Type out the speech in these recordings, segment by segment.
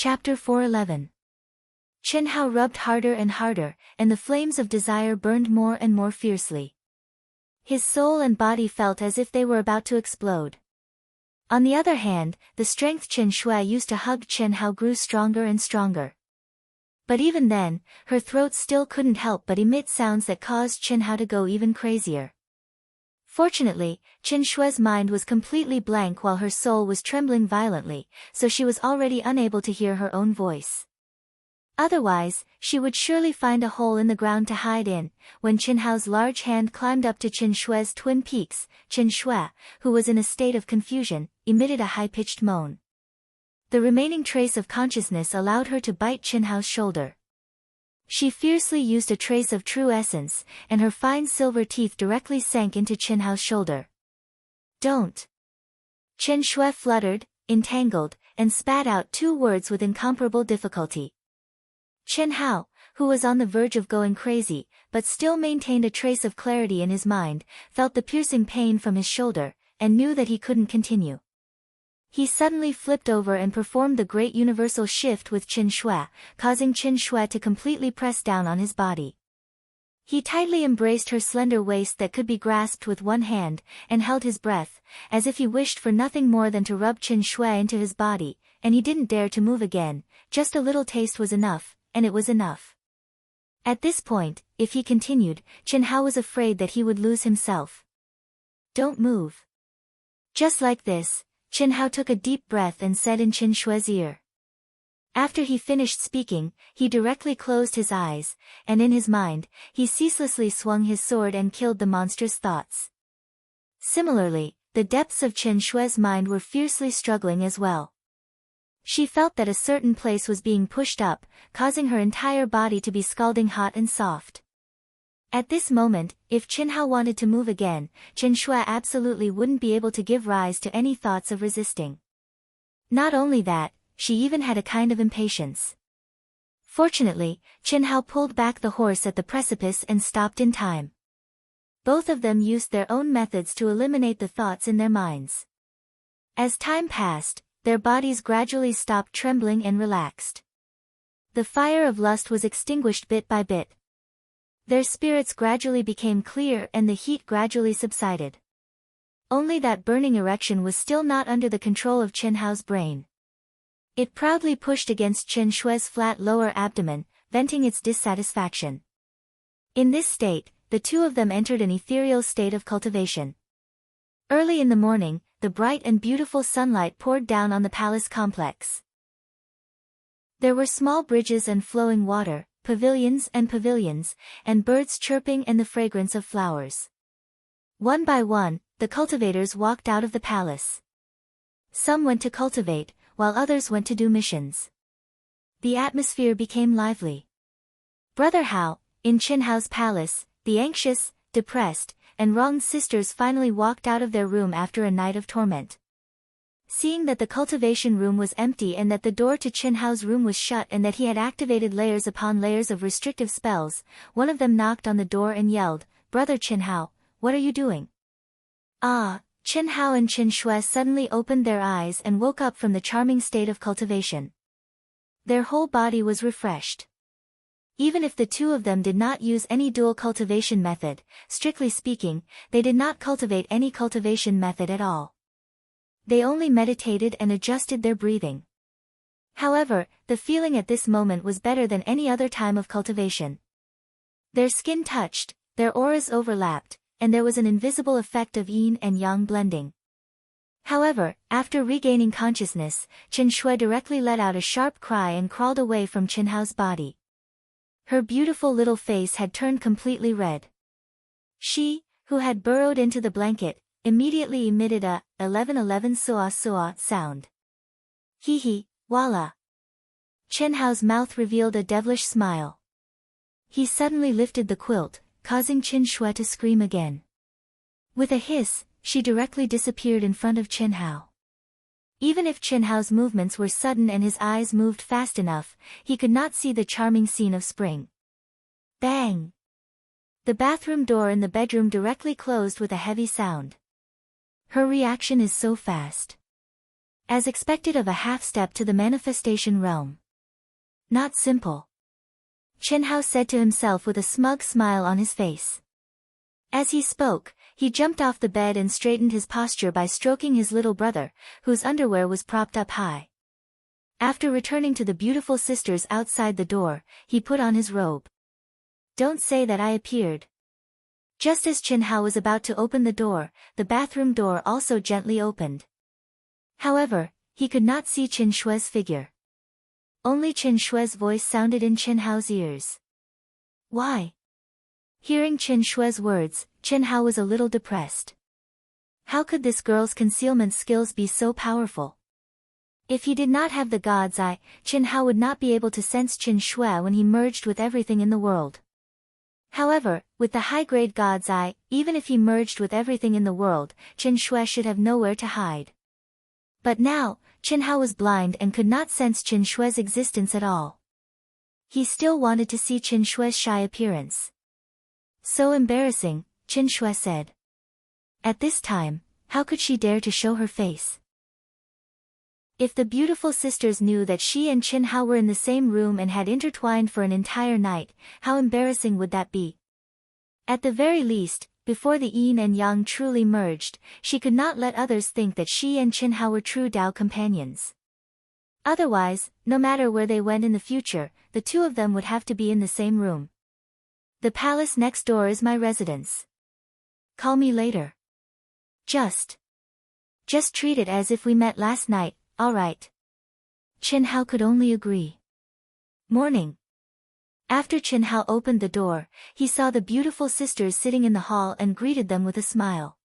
Chapter 411. Chen Hao rubbed harder and harder, and the flames of desire burned more and more fiercely. His soul and body felt as if they were about to explode. On the other hand, the strength Chen Shui used to hug Chen Hao grew stronger and stronger. But even then, her throat still couldn't help but emit sounds that caused Chen Hao to go even crazier. Fortunately, Chen Shui's mind was completely blank while her soul was trembling violently, so she was already unable to hear her own voice. Otherwise, she would surely find a hole in the ground to hide in. When Chen Hao's large hand climbed up to Chen Shui's twin peaks, Chen Shui, who was in a state of confusion, emitted a high-pitched moan. The remaining trace of consciousness allowed her to bite Chen Hao's shoulder. She fiercely used a trace of true essence, and her fine silver teeth directly sank into Chen Hao's shoulder. "Don't!" Chen Shui fluttered, entangled, and spat out two words with incomparable difficulty. Chen Hao, who was on the verge of going crazy, but still maintained a trace of clarity in his mind, felt the piercing pain from his shoulder, and knew that he couldn't continue. He suddenly flipped over and performed the great universal shift with Chen Shui, causing Chen Shui to completely press down on his body. He tightly embraced her slender waist that could be grasped with one hand, and held his breath, as if he wished for nothing more than to rub Chen Shui into his body, and he didn't dare to move again. Just a little taste was enough, and it was enough. At this point, if he continued, Chen Hao was afraid that he would lose himself. "Don't move." Just like this, Chen Hao took a deep breath and said in Chen Shui's ear. After he finished speaking, he directly closed his eyes, and in his mind, he ceaselessly swung his sword and killed the monster's thoughts. Similarly, the depths of Chen Shui's mind were fiercely struggling as well. She felt that a certain place was being pushed up, causing her entire body to be scalding hot and soft. At this moment, if Chen Hao wanted to move again, Chen Shui absolutely wouldn't be able to give rise to any thoughts of resisting. Not only that, she even had a kind of impatience. Fortunately, Chen Hao pulled back the horse at the precipice and stopped in time. Both of them used their own methods to eliminate the thoughts in their minds. As time passed, their bodies gradually stopped trembling and relaxed. The fire of lust was extinguished bit by bit. Their spirits gradually became clear and the heat gradually subsided. Only that burning erection was still not under the control of Chen Hao's brain. It proudly pushed against Chen Shui's flat lower abdomen, venting its dissatisfaction. In this state, the two of them entered an ethereal state of cultivation. Early in the morning, the bright and beautiful sunlight poured down on the palace complex. There were small bridges and flowing water, pavilions, and birds chirping and the fragrance of flowers. One by one, the cultivators walked out of the palace. Some went to cultivate, while others went to do missions. The atmosphere became lively. Brother Hao, in Chen Hao's palace, the anxious, depressed, and wronged sisters finally walked out of their room after a night of torment. Seeing that the cultivation room was empty and that the door to Chen Hao's room was shut and that he had activated layers upon layers of restrictive spells, one of them knocked on the door and yelled, "Brother Chen Hao, what are you doing?" "Ah!" Chen Hao and Chen Shui suddenly opened their eyes and woke up from the charming state of cultivation. Their whole body was refreshed. Even if the two of them did not use any dual cultivation method, strictly speaking, they did not cultivate any cultivation method at all. They only meditated and adjusted their breathing. However, the feeling at this moment was better than any other time of cultivation. Their skin touched, their auras overlapped, and there was an invisible effect of yin and yang blending. However, after regaining consciousness, Chen Shui directly let out a sharp cry and crawled away from Chen Hao's body. Her beautiful little face had turned completely red. She, who had burrowed into the blanket, immediately emitted a 1111 soa sound. Hee, voila. Chen Hao's mouth revealed a devilish smile. He suddenly lifted the quilt, causing Chen Shui to scream again. With a hiss, she directly disappeared in front of Chen Hao. Even if Chen Hao's movements were sudden and his eyes moved fast enough, he could not see the charming scene of spring. Bang! The bathroom door in the bedroom directly closed with a heavy sound. Her reaction is so fast. As expected of a half-step to the manifestation realm. Not simple. Chen Hao said to himself with a smug smile on his face. As he spoke, he jumped off the bed and straightened his posture by stroking his little brother, whose underwear was propped up high. After returning to the beautiful sisters outside the door, he put on his robe. Don't say that I appeared. Just as Chen Hao was about to open the door, the bathroom door also gently opened. However, he could not see Chen Shui's figure. Only Chen Shui's voice sounded in Chen Hao's ears. Why? Hearing Chen Shui's words, Chen Hao was a little depressed. How could this girl's concealment skills be so powerful? If he did not have the God's Eye, Chen Hao would not be able to sense Chen Shui when he merged with everything in the world. However, with the high-grade God's Eye, even if he merged with everything in the world, Chen Shui should have nowhere to hide. But now, Chen Hao was blind and could not sense Chen Shui's existence at all. He still wanted to see Chen Shui's shy appearance. So embarrassing, Chen Shui said. At this time, how could she dare to show her face? If the beautiful sisters knew that she and Chen Hao were in the same room and had intertwined for an entire night, how embarrassing would that be? At the very least, before the yin and yang truly merged, she could not let others think that she and Chen Hao were true Dao companions. Otherwise, no matter where they went in the future, the two of them would have to be in the same room. The palace next door is my residence. Call me later. Just treat it as if we met last night, alright. Chen Hao could only agree. Morning. After Chen Hao opened the door, he saw the beautiful sisters sitting in the hall and greeted them with a smile.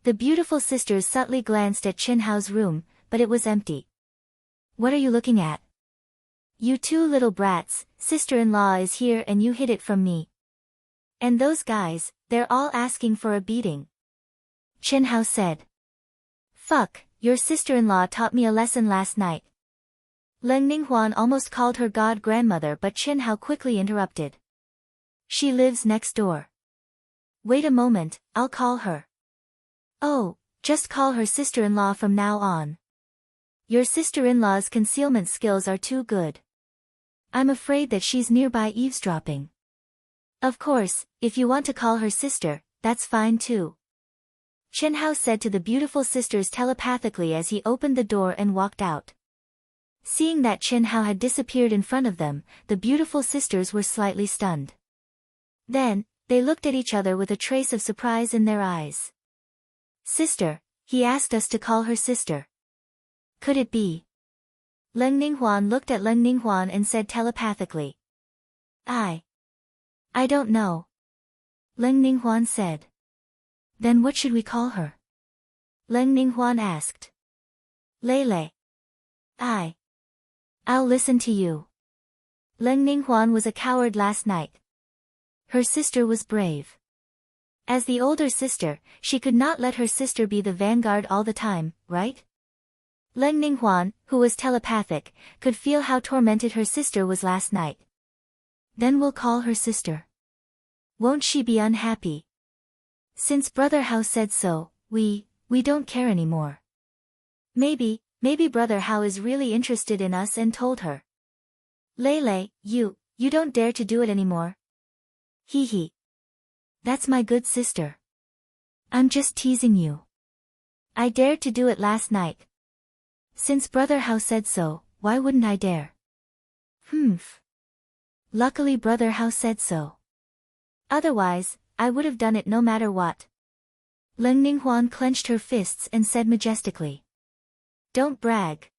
The beautiful sisters subtly glanced at Chen Hao's room, but it was empty. What are you looking at? You two little brats, sister-in-law is here and you hid it from me. And those guys, they're all asking for a beating. Chen Hao said. Fuck, your sister-in-law taught me a lesson last night. Leng Ninghuan almost called her god-grandmother but Chen Hao quickly interrupted. She lives next door. Wait a moment, I'll call her. Oh, just call her sister-in-law from now on. Your sister-in-law's concealment skills are too good. I'm afraid that she's nearby eavesdropping. Of course, if you want to call her sister, that's fine too. Chen Hao said to the beautiful sisters telepathically as he opened the door and walked out. Seeing that Chen Hao had disappeared in front of them, the beautiful sisters were slightly stunned. Then, they looked at each other with a trace of surprise in their eyes. Sister, he asked us to call her sister. Could it be? Leng Ninghuan looked at Leng Ninghuan and said telepathically. I don't know. Leng Ninghuan said. Then what should we call her? Leng Ninghuan asked. Lele. I'll listen to you. Leng Ninghuan was a coward last night. Her sister was brave. As the older sister, she could not let her sister be the vanguard all the time, right? Leng Ninghuan, who was telepathic, could feel how tormented her sister was last night. Then we'll call her sister. Won't she be unhappy? Since Brother Hao said so, we don't care anymore. Maybe Brother Hao is really interested in us and told her. Lele, you don't dare to do it anymore. Hee hee. That's my good sister. I'm just teasing you. I dared to do it last night. Since Brother Hao said so, why wouldn't I dare? Humph. Luckily Brother Hao said so. Otherwise, I would have done it no matter what. Leng Ninghuan clenched her fists and said majestically. Don't brag.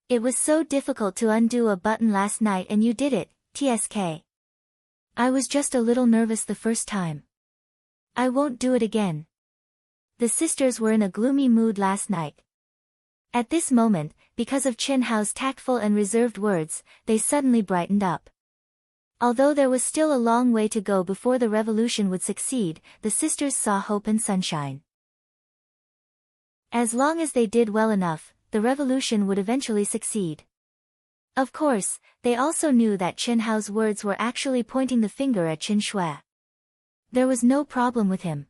It was so difficult to undo a button last night and you did it, TSK. I was just a little nervous the first time. I won't do it again. The sisters were in a gloomy mood last night. At this moment, because of Chen Hao's tactful and reserved words, they suddenly brightened up. Although there was still a long way to go before the revolution would succeed, the sisters saw hope and sunshine. As long as they did well enough, the revolution would eventually succeed. Of course, they also knew that Chen Hao's words were actually pointing the finger at Chen Shui. There was no problem with him.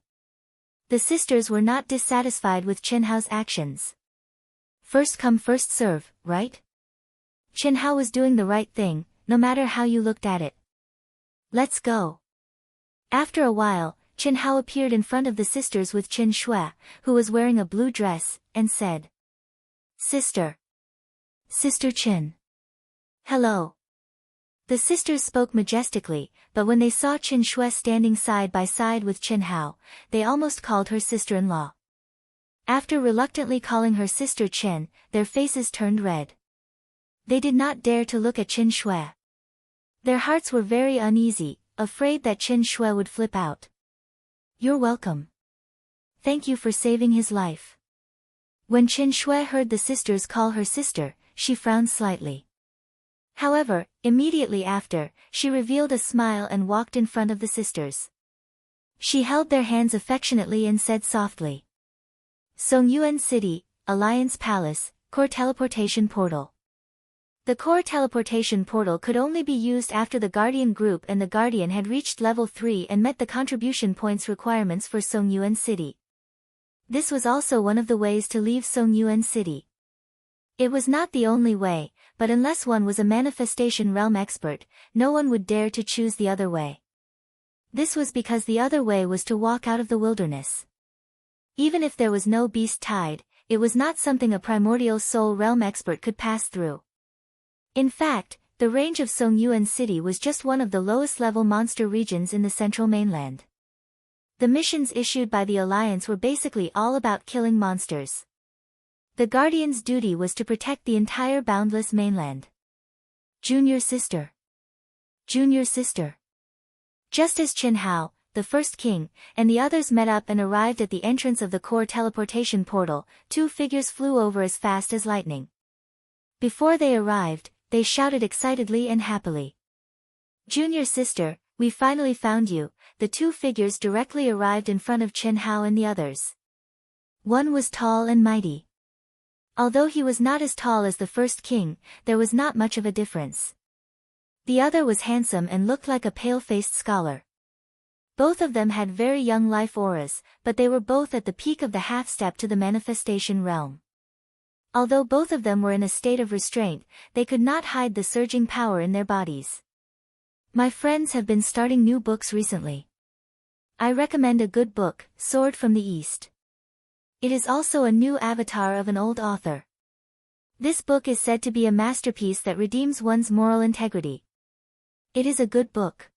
The sisters were not dissatisfied with Chen Hao's actions. First come first serve, right? Chen Hao was doing the right thing, no matter how you looked at it. Let's go. After a while, Chen Hao appeared in front of the sisters with Qin Shui, who was wearing a blue dress, and said, Sister. Sister Qin. Hello. The sisters spoke majestically, but when they saw Qin Shui standing side by side with Chen Hao, they almost called her sister-in-law. After reluctantly calling her sister Chen, their faces turned red. They did not dare to look at Qin Shui. Their hearts were very uneasy, afraid that Qin Shui would flip out. You're welcome. Thank you for saving his life. When Qin Shui heard the sisters call her sister, she frowned slightly. However, immediately after, she revealed a smile and walked in front of the sisters. She held their hands affectionately and said softly, Songyuan City, Alliance Palace, Core Teleportation Portal. The core teleportation portal could only be used after the Guardian group and the Guardian had reached level 3 and met the contribution points requirements for Songyuan City. This was also one of the ways to leave Songyuan City. It was not the only way, but unless one was a manifestation realm expert, no one would dare to choose the other way. This was because the other way was to walk out of the wilderness. Even if there was no beast tide, it was not something a primordial soul realm expert could pass through. In fact, the range of Songyuan City was just one of the lowest level monster regions in the central mainland. The missions issued by the Alliance were basically all about killing monsters. The Guardian's duty was to protect the entire boundless mainland. Junior sister. Junior sister. Just as Chen Hao, the first king, and the others met up and arrived at the entrance of the core teleportation portal, two figures flew over as fast as lightning. Before they arrived, they shouted excitedly and happily. Junior sister, we finally found you. The two figures directly arrived in front of Chen Hao and the others. One was tall and mighty. Although he was not as tall as the first king, there was not much of a difference. The other was handsome and looked like a pale-faced scholar. Both of them had very young life auras, but they were both at the peak of the half-step to the manifestation realm. Although both of them were in a state of restraint, they could not hide the surging power in their bodies. My friends have been starting new books recently. I recommend a good book, Sword from the East. It is also a new avatar of an old author. This book is said to be a masterpiece that redeems one's moral integrity. It is a good book.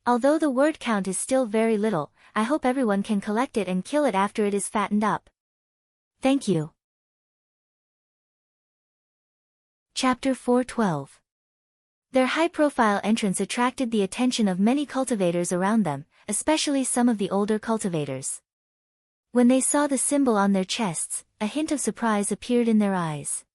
Although the word count is still very little, I hope everyone can collect it and kill it after it is fattened up. Thank you. Chapter 412. Their high-profile entrance attracted the attention of many cultivators around them, especially some of the older cultivators. When they saw the symbol on their chests, a hint of surprise appeared in their eyes.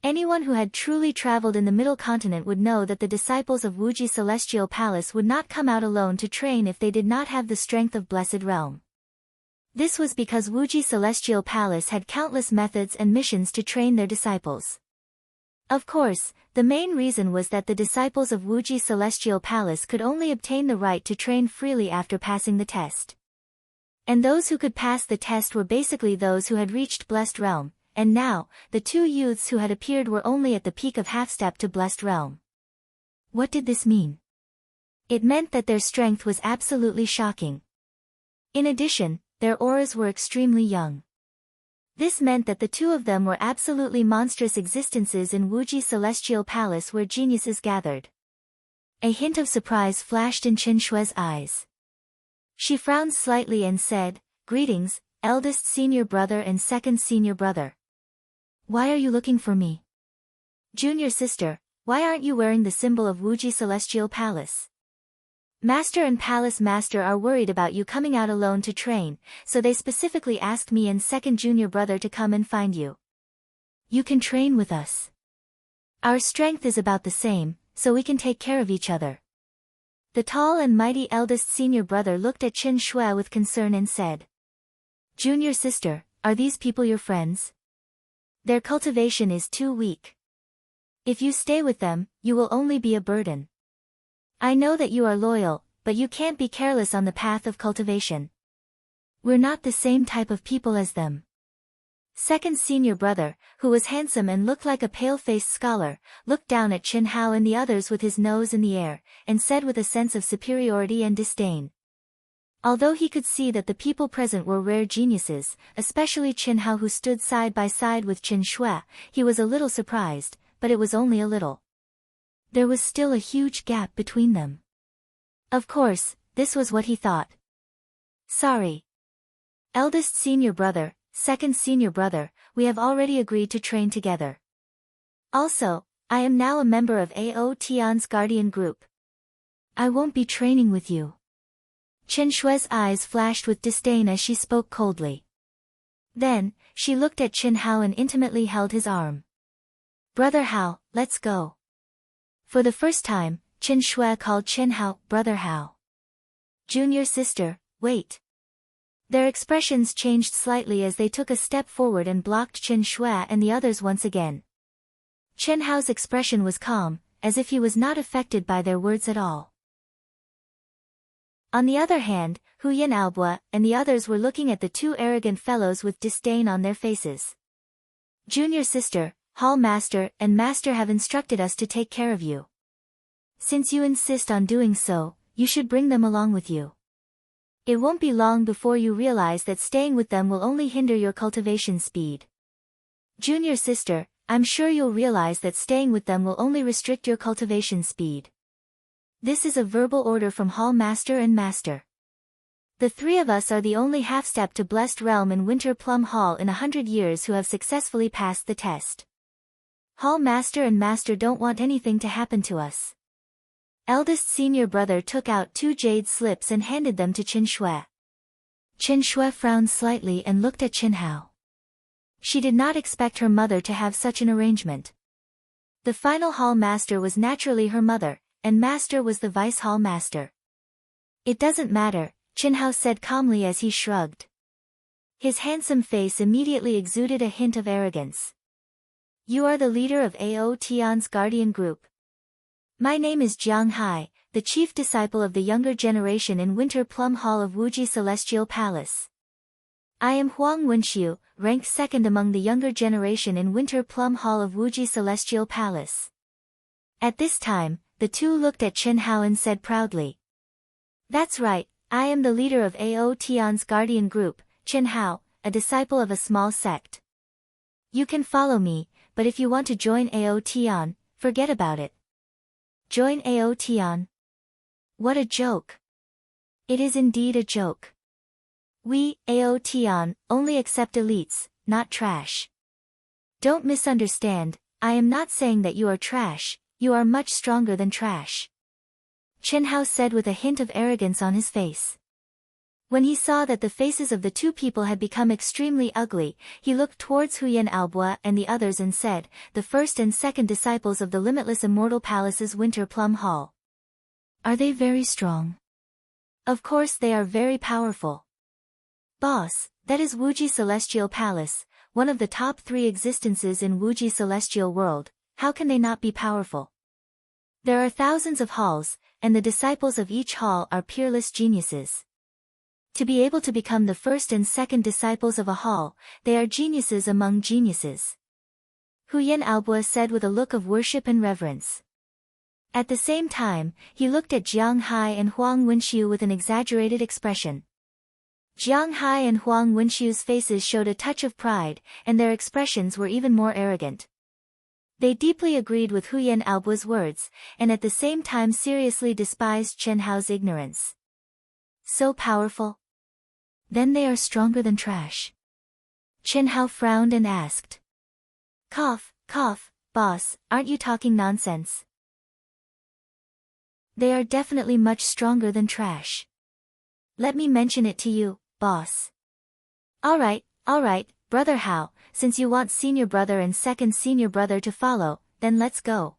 Anyone who had truly traveled in the Middle Continent would know that the disciples of Wuji Celestial Palace would not come out alone to train if they did not have the strength of Blessed Realm. This was because Wuji Celestial Palace had countless methods and missions to train their disciples. Of course, the main reason was that the disciples of Wuji Celestial Palace could only obtain the right to train freely after passing the test. And those who could pass the test were basically those who had reached Blessed Realm, and now, the two youths who had appeared were only at the peak of half-step to Blessed Realm. What did this mean? It meant that their strength was absolutely shocking. In addition, their auras were extremely young. This meant that the two of them were absolutely monstrous existences in Wuji Celestial Palace where geniuses gathered. A hint of surprise flashed in Qin Shui's eyes. She frowned slightly and said, "Greetings, eldest senior brother and second senior brother. Why are you looking for me? Junior sister, why aren't you wearing the symbol of Wuji Celestial Palace? Master and Palace Master are worried about you coming out alone to train, so they specifically asked me and second junior brother to come and find you. You can train with us. Our strength is about the same, so we can take care of each other." The tall and mighty eldest senior brother looked at Qin Shui with concern and said, "Junior sister, are these people your friends? Their cultivation is too weak. If you stay with them, you will only be a burden. I know that you are loyal, but you can't be careless on the path of cultivation. We're not the same type of people as them." Second senior brother, who was handsome and looked like a pale-faced scholar, looked down at Chen Hao and the others with his nose in the air, and said with a sense of superiority and disdain. Although he could see that the people present were rare geniuses, especially Chen Hao who stood side by side with Chen Shui, he was a little surprised, but it was only a little. There was still a huge gap between them. Of course, this was what he thought. Sorry. Eldest senior brother, second senior brother, we have already agreed to train together. Also, I am now a member of AO Tian's guardian group. I won't be training with you. Chen Shui's eyes flashed with disdain as she spoke coldly. Then, she looked at Chen Hao and intimately held his arm. Brother Hao, let's go. For the first time, Chen Shui called Chen Hao, Brother Hao. Junior sister, wait. Their expressions changed slightly as they took a step forward and blocked Chen Shui and the others once again. Chen Hao's expression was calm, as if he was not affected by their words at all. On the other hand, Huyan Albua and the others were looking at the two arrogant fellows with disdain on their faces. Junior sister, Hall Master and Master have instructed us to take care of you. Since you insist on doing so, you should bring them along with you. It won't be long before you realize that staying with them will only hinder your cultivation speed. Junior sister, I'm sure you'll realize that staying with them will only restrict your cultivation speed. This is a verbal order from Hall Master and Master. The three of us are the only half-step to Blessed Realm in Winter Plum Hall in 100 years who have successfully passed the test. Hall Master and Master don't want anything to happen to us. Eldest senior brother took out 2 jade slips and handed them to Chen Shui. Chen Shui frowned slightly and looked at Chen Hao. She did not expect her mother to have such an arrangement. The final Hall Master was naturally her mother, and Master was the Vice Hall Master. It doesn't matter, Chen Hao said calmly as he shrugged. His handsome face immediately exuded a hint of arrogance. You are the leader of AO Tian's guardian group. My name is Jiang Hai, the chief disciple of the younger generation in Winter Plum Hall of Wuji Celestial Palace. I am Huang Wenxiu, ranked second among the younger generation in Winter Plum Hall of Wuji Celestial Palace. At this time, the two looked at Chen Hao and said proudly. That's right, I am the leader of AO Tian's guardian group, Chen Hao, a disciple of a small sect. You can follow me, but if you want to join AO Tian, forget about it. Join AO Tian? What a joke. It is indeed a joke. We, AO Tian, only accept elites, not trash. Don't misunderstand, I am not saying that you are trash, you are much stronger than trash. Chen Hao said with a hint of arrogance on his face. When he saw that the faces of the two people had become extremely ugly, he looked towards Huyan Albua and the others and said, the first and second disciples of the Limitless Immortal Palace's Winter Plum Hall. Are they very strong? Of course they are very powerful. Boss, that is Wuji Celestial Palace, one of the top 3 existences in Wuji Celestial World, how can they not be powerful? There are thousands of halls, and the disciples of each hall are peerless geniuses. To be able to become the first and second disciples of a hall, they are geniuses among geniuses. Huyan Albua said with a look of worship and reverence. At the same time, he looked at Jiang Hai and Huang Wenxiu with an exaggerated expression. Jiang Hai and Huang Wenxiu's faces showed a touch of pride, and their expressions were even more arrogant. They deeply agreed with Huyan Albua's words, and at the same time seriously despised Chen Hao's ignorance. So powerful? Then they are stronger than trash. Chen Hao frowned and asked. Cough, cough, boss, aren't you talking nonsense? They are definitely much stronger than trash. Let me mention it to you, boss. Alright, brother Hao, since you want senior brother and second senior brother to follow, then let's go.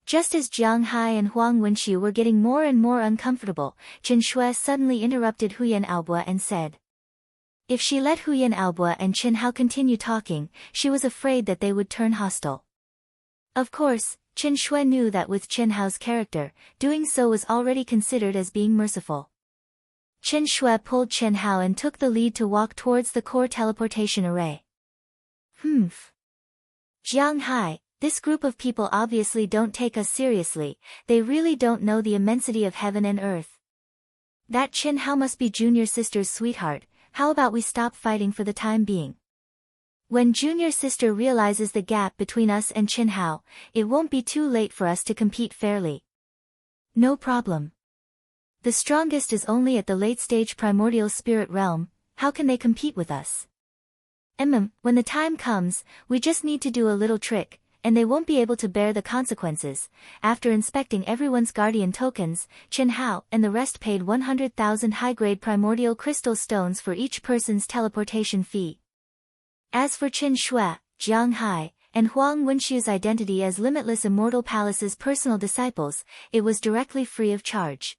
Just as Jiang Hai and Huang Wenxiu were getting more and more uncomfortable, Chen Shui suddenly interrupted Huyan Albua and said. If she let Huyan Albua and Chen Hao continue talking, she was afraid that they would turn hostile. Of course, Chen Shui knew that with Chen Hao's character, doing so was already considered as being merciful. Chen Shui pulled Chen Hao and took the lead to walk towards the core teleportation array. Jiang Hai, this group of people obviously don't take us seriously, they really don't know the immensity of heaven and earth. That Qin Hao must be junior sister's sweetheart, how about we stop fighting for the time being? When junior sister realizes the gap between us and Qin Hao, it won't be too late for us to compete fairly. No problem. The strongest is only at the late-stage primordial spirit realm, how can they compete with us? When the time comes, we just need to do a little trick, and they won't be able to bear the consequences. After inspecting everyone's guardian tokens, Qin Hao and the rest paid 100,000 high-grade primordial crystal stones for each person's teleportation fee. As for Qin Shui, Jiang Hai, and Huang Wenxiu's identity as Limitless Immortal Palace's personal disciples, it was directly free of charge.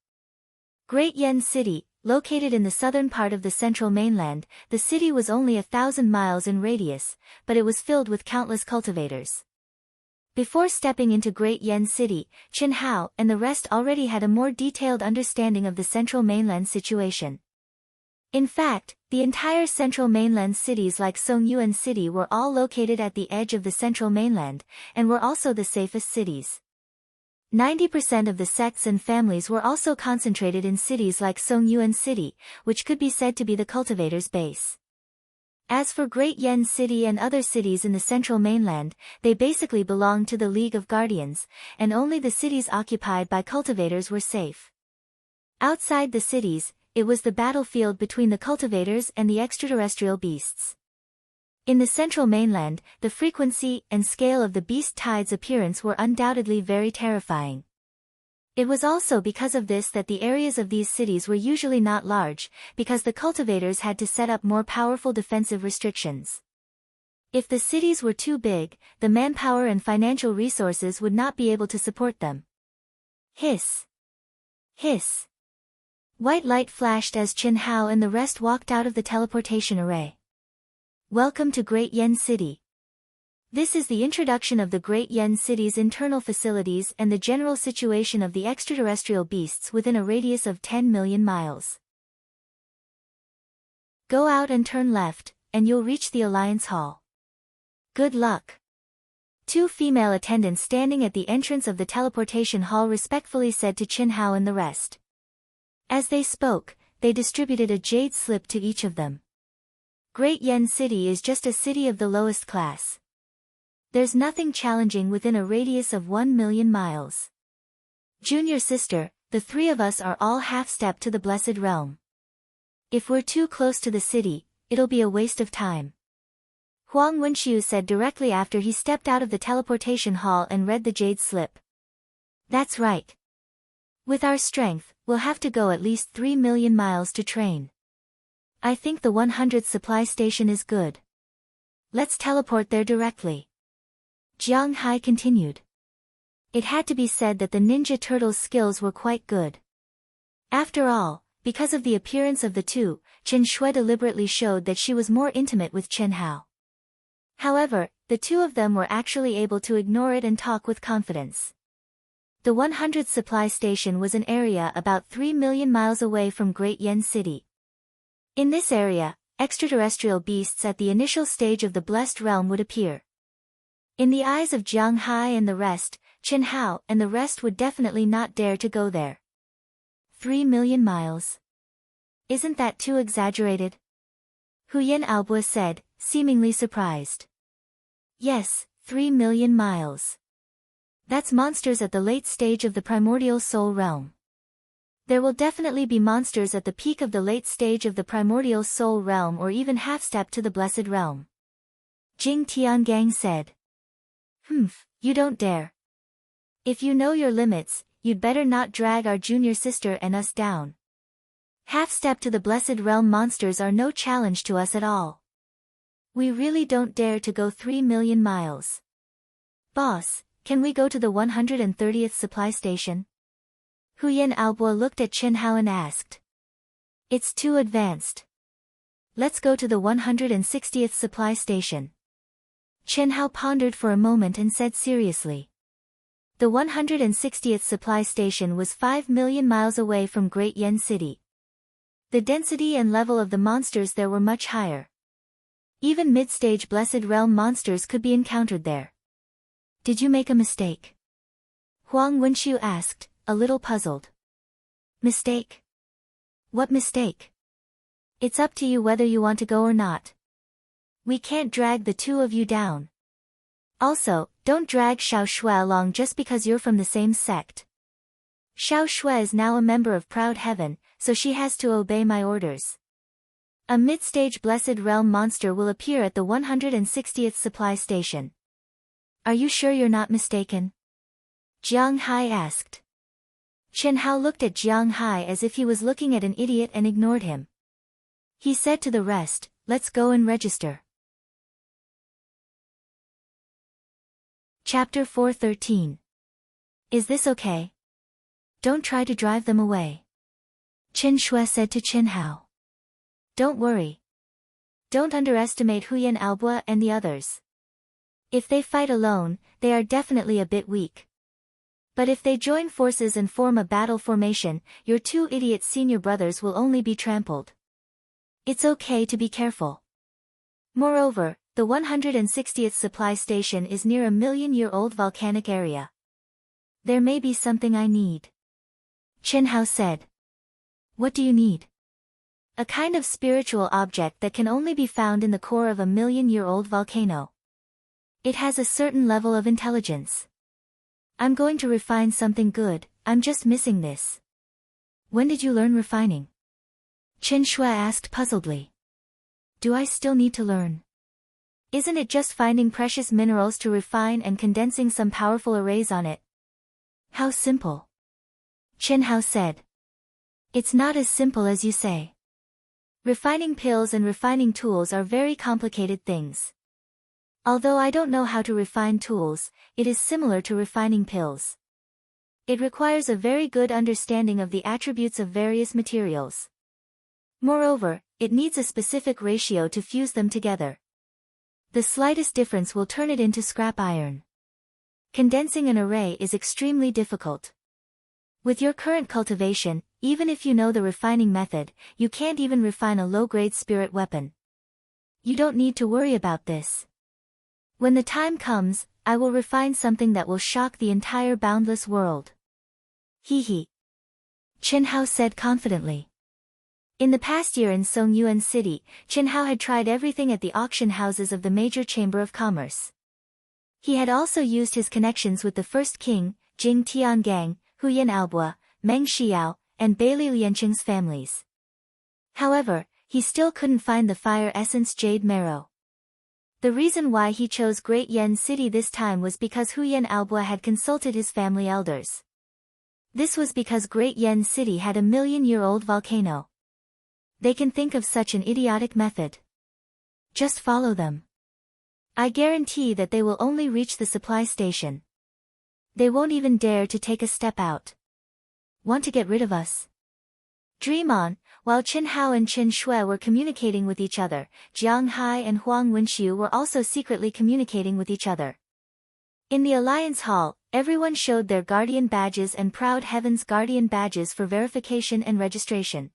Great Yen City, located in the southern part of the central mainland, the city was only 1,000 miles in radius, but it was filled with countless cultivators. Before stepping into Great Yen City, Qin Hao and the rest already had a more detailed understanding of the central mainland situation. In fact, the entire central mainland cities like Songyuan City were all located at the edge of the central mainland, and were also the safest cities. 90% of the sects and families were also concentrated in cities like Songyuan City, which could be said to be the cultivators' base. As for Great Yen City and other cities in the central mainland, they basically belonged to the League of Guardians, and only the cities occupied by cultivators were safe. Outside the cities, it was the battlefield between the cultivators and the extraterrestrial beasts. In the central mainland, the frequency and scale of the beast tide's appearance were undoubtedly very terrifying. It was also because of this that the areas of these cities were usually not large, because the cultivators had to set up more powerful defensive restrictions. If the cities were too big, the manpower and financial resources would not be able to support them. Hiss! Hiss! White light flashed as Qin Hao and the rest walked out of the teleportation array. Welcome to Great Yen City. This is the introduction of the Great Yen City's internal facilities and the general situation of the extraterrestrial beasts within a radius of 10 million miles. Go out and turn left, and you'll reach the Alliance Hall. Good luck. Two female attendants standing at the entrance of the teleportation hall respectfully said to Qin Hao and the rest. As they spoke, they distributed a jade slip to each of them. Great Yen City is just a city of the lowest class. There's nothing challenging within a radius of 1 million miles. Junior sister, the three of us are all half-step to the Blessed Realm. If we're too close to the city, it'll be a waste of time. Huang Wenxiu said directly after he stepped out of the teleportation hall and read the jade slip. That's right. With our strength, we'll have to go at least 3 million miles to train. I think the 100th supply station is good. Let's teleport there directly. Jiang Hai continued. It had to be said that the Ninja Turtle's skills were quite good. After all, because of the appearance of the two, Qin Shui deliberately showed that she was more intimate with Qin Hao. However, the two of them were actually able to ignore it and talk with confidence. The 100th supply station was an area about 3 million miles away from Great Yen City. In this area, extraterrestrial beasts at the initial stage of the Blessed Realm would appear. In the eyes of Jiang Hai and the rest, Qin Hao and the rest would definitely not dare to go there. 3 million miles. Isn't that too exaggerated? Huyan Aobo said, seemingly surprised. Yes, 3 million miles. That's monsters at the late stage of the primordial soul realm. There will definitely be monsters at the peak of the late stage of the primordial soul realm or even half-step to the blessed realm. Jing Tiangang said. You don't dare. If you know your limits, you'd better not drag our junior sister and us down. Half-step to the blessed realm monsters are no challenge to us at all. We really don't dare to go 3 million miles. Boss, can we go to the 130th supply station? Huyan Aobo looked at Qin Hao and asked. It's too advanced. Let's go to the 160th supply station. Qin Hao pondered for a moment and said seriously. The 160th supply station was 5 million miles away from Great Yen City. The density and level of the monsters there were much higher. Even mid-stage Blessed Realm monsters could be encountered there. Did you make a mistake? Huang Wenxiu asked, a little puzzled. Mistake? What mistake? It's up to you whether you want to go or not. We can't drag the two of you down. Also, don't drag Xiao Shui along just because you're from the same sect. Xiao Shui is now a member of Proud Heaven, so she has to obey my orders. A mid-stage Blessed Realm monster will appear at the 160th supply station. Are you sure you're not mistaken? Jiang Hai asked. Chen Hao looked at Jiang Hai as if he was looking at an idiot and ignored him. He said to the rest, let's go and register. Chapter 413. Is this okay? Don't try to drive them away. Chen Shui said to Chen Hao. Don't worry. Don't underestimate Huyan Albua and the others. If they fight alone, they are definitely a bit weak. But if they join forces and form a battle formation, your two idiot senior brothers will only be trampled. It's okay to be careful. Moreover, the 160th supply station is near a million-year-old volcanic area. There may be something I need. Chen Hao said. What do you need? A kind of spiritual object that can only be found in the core of a million-year-old volcano. It has a certain level of intelligence. I'm going to refine something good, I'm just missing this. When did you learn refining? Chen Shui asked puzzledly. Do I still need to learn? Isn't it just finding precious minerals to refine and condensing some powerful arrays on it? How simple. Chen Hao said. It's not as simple as you say. Refining pills and refining tools are very complicated things. Although I don't know how to refine tools, it is similar to refining pills. It requires a very good understanding of the attributes of various materials. Moreover, it needs a specific ratio to fuse them together. The slightest difference will turn it into scrap iron. Condensing an array is extremely difficult. With your current cultivation, even if you know the refining method, you can't even refine a low-grade spirit weapon. You don't need to worry about this. When the time comes, I will refine something that will shock the entire boundless world. Hee hee. Chen Hao said confidently. In the past year in Songyuan City, Chen Hao had tried everything at the auction houses of the major chamber of commerce. He had also used his connections with the first king, Jing Tiangang, Huyan Albua, Meng Xiao, and Beili Lianqing's families. However, he still couldn't find the fire essence jade marrow. The reason why he chose Great Yen City this time was because Huyan Albua had consulted his family elders. This was because Great Yen City had a million-year-old volcano. They can think of such an idiotic method. Just follow them. I guarantee that they will only reach the supply station. They won't even dare to take a step out. Want to get rid of us? Dream on. While Chen Hao and Chen Shui were communicating with each other, Jiang Hai and Huang Wenxiu were also secretly communicating with each other. In the Alliance Hall, everyone showed their Guardian badges and Proud Heaven's Guardian badges for verification and registration.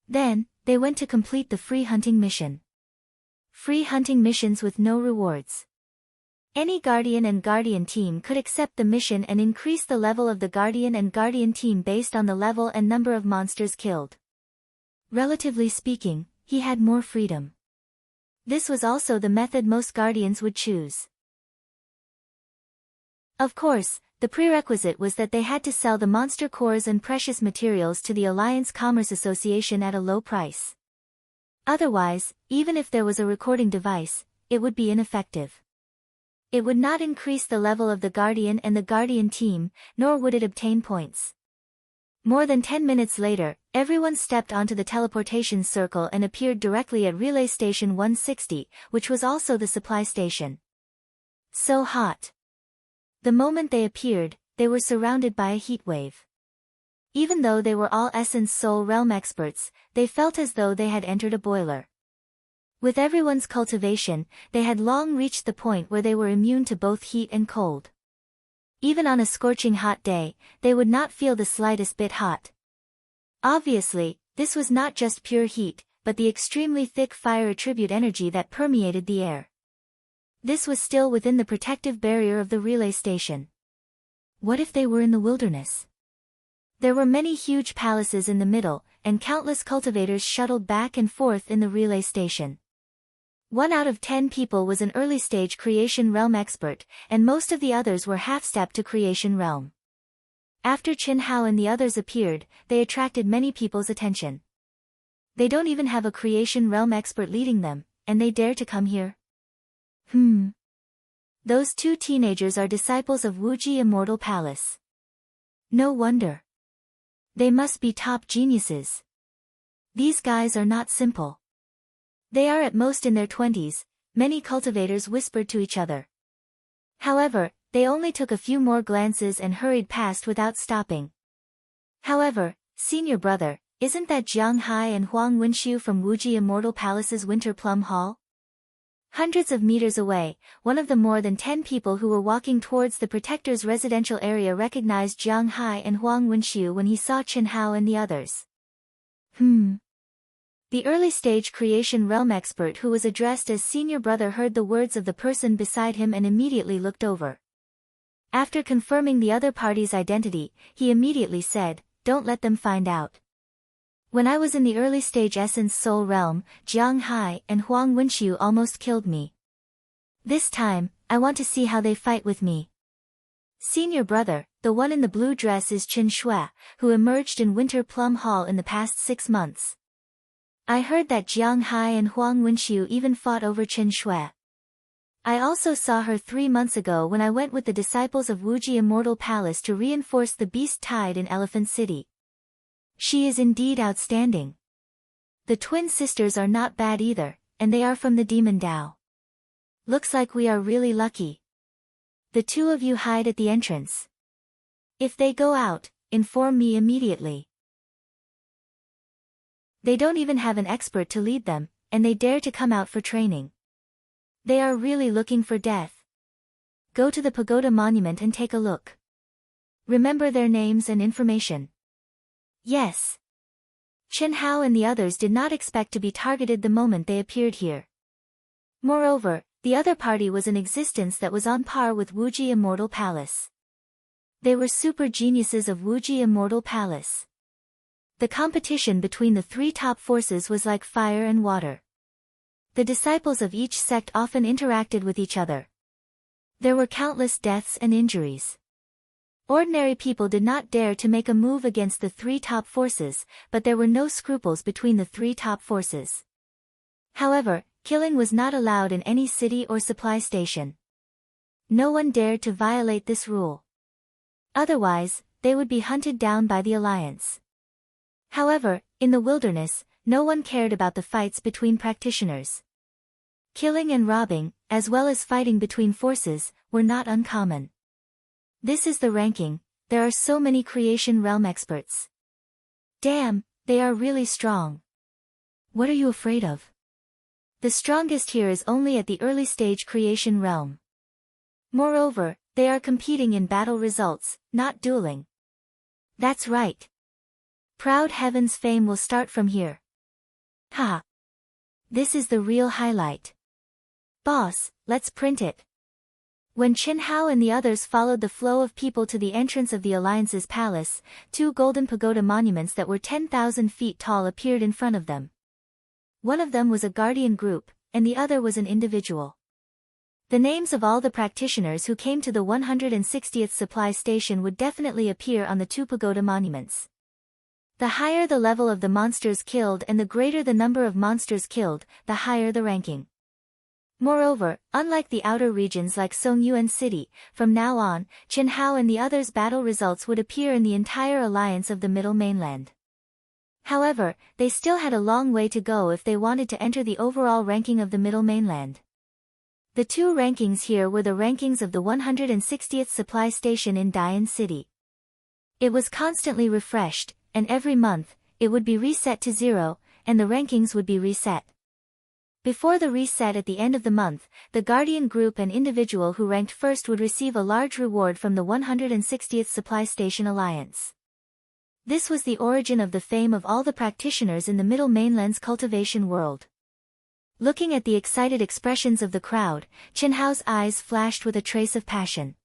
Then, they went to complete the free hunting mission. Free hunting missions with no rewards. Any Guardian and Guardian team could accept the mission and increase the level of the Guardian and Guardian team based on the level and number of monsters killed. Relatively speaking, he had more freedom. This was also the method most Guardians would choose. Of course, the prerequisite was that they had to sell the monster cores and precious materials to the Alliance Commerce Association at a low price. Otherwise, even if there was a recording device, it would be ineffective. It would not increase the level of the Guardian and the Guardian team, nor would it obtain points. More than 10 minutes later, everyone stepped onto the teleportation circle and appeared directly at Relay Station 160, which was also the supply station. So hot. The moment they appeared, they were surrounded by a heat wave. Even though they were all Essence Soul Realm experts, they felt as though they had entered a boiler. With everyone's cultivation, they had long reached the point where they were immune to both heat and cold. Even on a scorching hot day, they would not feel the slightest bit hot. Obviously, this was not just pure heat, but the extremely thick fire attribute energy that permeated the air. This was still within the protective barrier of the relay station. What if they were in the wilderness? There were many huge palaces in the middle, and countless cultivators shuttled back and forth in the relay station. 1 out of 10 people was an early-stage creation realm expert, and most of the others were half-step to creation realm. After Qin Hao and the others appeared, they attracted many people's attention. They don't even have a creation realm expert leading them, and they dare to come here? Those 2 teenagers are disciples of Wuji Immortal Palace. No wonder. They must be top geniuses. These guys are not simple. They are at most in their 20s, many cultivators whispered to each other. However, they only took a few more glances and hurried past without stopping. However, senior brother, isn't that Jiang Hai and Huang Wenxiu from Wuji Immortal Palace's Winter Plum Hall? Hundreds of meters away, one of the more than 10 people who were walking towards the Protector's residential area recognized Jiang Hai and Huang Wenxiu when he saw Qin Hao and the others. The early-stage creation realm expert who was addressed as senior brother heard the words of the person beside him and immediately looked over. After confirming the other party's identity, he immediately said, "Don't let them find out. When I was in the early-stage Essence Soul realm, Jiang Hai and Huang Wenxiu almost killed me. This time, I want to see how they fight with me." Senior brother, the one in the blue dress is Qin Shui, who emerged in Winter Plum Hall in the past 6 months. I heard that Jiang Hai and Huang Wenxiu even fought over Qin Shui. I also saw her 3 months ago when I went with the disciples of Wuji Immortal Palace to reinforce the Beast Tide in Elephant City. She is indeed outstanding. The twin sisters are not bad either, and they are from the Demon Dao. Looks like we are really lucky. The 2 of you hide at the entrance. If they go out, inform me immediately. They don't even have an expert to lead them, and they dare to come out for training. They are really looking for death. Go to the pagoda monument and take a look. Remember their names and information. Yes. Qin Hao and the others did not expect to be targeted the moment they appeared here. Moreover, the other party was an existence that was on par with Wuji Immortal Palace. They were super geniuses of Wuji Immortal Palace. The competition between the 3 top forces was like fire and water. The disciples of each sect often interacted with each other. There were countless deaths and injuries. Ordinary people did not dare to make a move against the 3 top forces, but there were no scruples between the 3 top forces. However, killing was not allowed in any city or supply station. No one dared to violate this rule. Otherwise, they would be hunted down by the Alliance. However, in the wilderness, no one cared about the fights between practitioners. Killing and robbing, as well as fighting between forces, were not uncommon. This is the ranking. There are so many creation realm experts. Damn, they are really strong. What are you afraid of? The strongest here is only at the early stage creation realm. Moreover, they are competing in battle results, not dueling. That's right. Proud Heaven's fame will start from here. Ha! This is the real highlight. Boss, let's print it. When Qin Hao and the others followed the flow of people to the entrance of the Alliance's palace, 2 golden pagoda monuments that were 10,000 feet tall appeared in front of them. One of them was a guardian group, and the other was an individual. The names of all the practitioners who came to the 160th supply station would definitely appear on the 2 pagoda monuments. The higher the level of the monsters killed and the greater the number of monsters killed, the higher the ranking. Moreover, unlike the outer regions like Songyuan City, from now on, Qin Hao and the others' battle results would appear in the entire alliance of the Middle Mainland. However, they still had a long way to go if they wanted to enter the overall ranking of the Middle Mainland. The 2 rankings here were the rankings of the 160th supply station in Dian City. It was constantly refreshed, and every month, it would be reset to 0, and the rankings would be reset. Before the reset at the end of the month, the Guardian group and individual who ranked first would receive a large reward from the 160th Supply Station Alliance. This was the origin of the fame of all the practitioners in the Middle Mainland's cultivation world. Looking at the excited expressions of the crowd, Chen Hao's eyes flashed with a trace of passion.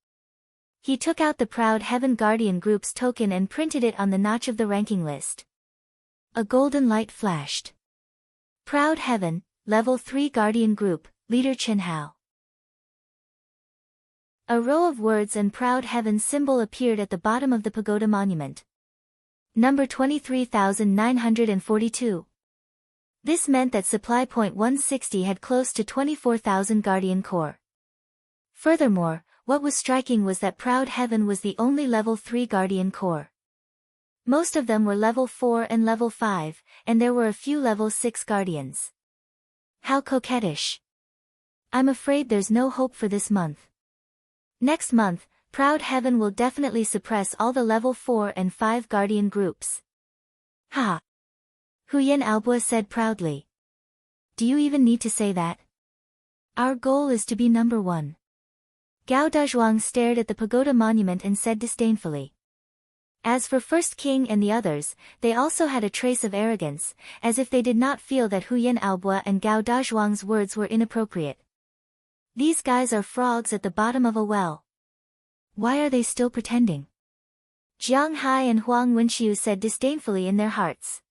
He took out the Proud Heaven Guardian Group's token and printed it on the notch of the ranking list. A golden light flashed. Proud Heaven, Level 3 Guardian Group, Leader Chen Hao. A row of words and Proud Heaven symbol appeared at the bottom of the pagoda monument. Number 23,942. This meant that supply point 160 had close to 24,000 Guardian Core. Furthermore, what was striking was that Proud Heaven was the only level 3 Guardian Core. Most of them were level 4 and level 5, and there were a few level 6 Guardians. How coquettish. I'm afraid there's no hope for this month. Next month, Proud Heaven will definitely suppress all the level 4 and 5 Guardian groups. Ha! Huyan Aobua said proudly. Do you even need to say that? Our goal is to be number 1. Gao Dazhuang stared at the pagoda monument and said disdainfully. As for First King and the others, they also had a trace of arrogance, as if they did not feel that Huyan Aobua and Gao Dazhuang's words were inappropriate. These guys are frogs at the bottom of a well. Why are they still pretending? Jiang Hai and Huang Wenxiu said disdainfully in their hearts.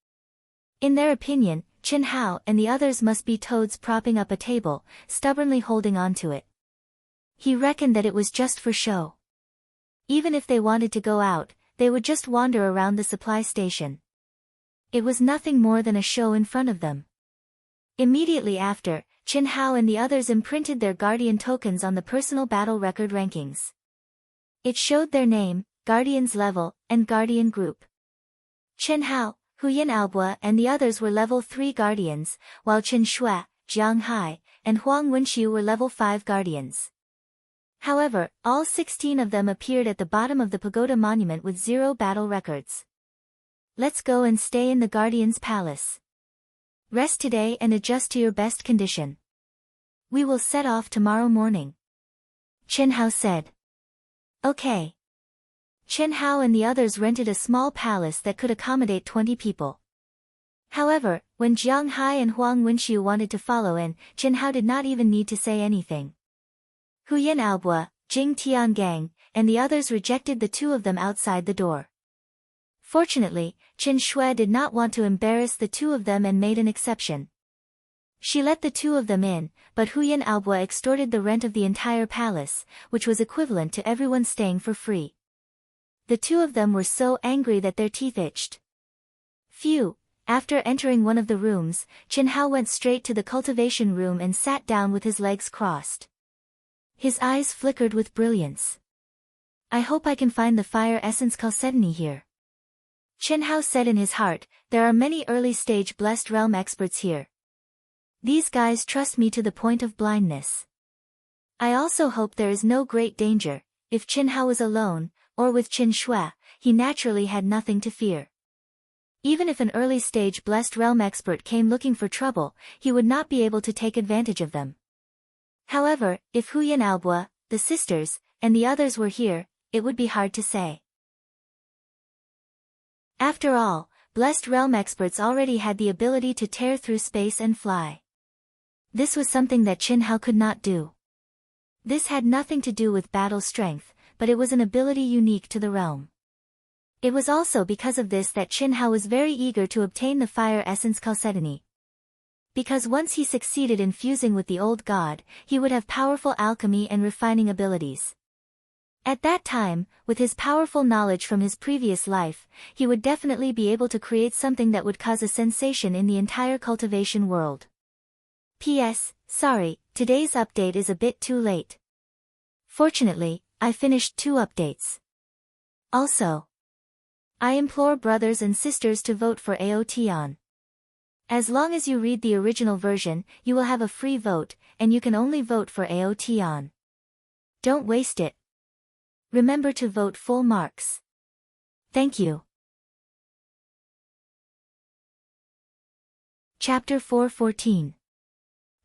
In their opinion, Chen Hao and the others must be toads propping up a table, stubbornly holding on to it. He reckoned that it was just for show. Even if they wanted to go out, they would just wander around the supply station. It was nothing more than a show in front of them. Immediately after, Chen Hao and the others imprinted their Guardian tokens on the personal battle record rankings. It showed their name, Guardian's level, and Guardian group. Chen Hao, Huyan Aobua and the others were level 3 Guardians, while Chen Shui, Jiang Hai, and Huang Wenxiu were level 5 Guardians. However, all 16 of them appeared at the bottom of the pagoda monument with 0 battle records. Let's go and stay in the Guardian's palace. Rest today and adjust to your best condition. We will set off tomorrow morning. Chen Hao said. Okay. Chen Hao and the others rented a small palace that could accommodate 20 people. However, when Jiang Hai and Huang Wenxiu wanted to follow in, Chen Hao did not even need to say anything. Huyan Aobua, Jing Tiangang, and the others rejected the 2 of them outside the door. Fortunately, Chen Shui did not want to embarrass the 2 of them and made an exception. She let the 2 of them in, but Huyan Aobua extorted the rent of the entire palace, which was equivalent to everyone staying for free. The 2 of them were so angry that their teeth itched. Phew! After entering one of the rooms, Chen Hao went straight to the cultivation room and sat down with his legs crossed. His eyes flickered with brilliance. I hope I can find the fire essence chalcedony here. Chen Hao said in his heart, there are many early-stage blessed realm experts here. These guys trust me to the point of blindness. I also hope there is no great danger. If Chen Hao was alone, or with Chen Shui, he naturally had nothing to fear. Even if an early-stage blessed realm expert came looking for trouble, he would not be able to take advantage of them. However, if Huyan Aobua, the sisters, and the others were here, it would be hard to say. After all, blessed realm experts already had the ability to tear through space and fly. This was something that Chen Hao could not do. This had nothing to do with battle strength, but it was an ability unique to the realm. It was also because of this that Chen Hao was very eager to obtain the fire essence chalcedony. Because once he succeeded in fusing with the old god, he would have powerful alchemy and refining abilities. At that time, with his powerful knowledge from his previous life, he would definitely be able to create something that would cause a sensation in the entire cultivation world. P.S. Sorry, today's update is a bit too late. Fortunately, I finished 2 updates. Also, I implore brothers and sisters to vote for Aotion. As long as you read the original version, you will have a free vote, and you can only vote for Aotion. Don't waste it. Remember to vote full marks. Thank you. Chapter 4:14.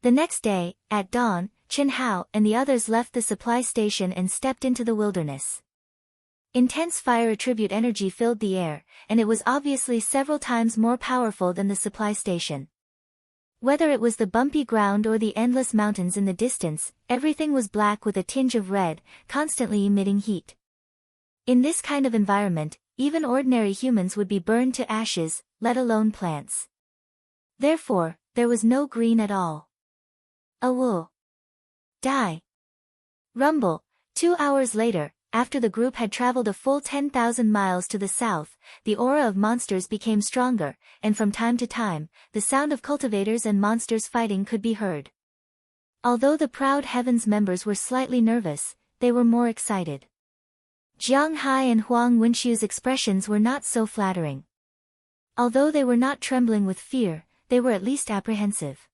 The next day, at dawn, Chen Hao and the others left the supply station and stepped into the wilderness. Intense fire attribute energy filled the air, and it was obviously several times more powerful than the supply station. Whether it was the bumpy ground or the endless mountains in the distance, everything was black with a tinge of red, constantly emitting heat. In this kind of environment, even ordinary humans would be burned to ashes, let alone plants. Therefore, there was no green at all. Awoo. Die. Rumble. 2 hours later, after the group had traveled a full 10,000 miles to the south, the aura of monsters became stronger, and from time to time, the sound of cultivators and monsters fighting could be heard. Although the proud Heavens members were slightly nervous, they were more excited. Jiang Hai and Huang Wenxiu's expressions were not so flattering. Although they were not trembling with fear, they were at least apprehensive.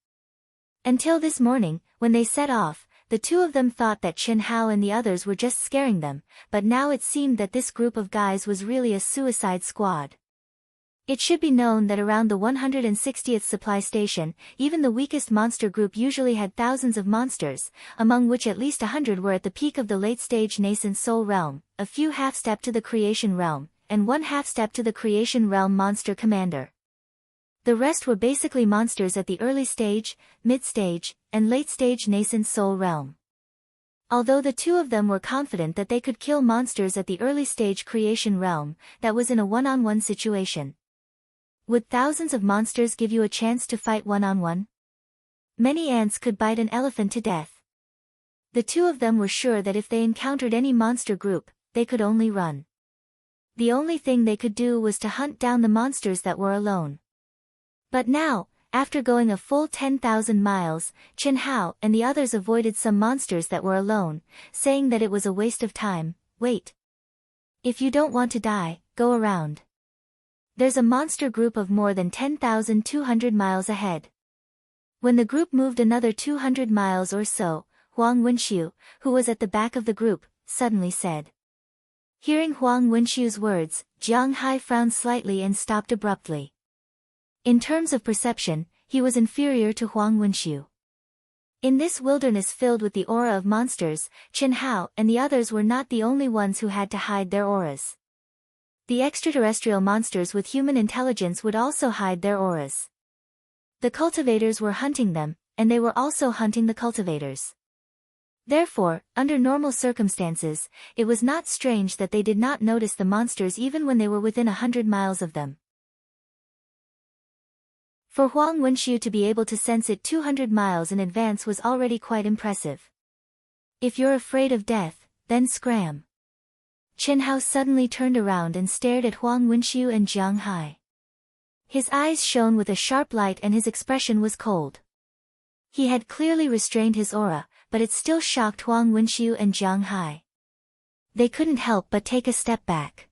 Until this morning, when they set off, the two of them thought that Chen Hao and the others were just scaring them, but now it seemed that this group of guys was really a suicide squad. It should be known that around the 160th supply station, even the weakest monster group usually had thousands of monsters, among which at least 100 were at the peak of the late-stage nascent soul realm, a few half-step to the creation realm, and one half-step to the creation realm monster commander. The rest were basically monsters at the early stage, mid-stage, and late-stage nascent soul realm. Although the two of them were confident that they could kill monsters at the early stage creation realm, that was in a one-on-one situation. Would thousands of monsters give you a chance to fight one-on-one? Many ants could bite an elephant to death. The two of them were sure that if they encountered any monster group, they could only run. The only thing they could do was to hunt down the monsters that were alone. But now, after going a full 10,000 miles, Chen Hao and the others avoided some monsters that were alone, saying that it was a waste of time. Wait. If you don't want to die, go around. There's a monster group of more than 10,200 miles ahead. When the group moved another 200 miles or so, Huang Wenxiu, who was at the back of the group, suddenly said. Hearing Huang Wenxiu's words, Jiang Hai frowned slightly and stopped abruptly. In terms of perception, he was inferior to Huang Wenxiu. In this wilderness filled with the aura of monsters, Chen Hao and the others were not the only ones who had to hide their auras. The extraterrestrial monsters with human intelligence would also hide their auras. The cultivators were hunting them, and they were also hunting the cultivators. Therefore, under normal circumstances, it was not strange that they did not notice the monsters even when they were within 100 miles of them. For Huang Wenxiu to be able to sense it 200 miles in advance was already quite impressive. If you're afraid of death, then scram. Chen Hao suddenly turned around and stared at Huang Wenxiu and Jiang Hai. His eyes shone with a sharp light and his expression was cold. He had clearly restrained his aura, but it still shocked Huang Wenxiu and Jiang Hai. They couldn't help but take a step back.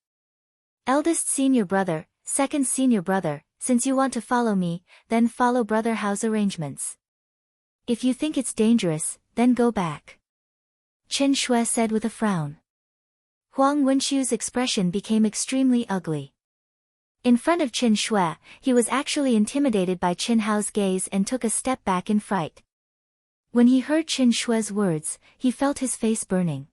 Eldest senior brother, second senior brother, since you want to follow me, then follow Brother Hao's arrangements. If you think it's dangerous, then go back. Chen Shui said with a frown. Huang Wenxiu's expression became extremely ugly. In front of Chen Shui, he was actually intimidated by Chen Hao's gaze and took a step back in fright. When he heard Chen Shui's words, he felt his face burning.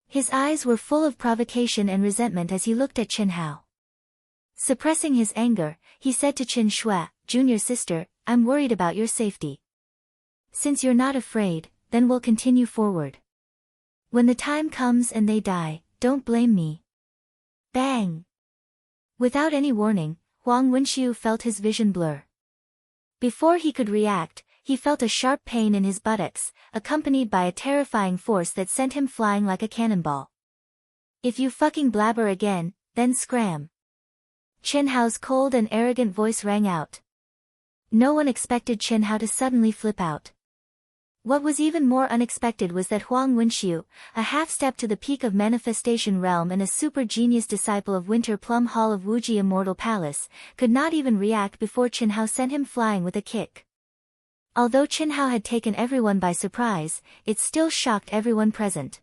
His eyes were full of provocation and resentment as he looked at Chen Hao. Suppressing his anger, he said to Chen Shui, Junior sister, I'm worried about your safety. Since you're not afraid, then we'll continue forward. When the time comes and they die, don't blame me. Bang! Without any warning, Huang Wenxiu felt his vision blur. Before he could react, he felt a sharp pain in his buttocks, accompanied by a terrifying force that sent him flying like a cannonball. If you fucking blabber again, then scram. Chen Hao's cold and arrogant voice rang out. No one expected Chen Hao to suddenly flip out. What was even more unexpected was that Huang Wenxiu, a half-step to the peak of Manifestation Realm and a super-genius disciple of Winter Plum Hall of Wuji Immortal Palace, could not even react before Chen Hao sent him flying with a kick. Although Chen Hao had taken everyone by surprise, it still shocked everyone present.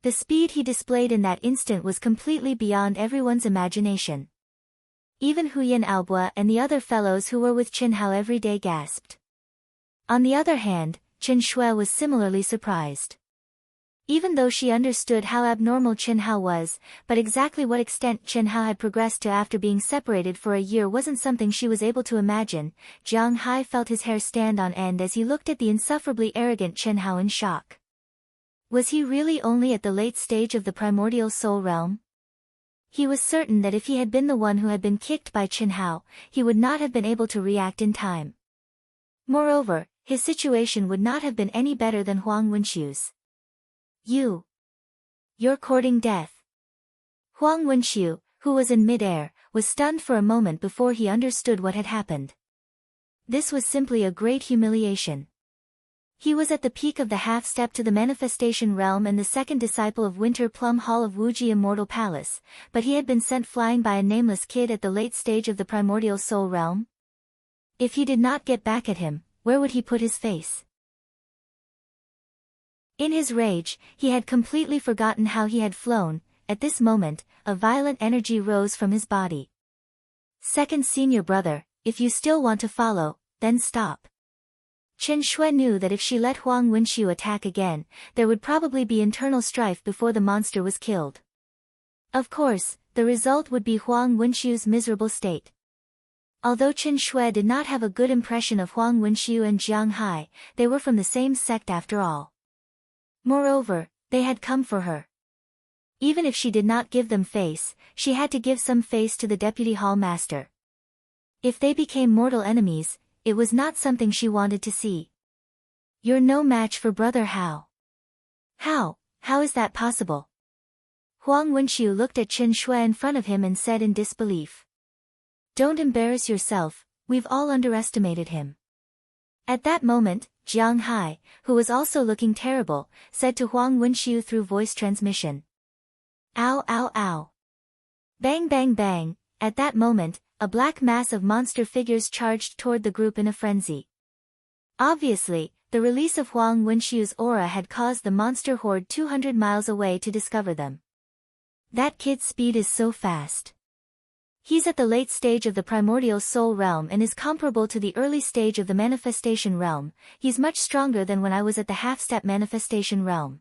The speed he displayed in that instant was completely beyond everyone's imagination. Even Huyan Aobo and the other fellows who were with Chen Hao every day gasped. On the other hand, Chen Shui was similarly surprised. Even though she understood how abnormal Chen Hao was, but exactly what extent Chen Hao had progressed to after being separated for a year wasn't something she was able to imagine. Jiang Hai felt his hair stand on end as he looked at the insufferably arrogant Chen Hao in shock. Was he really only at the late stage of the primordial soul realm? He was certain that if he had been the one who had been kicked by Chen Hao, he would not have been able to react in time. Moreover, his situation would not have been any better than Huang Wenxiu's. You're courting death. Huang Wenxiu, who was in mid-air, was stunned for a moment before he understood what had happened. This was simply a great humiliation. He was at the peak of the half-step to the manifestation realm and the second disciple of Winter Plum Hall of Wuji Immortal Palace, but he had been sent flying by a nameless kid at the late stage of the primordial soul realm. If he did not get back at him, where would he put his face? In his rage, he had completely forgotten how he had flown. At this moment, a violent energy rose from his body. Second senior brother, if you still want to follow, then stop. Chen Shui knew that if she let Huang Wenxiu attack again, there would probably be internal strife before the monster was killed. Of course, the result would be Huang Wenxiu's miserable state. Although Chen Shui did not have a good impression of Huang Wenxiu and Jiang Hai, they were from the same sect after all. Moreover, they had come for her. Even if she did not give them face, she had to give some face to the deputy hall master. If they became mortal enemies, it was not something she wanted to see. You're no match for Brother Hao. How is that possible? Huang Wenxiu looked at Chen Shui in front of him and said in disbelief. Don't embarrass yourself, we've all underestimated him. At that moment, Jiang Hai, who was also looking terrible, said to Huang Wenxiu through voice transmission. Ow ow ow. Bang bang bang. At that moment, a black mass of monster figures charged toward the group in a frenzy. Obviously, the release of Huang Wenxiu's aura had caused the monster horde 200 miles away to discover them. That kid's speed is so fast. He's at the late stage of the primordial soul realm and is comparable to the early stage of the manifestation realm. He's much stronger than when I was at the half-step manifestation realm.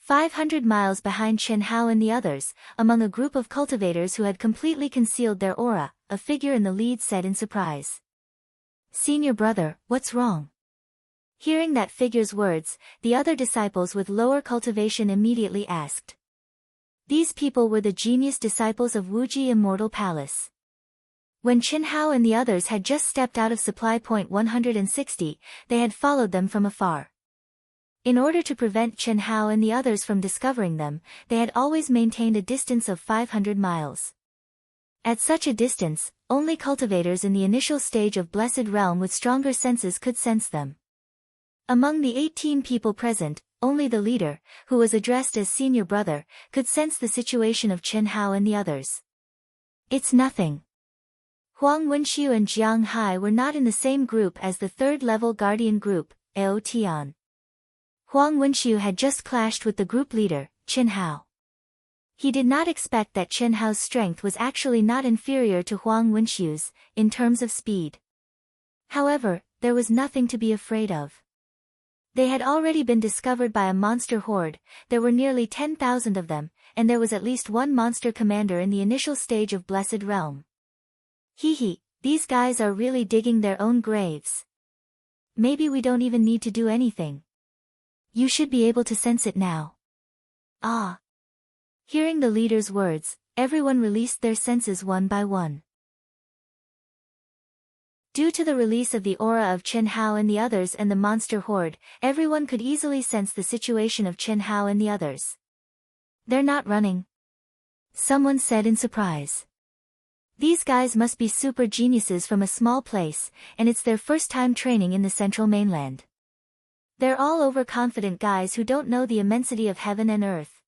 500 miles behind Chen Hao and the others, among a group of cultivators who had completely concealed their aura, a figure in the lead said in surprise. Senior brother, what's wrong? Hearing that figure's words, the other disciples with lower cultivation immediately asked. These people were the genius disciples of Wuji Immortal Palace. When Chen Hao and the others had just stepped out of supply point 160, they had followed them from afar. In order to prevent Chen Hao and the others from discovering them, they had always maintained a distance of 500 miles. At such a distance, only cultivators in the initial stage of Blessed Realm with stronger senses could sense them. Among the 18 people present, only the leader, who was addressed as senior brother, could sense the situation of Chen Hao and the others. It's nothing. Huang Wenxiu and Jiang Hai were not in the same group as the third-level guardian group, Ao Tian. Huang Wenxiu had just clashed with the group leader, Chen Hao. He did not expect that Chen Hao's strength was actually not inferior to Huang Wenxiu's, in terms of speed. However, there was nothing to be afraid of. They had already been discovered by a monster horde, there were nearly 10,000 of them, and there was at least one monster commander in the initial stage of Blessed Realm. These guys are really digging their own graves. Maybe we don't even need to do anything. You should be able to sense it now. Ah. Hearing the leader's words, everyone released their senses one by one. Due to the release of the aura of Chen Hao and the others and the monster horde, everyone could easily sense the situation of Chen Hao and the others. They're not running. Someone said in surprise. These guys must be super geniuses from a small place, and it's their first time training in the central mainland. They're all overconfident guys who don't know the immensity of heaven and earth.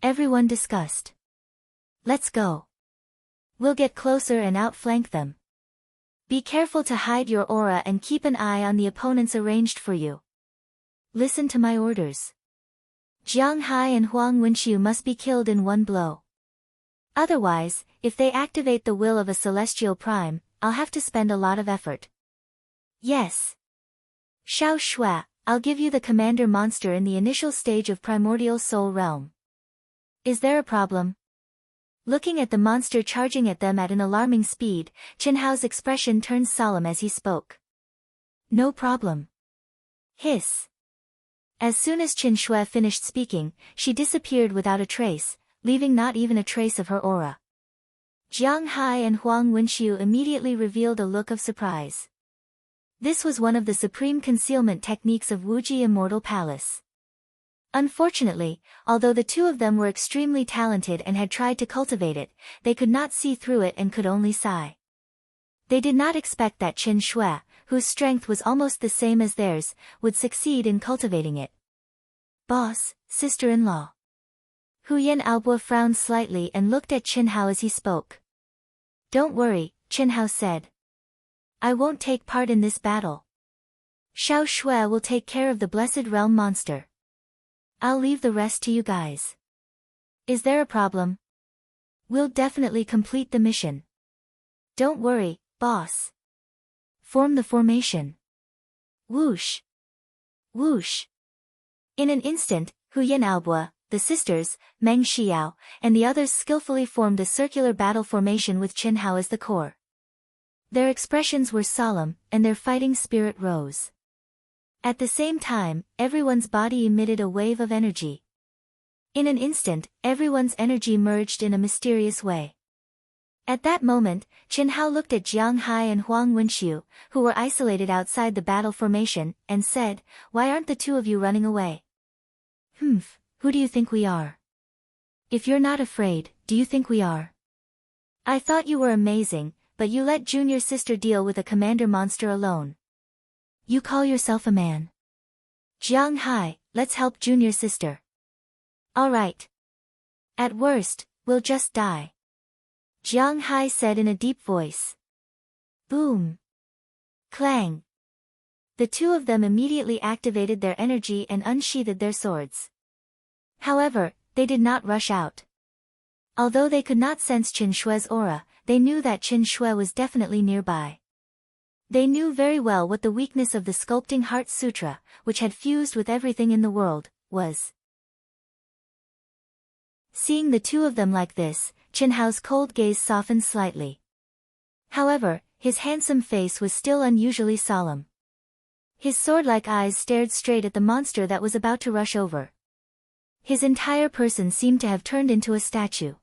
Everyone discussed. Let's go. We'll get closer and outflank them. Be careful to hide your aura and keep an eye on the opponents arranged for you. Listen to my orders. Jiang Hai and Huang Wenxiu must be killed in one blow. Otherwise, if they activate the will of a celestial prime, I'll have to spend a lot of effort. Yes. Xiao Shui, I'll give you the commander monster in the initial stage of primordial soul realm. Is there a problem? Looking at the monster charging at them at an alarming speed, Chenhao's expression turned solemn as he spoke. No problem. Hiss. As soon as Qin Shui finished speaking, she disappeared without a trace, leaving not even a trace of her aura. Jiang Hai and Huang Wenxiu immediately revealed a look of surprise. This was one of the supreme concealment techniques of Wuji Immortal Palace. Unfortunately, although the two of them were extremely talented and had tried to cultivate it, they could not see through it and could only sigh. They did not expect that Qin Shui, whose strength was almost the same as theirs, would succeed in cultivating it. Boss, sister-in-law. Huyan Aobo frowned slightly and looked at Qin Hao as he spoke. Don't worry, Qin Hao said. I won't take part in this battle. Xiao Shui will take care of the Blessed Realm monster. I'll leave the rest to you guys. Is there a problem? We'll definitely complete the mission. Don't worry, boss. Form the formation. Whoosh. Whoosh. In an instant, Huyan Aobo, the sisters, Meng Xiao, and the others skillfully formed a circular battle formation with Qin Hao as the core. Their expressions were solemn, and their fighting spirit rose. At the same time, everyone's body emitted a wave of energy. In an instant, everyone's energy merged in a mysterious way. At that moment, Qin Hao looked at Jiang Hai and Huang Wenxiu, who were isolated outside the battle formation, and said, Why aren't the two of you running away? Who do you think we are? If you're not afraid, do you think we are? I thought you were amazing, but you let junior sister deal with a commander monster alone. You call yourself a man? Jiang Hai, let's help junior sister. Alright. At worst, we'll just die. Jiang Hai said in a deep voice. Boom. Clang. The two of them immediately activated their energy and unsheathed their swords. However, they did not rush out. Although they could not sense Qin Shui's aura, they knew that Qin Shui was definitely nearby. They knew very well what the weakness of the Sculpting Heart Sutra, which had fused with everything in the world, was. Seeing the two of them like this, Qin Hao's cold gaze softened slightly. However, his handsome face was still unusually solemn. His sword-like eyes stared straight at the monster that was about to rush over. His entire person seemed to have turned into a statue.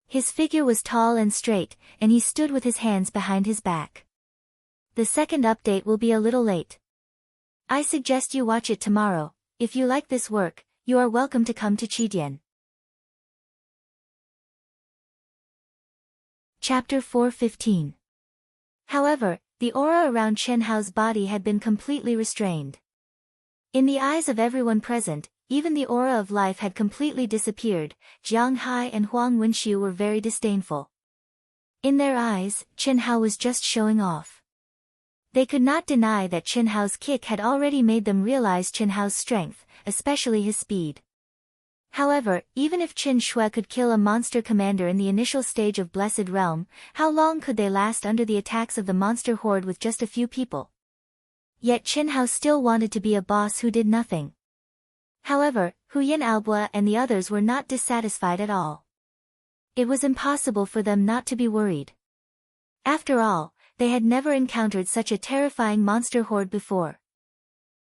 His figure was tall and straight, and he stood with his hands behind his back. The second update will be a little late. I suggest you watch it tomorrow. If you like this work, you are welcome to come to Qidian. Chapter 4:15. However, the aura around Qin Hao's body had been completely restrained. In the eyes of everyone present, even the aura of life had completely disappeared. Jiang Hai and Huang Wenxiu were very disdainful. In their eyes, Qin Hao was just showing off. They could not deny that Qin Hao's kick had already made them realize Qin Hao's strength, especially his speed. However, even if Qin Shui could kill a monster commander in the initial stage of Blessed Realm, how long could they last under the attacks of the monster horde with just a few people? Yet Qin Hao still wanted to be a boss who did nothing. However, Huyan Aobo and the others were not dissatisfied at all. It was impossible for them not to be worried. After all, they had never encountered such a terrifying monster horde before.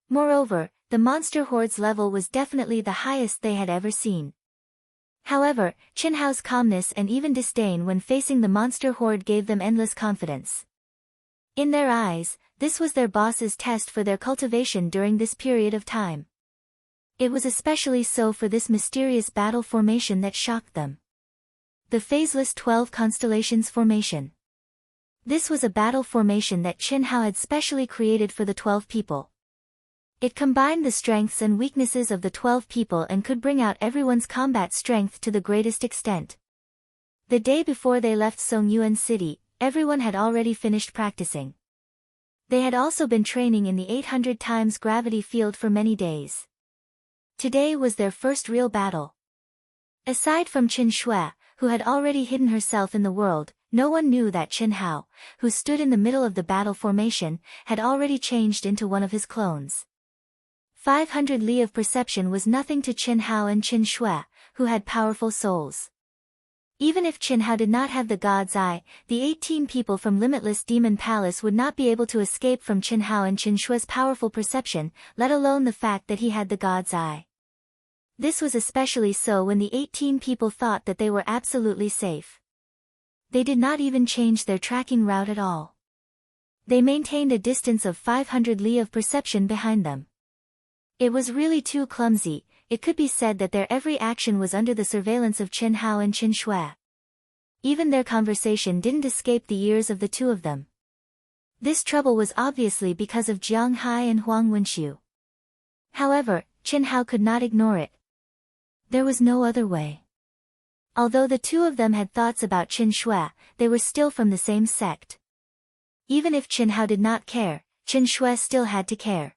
Moreover, the monster horde's level was definitely the highest they had ever seen. However, Qin Hao's calmness and even disdain when facing the monster horde gave them endless confidence. In their eyes, this was their boss's test for their cultivation during this period of time. It was especially so for this mysterious battle formation that shocked them. The Phaseless 12 Constellations Formation. This was a battle formation that Qin Hao had specially created for the 12 people. It combined the strengths and weaknesses of the 12 people and could bring out everyone's combat strength to the greatest extent. The day before they left Songyuan City, everyone had already finished practicing. They had also been training in the 800 times gravity field for many days. Today was their first real battle. Aside from Qin Shui, who had already hidden herself in the world, no one knew that Qin Hao, who stood in the middle of the battle formation, had already changed into one of his clones. 500 li of perception was nothing to Qin Hao and Qin Shui, who had powerful souls. Even if Qin Hao did not have the God's Eye, the 18 people from Limitless Demon Palace would not be able to escape from Qin Hao and Qin Shui's powerful perception, let alone the fact that he had the God's Eye. This was especially so when the 18 people thought that they were absolutely safe. They did not even change their tracking route at all. They maintained a distance of 500 li of perception behind them. It was really too clumsy. It could be said that their every action was under the surveillance of Qin Hao and Qin Shui. Even their conversation didn't escape the ears of the two of them. This trouble was obviously because of Jiang Hai and Huang Wenxiu. However, Qin Hao could not ignore it. There was no other way. Although the two of them had thoughts about Qin Shui, they were still from the same sect. Even if Qin Hao did not care, Qin Shui still had to care.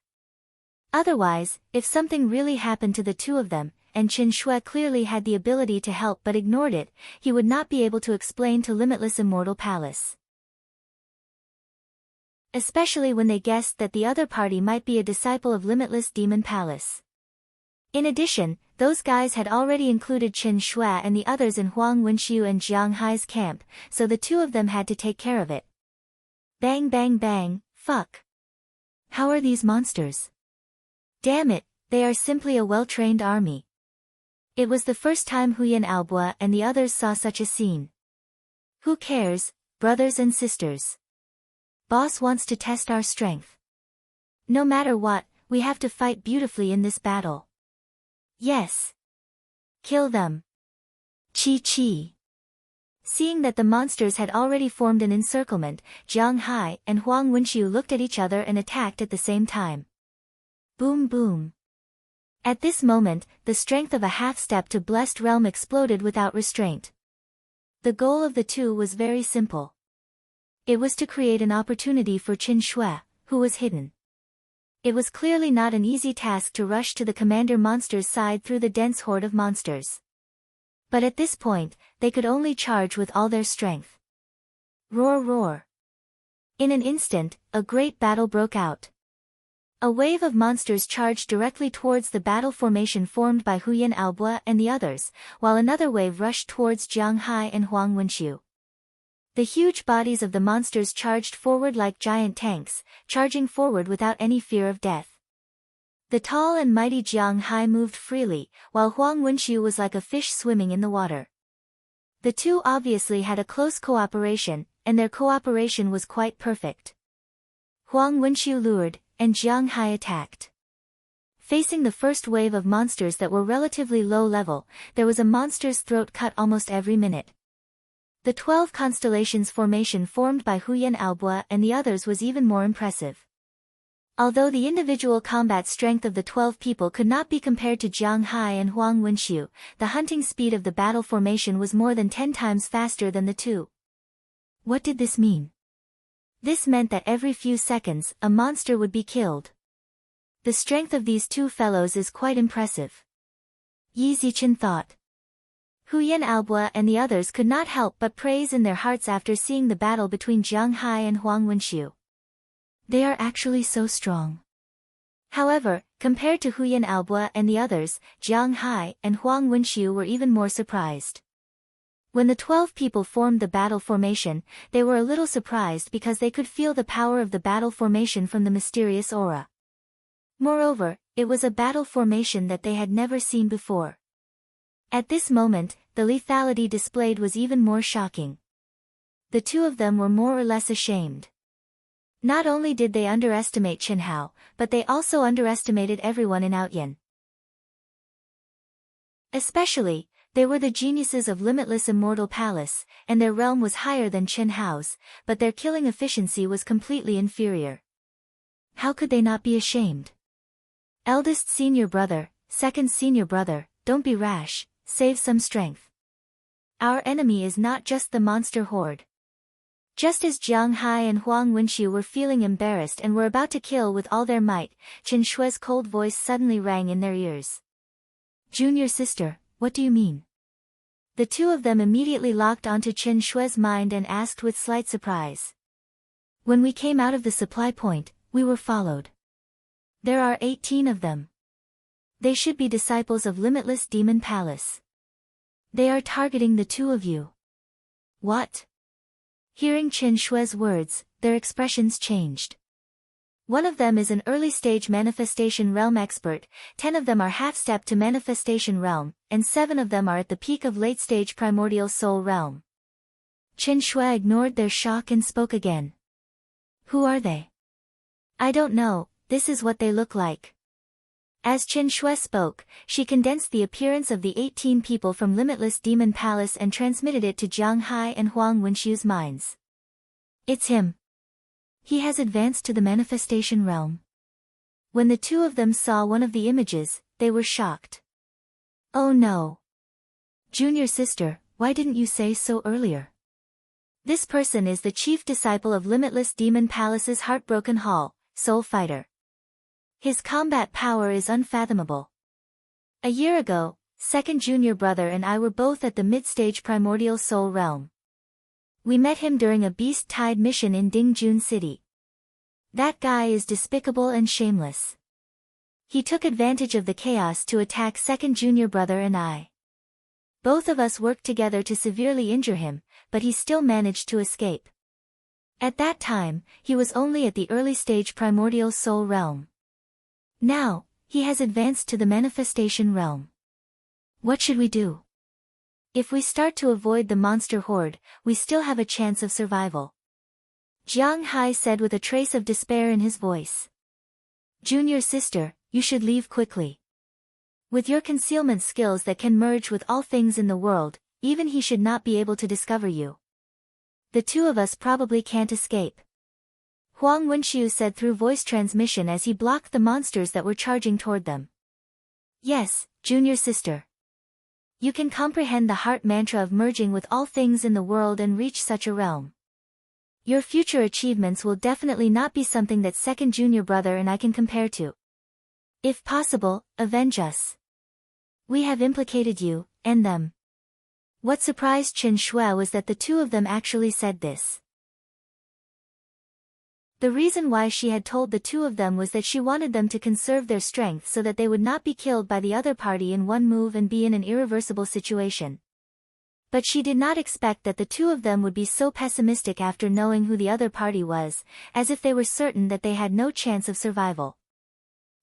Otherwise, if something really happened to the two of them, and Qin Shui clearly had the ability to help but ignored it, he would not be able to explain to Limitless Immortal Palace. Especially when they guessed that the other party might be a disciple of Limitless Demon Palace. In addition, those guys had already included Qin Shui and the others in Huang Wenxiu and Jiang Hai's camp, so the two of them had to take care of it. Bang bang bang, fuck. How are these monsters? Damn it, they are simply a well-trained army. It was the first time Huyan Albua and the others saw such a scene. Who cares, brothers and sisters? Boss wants to test our strength. No matter what, we have to fight beautifully in this battle. Yes. Kill them. Chi chi. Seeing that the monsters had already formed an encirclement, Jiang Hai and Huang Wenxiu looked at each other and attacked at the same time. Boom boom. At this moment, the strength of a half-step to Blessed Realm exploded without restraint. The goal of the two was very simple. It was to create an opportunity for Qin Shui, who was hidden. It was clearly not an easy task to rush to the commander monster's side through the dense horde of monsters. But at this point, they could only charge with all their strength. Roar roar. In an instant, a great battle broke out. A wave of monsters charged directly towards the battle formation formed by Huyan Albua and the others, while another wave rushed towards Jiang Hai and Huang Wenxiu. The huge bodies of the monsters charged forward like giant tanks, charging forward without any fear of death. The tall and mighty Jiang Hai moved freely, while Huang Wenxiu was like a fish swimming in the water. The two obviously had a close cooperation, and their cooperation was quite perfect. Huang Wenxiu lured, and Jiang Hai attacked. Facing the first wave of monsters that were relatively low level, there was a monster's throat cut almost every minute. The 12 constellations formation formed by Huyan Albua and the others was even more impressive. Although the individual combat strength of the 12 people could not be compared to Jiang Hai and Huang Wenxiu, the hunting speed of the battle formation was more than 10 times faster than the two. What did this mean? This meant that every few seconds, a monster would be killed. The strength of these two fellows is quite impressive. Yi Zichen thought. Huyan Albua and the others could not help but praise in their hearts after seeing the battle between Jiang Hai and Huang Wenxiu. They are actually so strong. However, compared to Huyan Albua and the others, Jiang Hai and Huang Wenxiu were even more surprised. When the 12 people formed the battle formation, they were a little surprised because they could feel the power of the battle formation from the mysterious aura. Moreover, it was a battle formation that they had never seen before. At this moment, the lethality displayed was even more shocking. The two of them were more or less ashamed. Not only did they underestimate Qin Hao, but they also underestimated everyone in Outyan. Especially, they were the geniuses of Limitless Immortal Palace, and their realm was higher than Qin Hao's, but their killing efficiency was completely inferior. How could they not be ashamed? Eldest senior brother, second senior brother, don't be rash, save some strength. Our enemy is not just the monster horde. Just as Jiang Hai and Huang Wenxiu were feeling embarrassed and were about to kill with all their might, Qin Shui's cold voice suddenly rang in their ears. Junior sister, what do you mean? The two of them immediately locked onto Qin Shui's mind and asked with slight surprise. When we came out of the supply point, we were followed. There are 18 of them. They should be disciples of Limitless Demon Palace. They are targeting the two of you. What? Hearing Qin Shue's words, their expressions changed. One of them is an early-stage manifestation realm expert, 10 of them are half-step to manifestation realm, and 7 of them are at the peak of late-stage primordial soul realm. Qin Shui ignored their shock and spoke again. Who are they? I don't know, this is what they look like. As Qin Shui spoke, she condensed the appearance of the 18 people from Limitless Demon Palace and transmitted it to Jiang Hai and Huang Wenxiu's minds. It's him. He has advanced to the manifestation realm. When the two of them saw one of the images, they were shocked. Oh no. Junior sister, why didn't you say so earlier? This person is the chief disciple of Limitless Demon Palace's Heartbroken Hall, Soul Fighter. His combat power is unfathomable. A year ago, second junior brother and I were both at the mid-stage primordial soul realm. We met him during a beast tide mission in Dingjun City. That guy is despicable and shameless. He took advantage of the chaos to attack second junior brother and I. Both of us worked together to severely injure him, but he still managed to escape. At that time, he was only at the early stage primordial soul realm. Now, he has advanced to the manifestation realm. What should we do? If we start to avoid the monster horde, we still have a chance of survival. Jiang Hai said with a trace of despair in his voice. Junior sister, you should leave quickly. With your concealment skills that can merge with all things in the world, even he should not be able to discover you. The two of us probably can't escape. Huang Wenxiu said through voice transmission as he blocked the monsters that were charging toward them. Yes, junior sister. You can comprehend the heart mantra of merging with all things in the world and reach such a realm. Your future achievements will definitely not be something that second junior brother and I can compare to. If possible, avenge us. We have implicated you, and them. What surprised Qin Shui was that the two of them actually said this. The reason why she had told the two of them was that she wanted them to conserve their strength so that they would not be killed by the other party in one move and be in an irreversible situation. But she did not expect that the two of them would be so pessimistic after knowing who the other party was, as if they were certain that they had no chance of survival.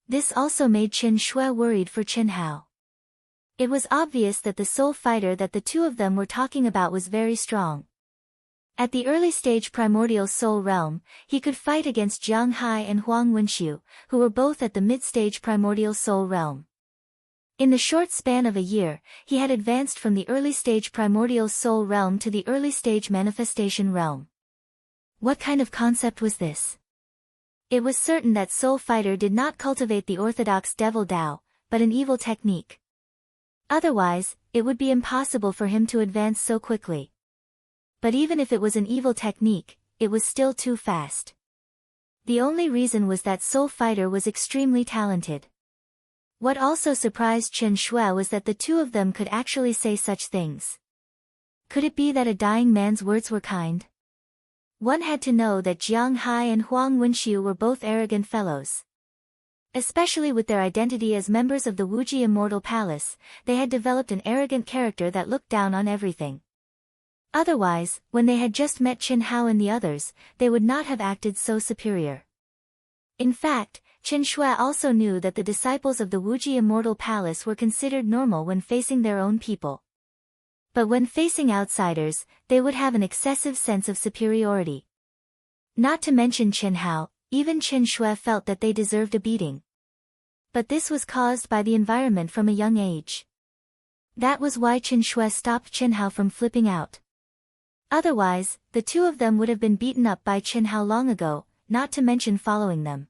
This also made Qin Shui worried for Qin Hao. It was obvious that the soul fighter that the two of them were talking about was very strong. At the early stage primordial soul realm, he could fight against Jiang Hai and Huang Wenxiu, who were both at the mid-stage primordial soul realm. In the short span of a year, he had advanced from the early stage primordial soul realm to the early stage manifestation realm. What kind of concept was this? It was certain that Soul Fighter did not cultivate the orthodox Devil Dao, but an evil technique. Otherwise, it would be impossible for him to advance so quickly. But even if it was an evil technique, it was still too fast. The only reason was that Soul Fighter was extremely talented. What also surprised Qin Shui was that the two of them could actually say such things. Could it be that a dying man's words were kind? One had to know that Jiang Hai and Huang Wenxiu were both arrogant fellows. Especially with their identity as members of the Wuji Immortal Palace, they had developed an arrogant character that looked down on everything. Otherwise, when they had just met Qin Hao and the others, they would not have acted so superior. In fact, Qin Shui also knew that the disciples of the Wuji Immortal Palace were considered normal when facing their own people. But when facing outsiders, they would have an excessive sense of superiority. Not to mention Qin Hao, even Qin Shui felt that they deserved a beating. But this was caused by the environment from a young age. That was why Qin Shui stopped Qin Hao from flipping out. Otherwise, the two of them would have been beaten up by Qin Hao long ago, not to mention following them.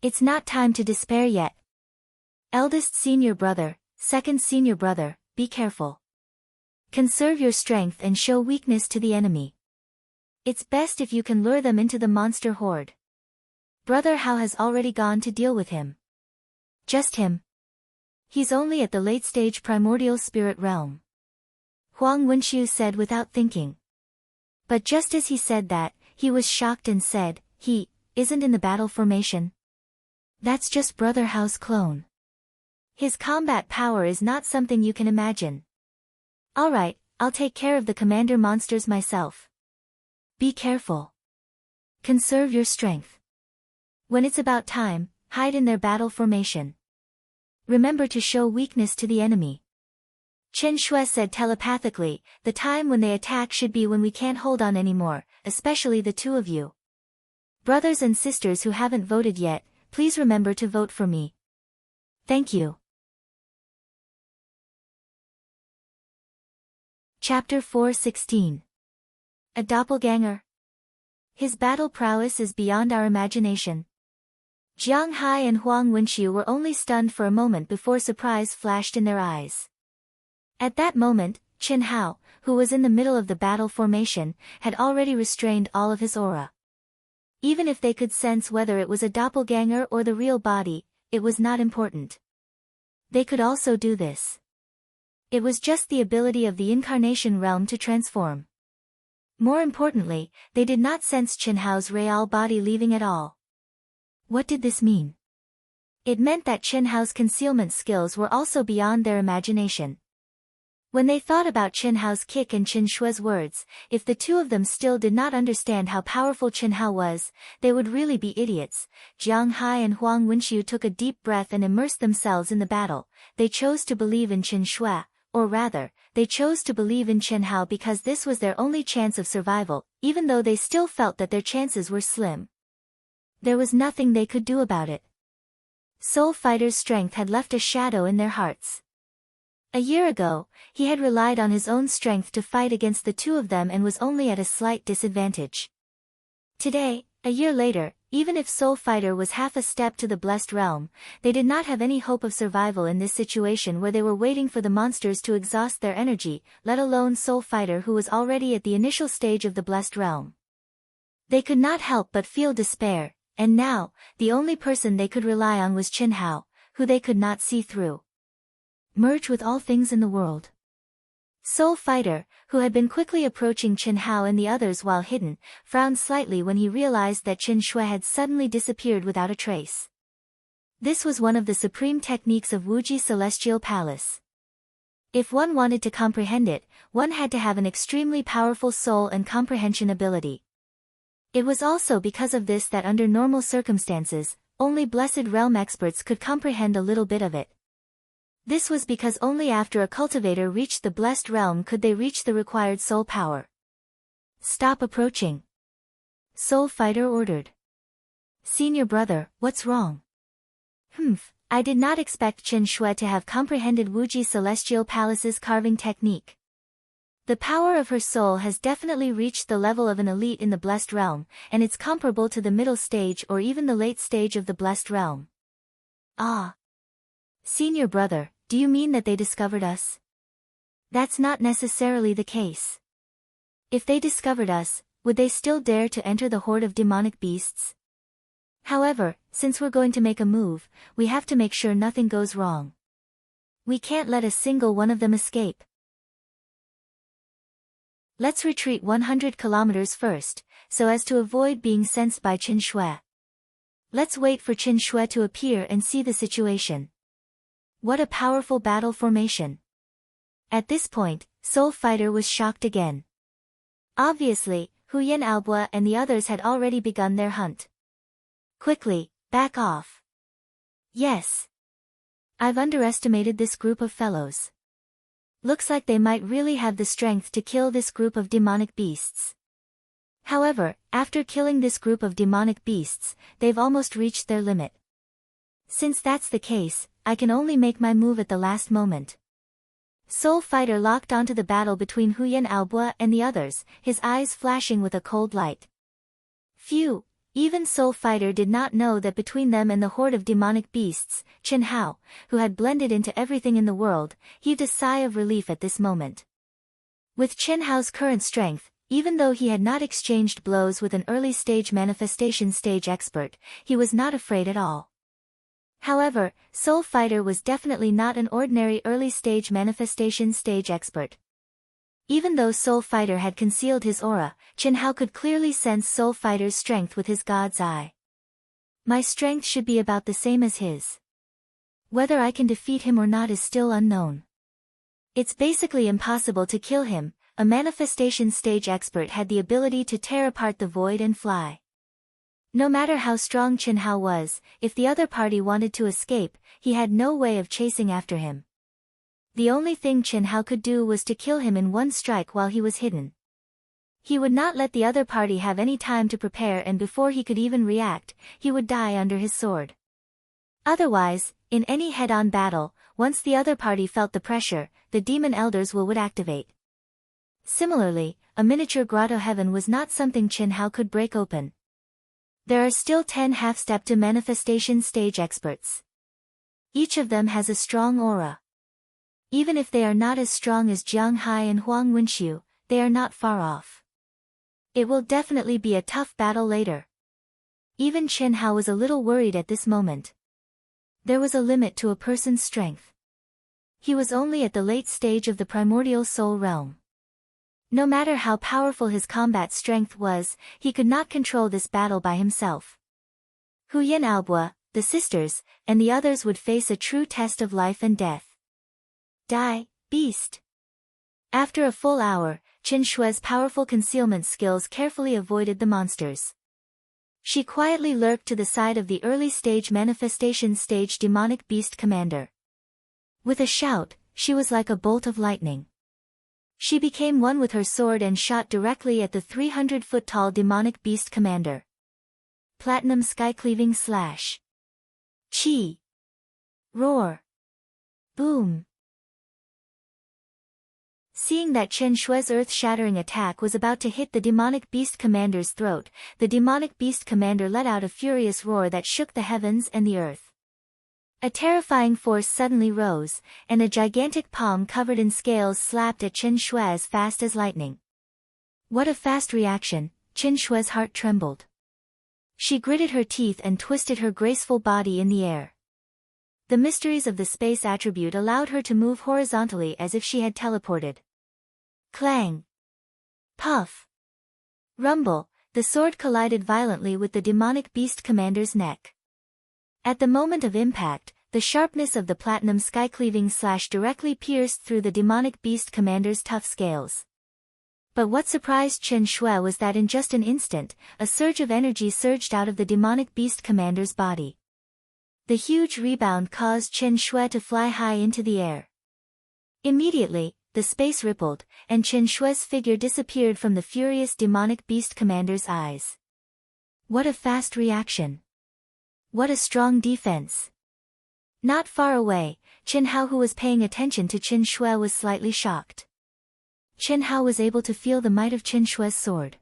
It's not time to despair yet. Eldest senior brother, second senior brother, be careful. Conserve your strength and show weakness to the enemy. It's best if you can lure them into the monster horde. Brother Hao has already gone to deal with him. Just him. He's only at the late-stage primordial spirit realm. Huang Wenxiu said without thinking. But just as he said that, he was shocked and said, He isn't in the battle formation. That's just Brother Hao's clone. His combat power is not something you can imagine. Alright, I'll take care of the commander monsters myself. Be careful. Conserve your strength. When it's about time, hide in their battle formation. Remember to show weakness to the enemy. Chen Shui said telepathically, the time when they attack should be when we can't hold on anymore, especially the two of you. Brothers and sisters who haven't voted yet, please remember to vote for me. Thank you. Chapter 4:16. A doppelganger. His battle prowess is beyond our imagination. Jiang Hai and Huang Wenxiu were only stunned for a moment before surprise flashed in their eyes. At that moment, Chen Hao, who was in the middle of the battle formation, had already restrained all of his aura. Even if they could sense whether it was a doppelganger or the real body, it was not important. They could also do this. It was just the ability of the incarnation realm to transform. More importantly, they did not sense Chen Hao's real body leaving at all. What did this mean? It meant that Chen Hao's concealment skills were also beyond their imagination. When they thought about Chen Hao's kick and Chen Shui's words, if the two of them still did not understand how powerful Chen Hao was, they would really be idiots. Jiang Hai and Huang Wenxiu took a deep breath and immersed themselves in the battle. They chose to believe in Chen Shui, or rather, they chose to believe in Chen Hao because this was their only chance of survival, even though they still felt that their chances were slim. There was nothing they could do about it. Soul Fighter's strength had left a shadow in their hearts. A year ago, he had relied on his own strength to fight against the two of them and was only at a slight disadvantage. Today, a year later, even if Soul Fighter was half a step to the blessed realm, they did not have any hope of survival in this situation where they were waiting for the monsters to exhaust their energy, let alone Soul Fighter who was already at the initial stage of the blessed realm. They could not help but feel despair, and now, the only person they could rely on was Chen Hao, who they could not see through. Merge with all things in the world. Soul Fighter, who had been quickly approaching Chen Hao and the others while hidden, frowned slightly when he realized that Chen Shui had suddenly disappeared without a trace. This was one of the supreme techniques of Wuji Celestial Palace. If one wanted to comprehend it, one had to have an extremely powerful soul and comprehension ability. It was also because of this that under normal circumstances, only Blessed Realm experts could comprehend a little bit of it. This was because only after a cultivator reached the blessed realm could they reach the required soul power. Stop approaching. Soul Fighter ordered. Senior brother, what's wrong? I did not expect Chen Shui to have comprehended Wuji Celestial Palace's carving technique. The power of her soul has definitely reached the level of an elite in the blessed realm, and it's comparable to the middle stage or even the late stage of the blessed realm. Ah. Senior brother, do you mean that they discovered us? That's not necessarily the case. If they discovered us, would they still dare to enter the horde of demonic beasts? However, since we're going to make a move, we have to make sure nothing goes wrong. We can't let a single one of them escape. Let's retreat 100 kilometers first, so as to avoid being sensed by Chen Shui. Let's wait for Chen Shui to appear and see the situation. What a powerful battle formation. At this point, Soul Fighter was shocked again. Obviously, Huyan Aobo and the others had already begun their hunt. Quickly, back off. Yes. I've underestimated this group of fellows. Looks like they might really have the strength to kill this group of demonic beasts. However, after killing this group of demonic beasts, they've almost reached their limit. Since that's the case, I can only make my move at the last moment. Soul Fighter locked onto the battle between Huyan Aobo and the others, his eyes flashing with a cold light. Phew, even Soul Fighter did not know that between them and the horde of demonic beasts, Chen Hao, who had blended into everything in the world, heaved a sigh of relief at this moment. With Chen Hao's current strength, even though he had not exchanged blows with an early-stage manifestation stage expert, he was not afraid at all. However, Soul Fighter was definitely not an ordinary early-stage manifestation stage expert. Even though Soul Fighter had concealed his aura, Chen Hao could clearly sense Soul Fighter's strength with his God's eye. My strength should be about the same as his. Whether I can defeat him or not is still unknown. It's basically impossible to kill him. A manifestation stage expert had the ability to tear apart the void and fly. No matter how strong Chen Hao was, if the other party wanted to escape, he had no way of chasing after him. The only thing Chen Hao could do was to kill him in one strike while he was hidden. He would not let the other party have any time to prepare, and before he could even react, he would die under his sword. Otherwise, in any head-on battle, once the other party felt the pressure, the demon elders would activate. Similarly, a miniature grotto heaven was not something Chen Hao could break open. There are still 10 half-step to manifestation stage experts. Each of them has a strong aura. Even if they are not as strong as Jiang Hai and Huang Wenxiu, they are not far off. It will definitely be a tough battle later. Even Chen Hao was a little worried at this moment. There was a limit to a person's strength. He was only at the late stage of the primordial soul realm. No matter how powerful his combat strength was, he could not control this battle by himself. Huyan Aobua, the sisters, and the others would face a true test of life and death. Die, beast! After a full hour, Qin Shui's powerful concealment skills carefully avoided the monsters. She quietly lurked to the side of the early-stage manifestation stage demonic beast commander. With a shout, she was like a bolt of lightning. She became one with her sword and shot directly at the 300-foot-tall demonic beast commander. Platinum sky-cleaving slash. Chi. Roar. Boom. Seeing that Chen Shui's earth-shattering attack was about to hit the demonic beast commander's throat, the demonic beast commander let out a furious roar that shook the heavens and the earth. A terrifying force suddenly rose, and a gigantic palm covered in scales slapped at Chen Shui as fast as lightning. What a fast reaction! Chen Shui's heart trembled. She gritted her teeth and twisted her graceful body in the air. The mysteries of the space attribute allowed her to move horizontally as if she had teleported. Clang! Puff! Rumble! The sword collided violently with the demonic beast commander's neck. At the moment of impact, the sharpness of the platinum sky-cleaving slash directly pierced through the demonic beast commander's tough scales. But what surprised Chen Shui was that in just an instant, a surge of energy surged out of the demonic beast commander's body. The huge rebound caused Chen Shui to fly high into the air. Immediately, the space rippled, and Chen Shui's figure disappeared from the furious demonic beast commander's eyes. What a fast reaction! What a strong defense! Not far away, Chen Hao, who was paying attention to Chen Shui, was slightly shocked. Chen Hao was able to feel the might of Chen Shui's sword.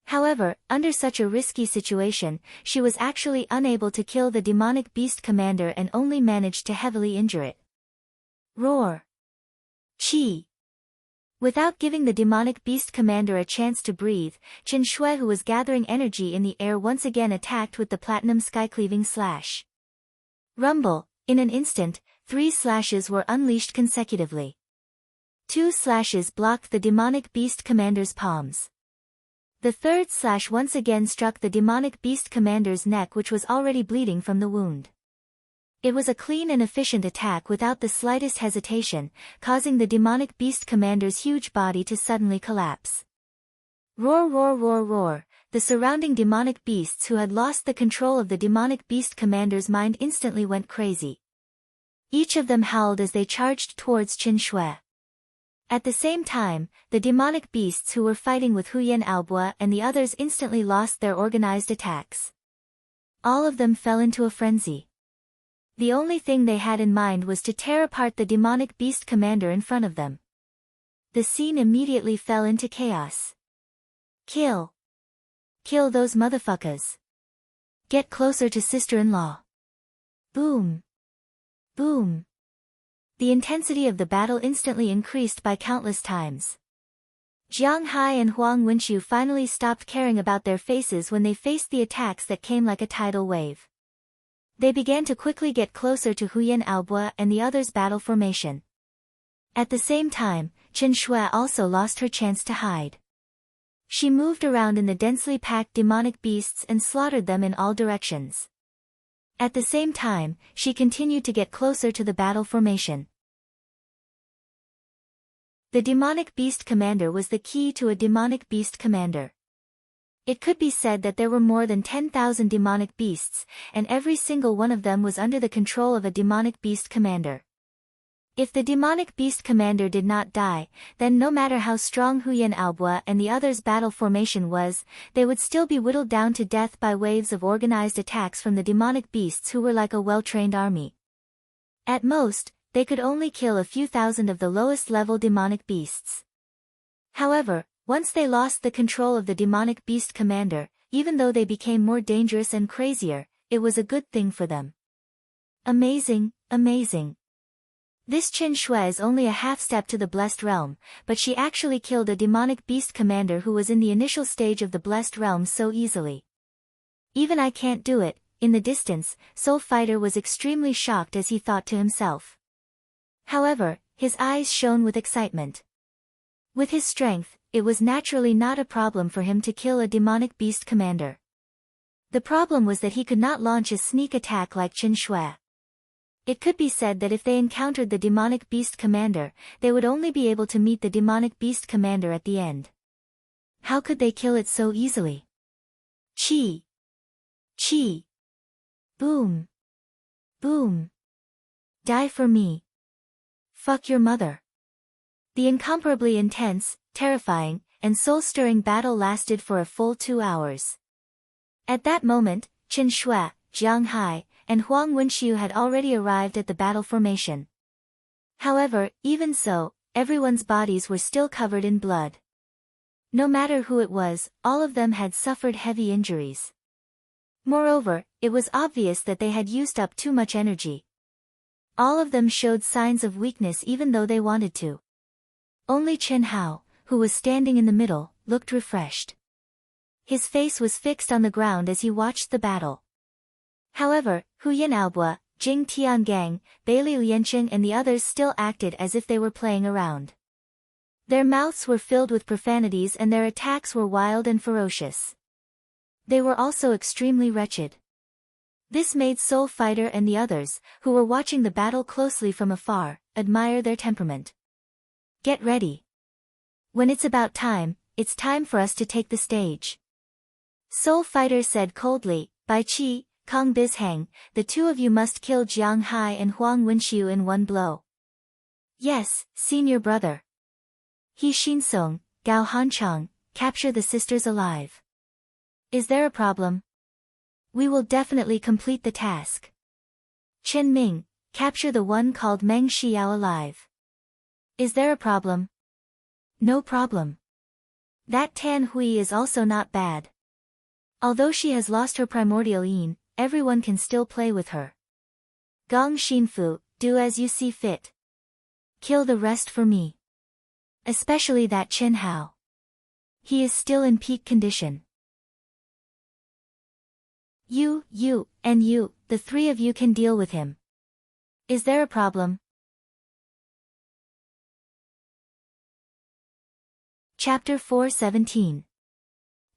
However, under such a risky situation, she was actually unable to kill the demonic beast commander and only managed to heavily injure it. Roar! Chi! Without giving the demonic beast commander a chance to breathe, Chen Shui, who was gathering energy in the air, once again attacked with the platinum sky-cleaving slash. Rumble! In an instant, 3 slashes were unleashed consecutively. 2 slashes blocked the demonic beast commander's palms. The third slash once again struck the demonic beast commander's neck, which was already bleeding from the wound. It was a clean and efficient attack without the slightest hesitation, causing the demonic beast commander's huge body to suddenly collapse. Roar, roar, roar, roar! The surrounding demonic beasts, who had lost the control of the demonic beast commander's mind, instantly went crazy. Each of them howled as they charged towards Chen Shui. At the same time, the demonic beasts who were fighting with Huyan Aobua and the others instantly lost their organized attacks. All of them fell into a frenzy. The only thing they had in mind was to tear apart the demonic beast commander in front of them. The scene immediately fell into chaos. Kill! Kill those motherfuckers! Get closer to sister-in-law! Boom! Boom! The intensity of the battle instantly increased by countless times. Jiang Hai and Huang Wenxiu finally stopped caring about their faces when they faced the attacks that came like a tidal wave. They began to quickly get closer to Huyan Aobua and the others' battle formation. At the same time, Chen Shui also lost her chance to hide. She moved around in the densely packed demonic beasts and slaughtered them in all directions. At the same time, she continued to get closer to the battle formation. The demonic beast commander was the key to a demonic beast commander. It could be said that there were more than 10,000 demonic beasts, and every single one of them was under the control of a demonic beast commander. If the demonic beast commander did not die, then no matter how strong Huyen Aoba and the others' battle formation was, they would still be whittled down to death by waves of organized attacks from the demonic beasts who were like a well-trained army. At most, they could only kill a few thousand of the lowest-level demonic beasts. However, once they lost the control of the demonic beast commander, even though they became more dangerous and crazier, it was a good thing for them. Amazing, amazing. This Qin Shui is only a half-step to the Blessed Realm, but she actually killed a demonic beast commander who was in the initial stage of the Blessed Realm so easily. Even I can't do it. In the distance, Soul Fighter was extremely shocked as he thought to himself. However, his eyes shone with excitement. With his strength, it was naturally not a problem for him to kill a demonic beast commander. The problem was that he could not launch a sneak attack like Qin Shui. It could be said that if they encountered the demonic beast commander, they would only be able to meet the demonic beast commander at the end. How could they kill it so easily? Chi! Chi! Boom! Boom! Die for me! Fuck your mother! The incomparably intense, terrifying, and soul-stirring battle lasted for a full 2 hours. At that moment, Qin Shui, Jiang Hai, and Huang Wenxiu had already arrived at the battle formation. However, even so, everyone's bodies were still covered in blood. No matter who it was, all of them had suffered heavy injuries. Moreover, it was obvious that they had used up too much energy. All of them showed signs of weakness even though they wanted to. Only Chen Hao, who was standing in the middle, looked refreshed. His face was fixed on the ground as he watched the battle. However, Huyen Aoba, Jing Tiangang, Beiliu Yanqing and the others still acted as if they were playing around. Their mouths were filled with profanities and their attacks were wild and ferocious. They were also extremely wretched. This made Soul Fighter and the others, who were watching the battle closely from afar, admire their temperament. Get ready. When it's about time, it's time for us to take the stage. Soul Fighter said coldly, Bai Qi, Kong Bishang, the two of you must kill Jiang Hai and Huang Wenxiu in one blow. Yes, senior brother. He Xinsong, Gao Hanchang, capture the sisters alive. Is there a problem? We will definitely complete the task. Chen Ming, capture the one called Meng Xiao alive. Is there a problem? No problem. That Tan Hui is also not bad. Although she has lost her primordial yin, everyone can still play with her. Gong Xinfu, do as you see fit. Kill the rest for me. Especially that Chen Hao. He is still in peak condition. You, and you, the three of you can deal with him. Is there a problem? Chapter 4:17.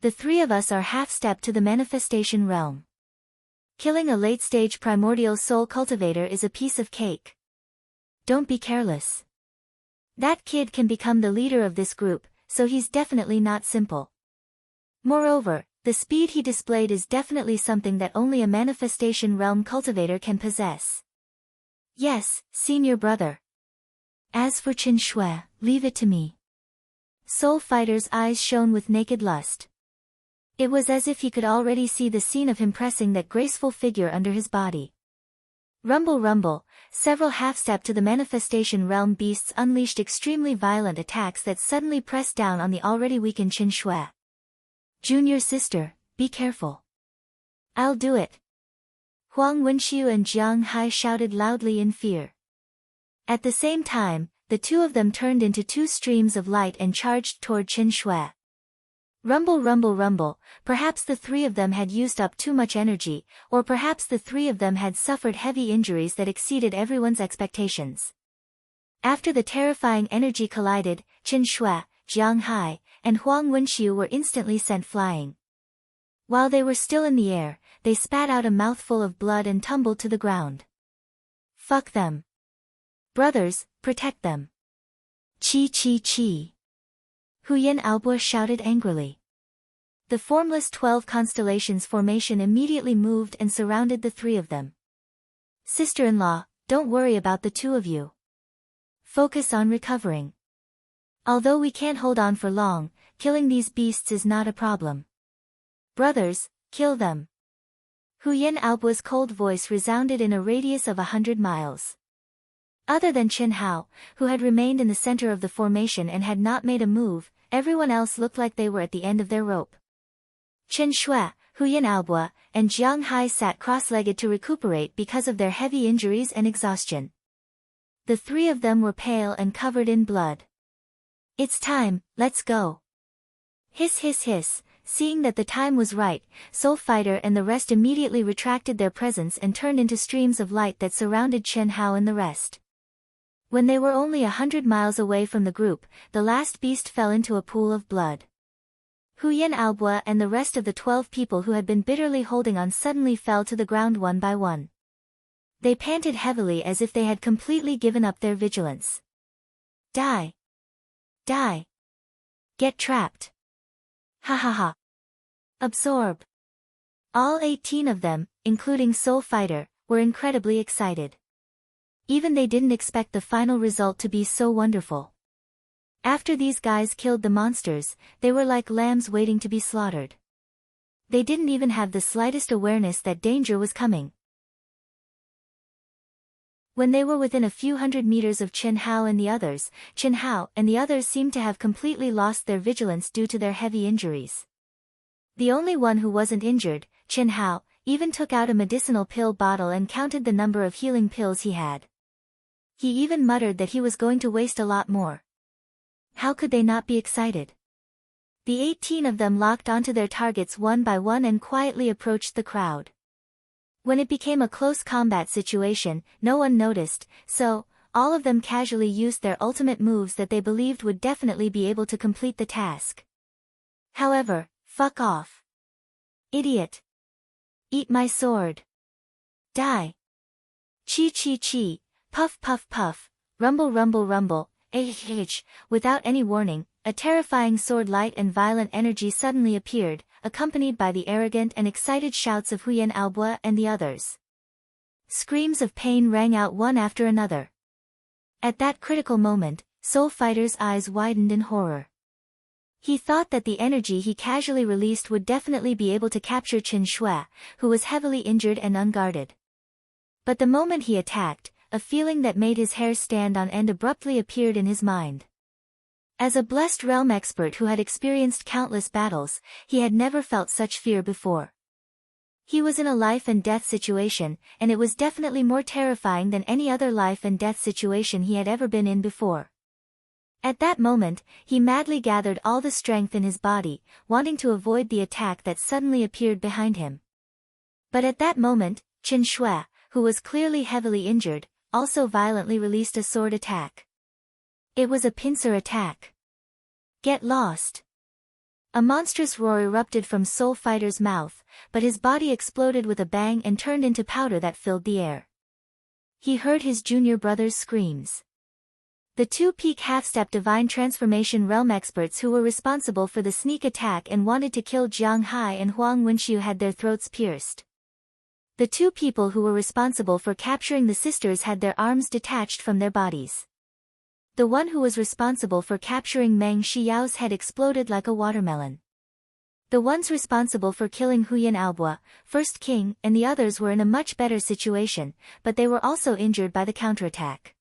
The three of us are half-step to the manifestation realm. Killing a late-stage primordial soul cultivator is a piece of cake. Don't be careless. That kid can become the leader of this group, so he's definitely not simple. Moreover, the speed he displayed is definitely something that only a manifestation realm cultivator can possess. Yes, senior brother. As for Qin Shui, leave it to me. Soul Fighter's eyes shone with naked lust. It was as if he could already see the scene of him pressing that graceful figure under his body. Rumble rumble, several half-step to the manifestation realm beasts unleashed extremely violent attacks that suddenly pressed down on the already weakened Qin Shui. Junior sister, be careful. I'll do it. Huang Wenxiu and Jiang Hai shouted loudly in fear. At the same time, the two of them turned into two streams of light and charged toward Qin Shui. Rumble rumble rumble, perhaps the three of them had used up too much energy, or perhaps the three of them had suffered heavy injuries that exceeded everyone's expectations. After the terrifying energy collided, Qin Shui, Jiang Hai, and Huang Wenxiu were instantly sent flying. While they were still in the air, they spat out a mouthful of blood and tumbled to the ground. Fuck them. Brothers, protect them. Chi chi chi. Huyen Aobo shouted angrily. The formless 12 constellations formation immediately moved and surrounded the three of them. Sister-in-law, don't worry about the two of you. Focus on recovering. Although we can't hold on for long, killing these beasts is not a problem. Brothers, kill them. Huyen Aobo's cold voice resounded in a radius of 100 miles. Other than Chen Hao, who had remained in the center of the formation and had not made a move, everyone else looked like they were at the end of their rope. Chen Shui, Huyen Aobo, and Jiang Hai sat cross-legged to recuperate because of their heavy injuries and exhaustion. The three of them were pale and covered in blood. It's time, let's go. Hiss hiss hiss, seeing that the time was right, Soul Fighter and the rest immediately retracted their presence and turned into streams of light that surrounded Chen Hao and the rest. When they were only 100 miles away from the group, the last beast fell into a pool of blood. Huyen Aobo and the rest of the 12 people who had been bitterly holding on suddenly fell to the ground one by one. They panted heavily as if they had completely given up their vigilance. Die! Die! Get trapped! Ha ha ha! Absorb! All 18 of them, including Soul Fighter, were incredibly excited. Even they didn't expect the final result to be so wonderful. After these guys killed the monsters, they were like lambs waiting to be slaughtered. They didn't even have the slightest awareness that danger was coming. When they were within a few hundred meters of Chen Hao and the others seemed to have completely lost their vigilance due to their heavy injuries. The only one who wasn't injured, Chen Hao, even took out a medicinal pill bottle and counted the number of healing pills he had. He even muttered that he was going to waste a lot more. How could they not be excited? The 18 of them locked onto their targets one by one and quietly approached the crowd. When it became a close combat situation, no one noticed, so, all of them casually used their ultimate moves that they believed would definitely be able to complete the task. However, fuck off. Idiot. Eat my sword. Die. Chi chi chi, puff puff puff, rumble rumble rumble, without any warning, a terrifying sword light and violent energy suddenly appeared, accompanied by the arrogant and excited shouts of Huyen Aobo and the others. Screams of pain rang out one after another. At that critical moment, Soul Fighter's eyes widened in horror. He thought that the energy he casually released would definitely be able to capture Chen Shui, who was heavily injured and unguarded. But the moment he attacked, a feeling that made his hair stand on end abruptly appeared in his mind. As a blessed realm expert who had experienced countless battles, he had never felt such fear before. He was in a life and death situation, and it was definitely more terrifying than any other life and death situation he had ever been in before. At that moment, he madly gathered all the strength in his body, wanting to avoid the attack that suddenly appeared behind him. But at that moment, Chen Shui, who was clearly heavily injured, also violently released a sword attack. It was a pincer attack. Get lost. A monstrous roar erupted from Soul Fighter's mouth, but his body exploded with a bang and turned into powder that filled the air. He heard his junior brother's screams. The two peak half-step divine transformation realm experts who were responsible for the sneak attack and wanted to kill Jiang Hai and Huang Wenxiu had their throats pierced. The two people who were responsible for capturing the sisters had their arms detached from their bodies. The one who was responsible for capturing Meng Xiao's head exploded like a watermelon. The ones responsible for killing Huyen Aobo, First King, and the others were in a much better situation, but they were also injured by the counterattack.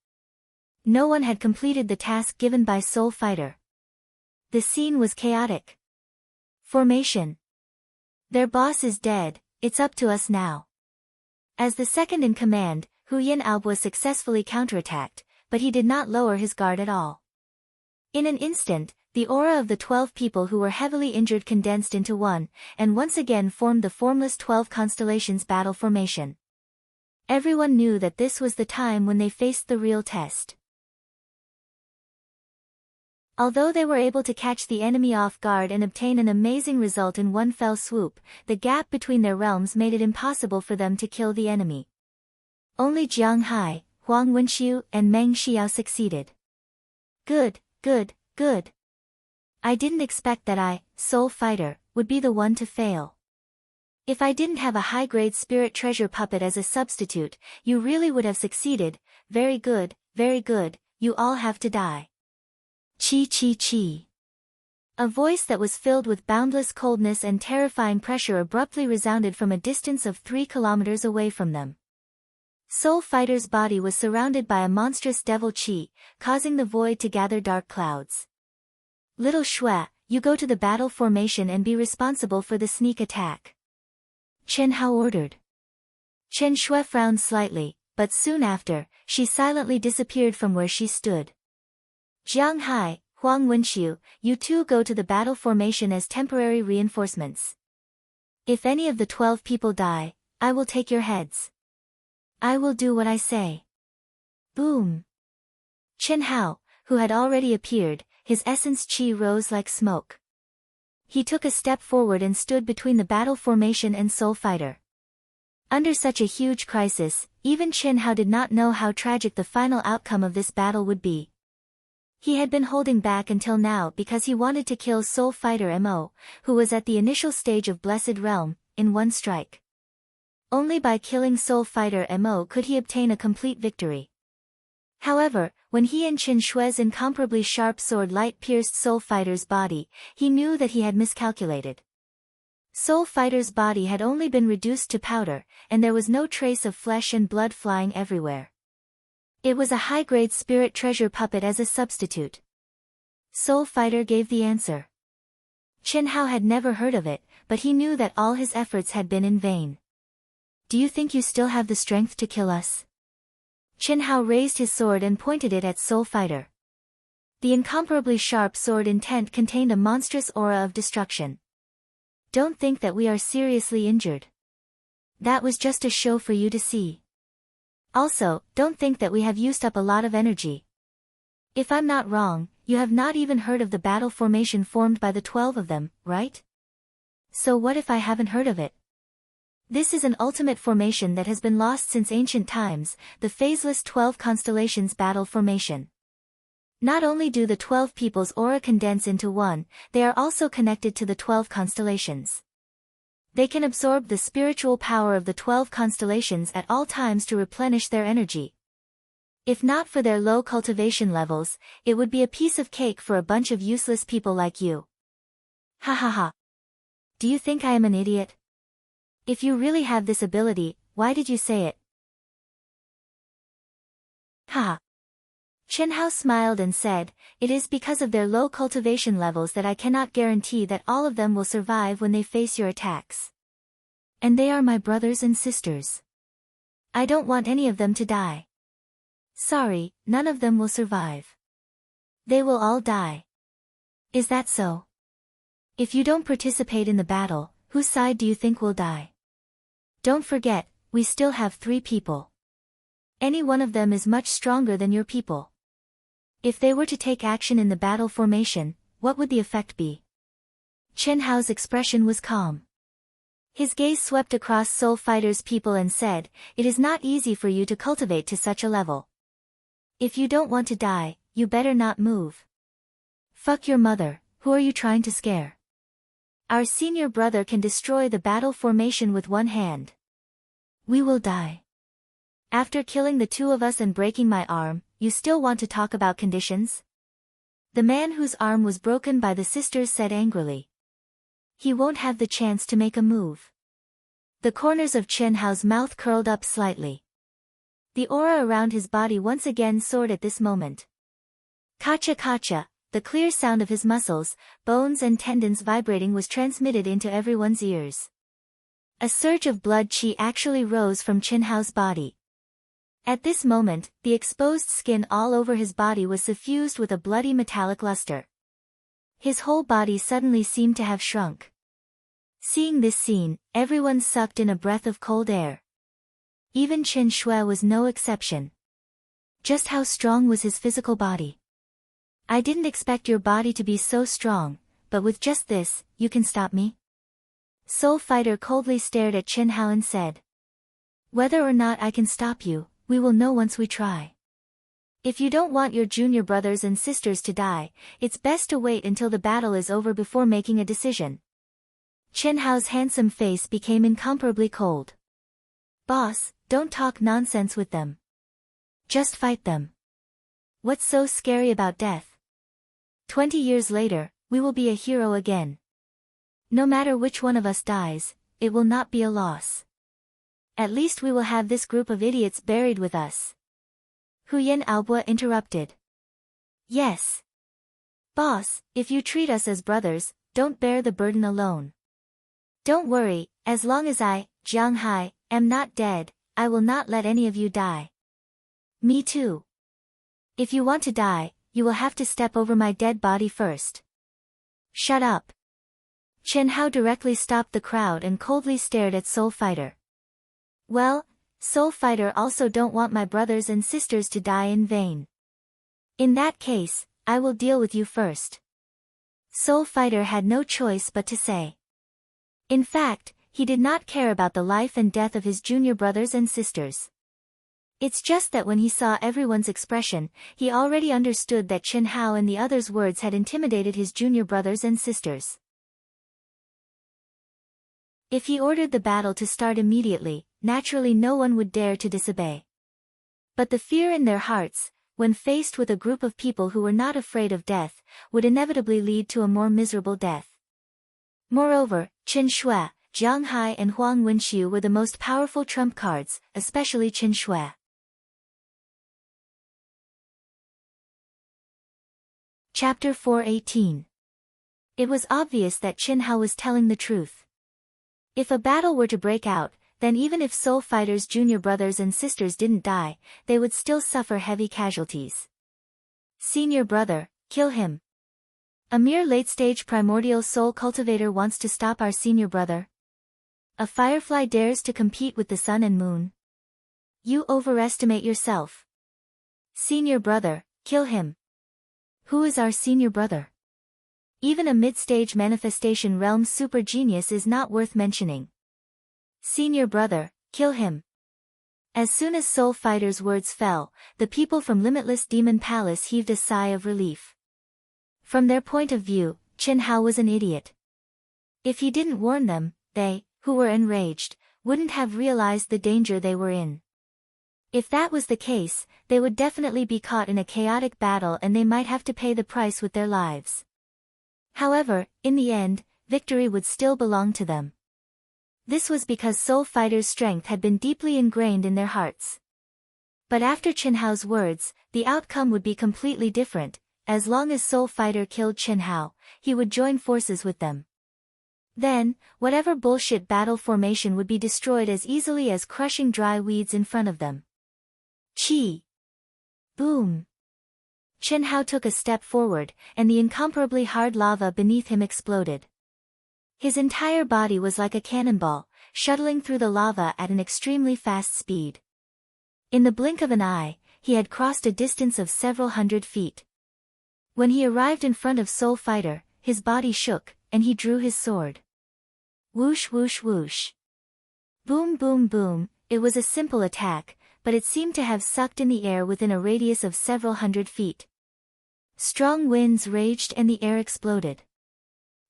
No one had completed the task given by Soul Fighter. The scene was chaotic. Formation. Their boss is dead, it's up to us now. As the second in command, Huyen Aobo successfully counterattacked, but he did not lower his guard at all. In an instant, the aura of the 12 people who were heavily injured condensed into one, and once again formed the formless 12 constellations battle formation. Everyone knew that this was the time when they faced the real test. Although they were able to catch the enemy off guard and obtain an amazing result in one fell swoop, the gap between their realms made it impossible for them to kill the enemy. Only Jiang Hai, Huang Wenxiu, and Meng Xiao succeeded. Good, good, good. I didn't expect that I, Soul Fighter, would be the one to fail. If I didn't have a high-grade spirit treasure puppet as a substitute, you really would have succeeded. Very good, you all have to die. Chi chi chi. A voice that was filled with boundless coldness and terrifying pressure abruptly resounded from a distance of 3 kilometers away from them. Soul Fighter's body was surrounded by a monstrous devil chi, causing the void to gather dark clouds. Little Shui, you go to the battle formation and be responsible for the sneak attack. Chen Hao ordered. Chen Shui frowned slightly, but soon after, she silently disappeared from where she stood. Jiang Hai, Huang Wenxiu, you two go to the battle formation as temporary reinforcements. If any of the 12 people die, I will take your heads. I will do what I say. Boom. Chen Hao, who had already appeared, his essence chi rose like smoke. He took a step forward and stood between the battle formation and Soul Fighter. Under such a huge crisis, even Chen Hao did not know how tragic the final outcome of this battle would be. He had been holding back until now because he wanted to kill Soul Fighter Mo, who was at the initial stage of Blessed Realm, in one strike. Only by killing Soul Fighter Mo could he obtain a complete victory. However, when he and Qin Shui's incomparably sharp sword light pierced Soul Fighter's body, he knew that he had miscalculated. Soul Fighter's body had only been reduced to powder, and there was no trace of flesh and blood flying everywhere. It was a high-grade spirit treasure puppet as a substitute. Soul Fighter gave the answer. Chen Hao had never heard of it, but he knew that all his efforts had been in vain. Do you think you still have the strength to kill us? Chen Hao raised his sword and pointed it at Soul Fighter. The incomparably sharp sword intent contained a monstrous aura of destruction. Don't think that we are seriously injured. That was just a show for you to see. Also, don't think that we have used up a lot of energy. If I'm not wrong, you have not even heard of the battle formation formed by the 12 of them, right? So what if I haven't heard of it? This is an ultimate formation that has been lost since ancient times, the phaseless 12 constellations battle formation. Not only do the 12 people's aura condense into one, they are also connected to the 12 constellations. They can absorb the spiritual power of the 12 constellations at all times to replenish their energy. If not for their low cultivation levels, it would be a piece of cake for a bunch of useless people like you. Ha ha ha. Do you think I am an idiot? If you really have this ability, why did you say it? Ha. Chen Hao smiled and said, it is because of their low cultivation levels that I cannot guarantee that all of them will survive when they face your attacks. And they are my brothers and sisters. I don't want any of them to die. Sorry, none of them will survive. They will all die. Is that so? If you don't participate in the battle, whose side do you think will die? Don't forget, we still have 3 people. Any one of them is much stronger than your people. If they were to take action in the battle formation, what would the effect be? Chen Hao's expression was calm. His gaze swept across Soul Fighter's people and said, it is not easy for you to cultivate to such a level. If you don't want to die, you better not move. Fuck your mother, who are you trying to scare? Our senior brother can destroy the battle formation with one hand. We will die. After killing the 2 of us and breaking my arm, you still want to talk about conditions? The man whose arm was broken by the sisters said angrily. He won't have the chance to make a move. The corners of Chen Hao's mouth curled up slightly. The aura around his body once again soared at this moment. Kacha kacha, the clear sound of his muscles, bones and tendons vibrating was transmitted into everyone's ears. A surge of blood chi actually rose from Chen Hao's body. At this moment, the exposed skin all over his body was suffused with a bloody metallic luster. His whole body suddenly seemed to have shrunk. Seeing this scene, everyone sucked in a breath of cold air. Even Chen Shui was no exception. Just how strong was his physical body? I didn't expect your body to be so strong, but with just this, you can stop me? Soul Fighter coldly stared at Chen Hao and said. Whether or not I can stop you, we will know once we try. If you don't want your junior brothers and sisters to die, it's best to wait until the battle is over before making a decision. Chen Hao's handsome face became incomparably cold. Boss, don't talk nonsense with them. Just fight them. What's so scary about death? 20 years later, we will be a hero again. No matter which one of us dies, it will not be a loss. At least we will have this group of idiots buried with us. Huyen Aobo interrupted. Yes. Boss, if you treat us as brothers, don't bear the burden alone. Don't worry, as long as I, Jiang Hai, am not dead, I will not let any of you die. Me too. If you want to die, you will have to step over my dead body first. Shut up. Chen Hao directly stopped the crowd and coldly stared at Soul Fighter. Well, Soul Fighter also don't want my brothers and sisters to die in vain. In that case, I will deal with you first. Soul Fighter had no choice but to say. In fact, he did not care about the life and death of his junior brothers and sisters. It's just that when he saw everyone's expression, he already understood that Chen Hao and the others' words had intimidated his junior brothers and sisters. If he ordered the battle to start immediately, naturally no one would dare to disobey. But the fear in their hearts, when faced with a group of people who were not afraid of death, would inevitably lead to a more miserable death. Moreover, Qin Shui, Jiang Hai and Huang Wenxiu were the most powerful trump cards, especially Qin Shui. Chapter 418. It was obvious that Chen Hao was telling the truth. If a battle were to break out, then even if Soul Fighter's junior brothers and sisters didn't die, they would still suffer heavy casualties. Senior brother, kill him. A mere late-stage primordial soul cultivator wants to stop our senior brother. A firefly dares to compete with the sun and moon. You overestimate yourself. Senior brother, kill him. Who is our senior brother? Even a mid-stage manifestation realm super genius is not worth mentioning. Senior brother, kill him. As soon as Soul Fighter's words fell, the people from Limitless Demon Palace heaved a sigh of relief. From their point of view, Chen Hao was an idiot. If he didn't warn them, they, who were enraged, wouldn't have realized the danger they were in. If that was the case, they would definitely be caught in a chaotic battle and they might have to pay the price with their lives. However, in the end, victory would still belong to them. This was because Soul Fighter's strength had been deeply ingrained in their hearts. But after Chen Hao's words, the outcome would be completely different. As long as Soul Fighter killed Chen Hao, he would join forces with them. Then, whatever bullshit battle formation would be destroyed as easily as crushing dry weeds in front of them. Chi! Boom! Chen Hao took a step forward, and the incomparably hard lava beneath him exploded. His entire body was like a cannonball, shuttling through the lava at an extremely fast speed. In the blink of an eye, he had crossed a distance of several hundred feet. When he arrived in front of Soul Fighter, his body shook, and he drew his sword. Whoosh whoosh whoosh. Boom boom boom, it was a simple attack, but it seemed to have sucked in the air within a radius of several hundred feet. Strong winds raged and the air exploded.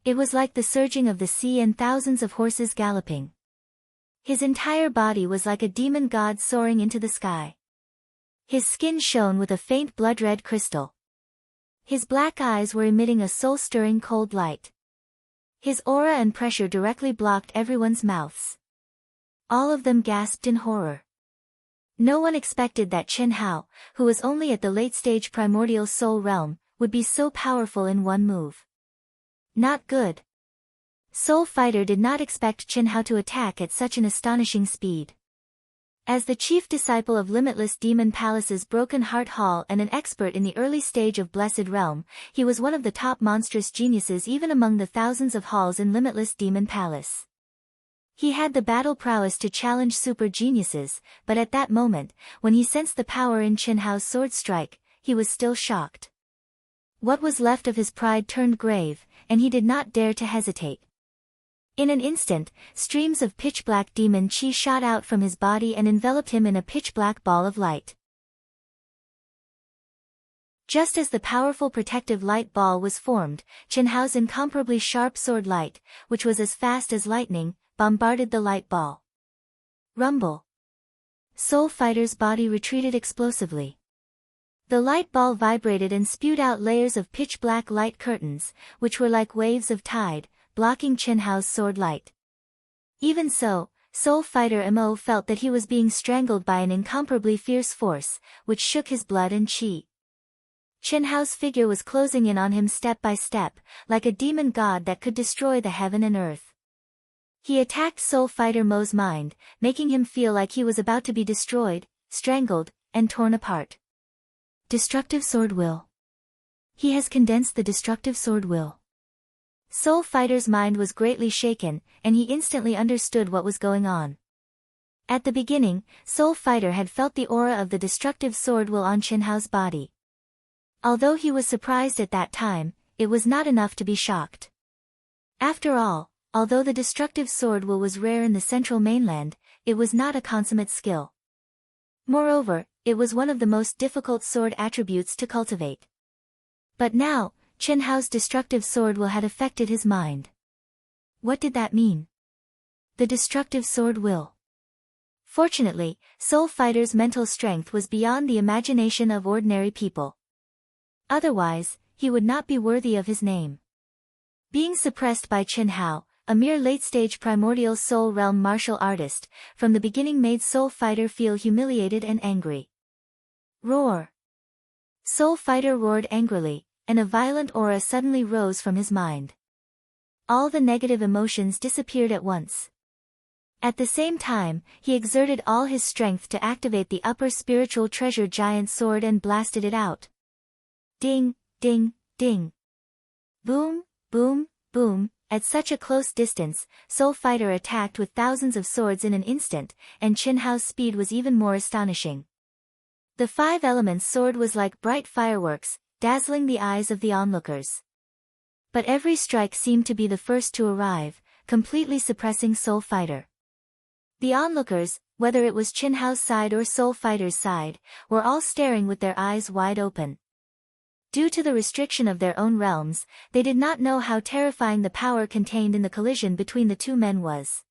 It was like the surging of the sea and thousands of horses galloping. His entire body was like a demon god soaring into the sky. His skin shone with a faint blood-red crystal. His black eyes were emitting a soul-stirring cold light. His aura and pressure directly blocked everyone's mouths. All of them gasped in horror. No one expected that Chen Hao, who was only at the late-stage primordial soul realm, would be so powerful in one move. Not good. Soul Fighter did not expect Chen Hao to attack at such an astonishing speed. As the chief disciple of Limitless Demon Palace's Broken Heart Hall and an expert in the early stage of Blessed Realm, he was one of the top monstrous geniuses even among the thousands of halls in Limitless Demon Palace. He had the battle prowess to challenge super geniuses, but at that moment, when he sensed the power in Chen Hao's sword strike, he was still shocked. What was left of his pride turned grave, and he did not dare to hesitate. In an instant, streams of pitch-black demon chi shot out from his body and enveloped him in a pitch-black ball of light. Just as the powerful protective light ball was formed, Chen Hao's incomparably sharp sword light, which was as fast as lightning, bombarded the light ball. Rumble. Soul Fighter's body retreated explosively. The light ball vibrated and spewed out layers of pitch-black light curtains, which were like waves of tide, blocking Chen Hao's sword light. Even so, Soul Fighter Mo felt that he was being strangled by an incomparably fierce force, which shook his blood and chi. Chen Hao's figure was closing in on him step by step, like a demon god that could destroy the heaven and earth. He attacked Soul Fighter Mo's mind, making him feel like he was about to be destroyed, strangled, and torn apart. Destructive Sword Will. He has condensed the destructive sword will. Soul Fighter's mind was greatly shaken, and he instantly understood what was going on. At the beginning, Soul Fighter had felt the aura of the destructive sword will on Chen Hao's body. Although he was surprised at that time, it was not enough to be shocked. After all, although the destructive sword will was rare in the central mainland, it was not a consummate skill. Moreover, it was one of the most difficult sword attributes to cultivate. But now, Chen Hao's destructive sword will had affected his mind. What did that mean? The destructive sword will. Fortunately, Soul Fighter's mental strength was beyond the imagination of ordinary people. Otherwise, he would not be worthy of his name. Being suppressed by Chen Hao, a mere late-stage primordial soul realm martial artist, from the beginning made Soul Fighter feel humiliated and angry. Roar! Soul Fighter roared angrily, and a violent aura suddenly rose from his mind. All the negative emotions disappeared at once. At the same time, he exerted all his strength to activate the upper spiritual treasure giant sword and blasted it out. Ding, ding, ding. Boom, boom, boom. At such a close distance, Soul Fighter attacked with thousands of swords in an instant, and Chen Hao's speed was even more astonishing. The five elements sword was like bright fireworks, dazzling the eyes of the onlookers. But every strike seemed to be the first to arrive, completely suppressing Soul Fighter. The onlookers, whether it was Chen Hao's side or Soul Fighter's side, were all staring with their eyes wide open. Due to the restriction of their own realms, they did not know how terrifying the power contained in the collision between the two men was.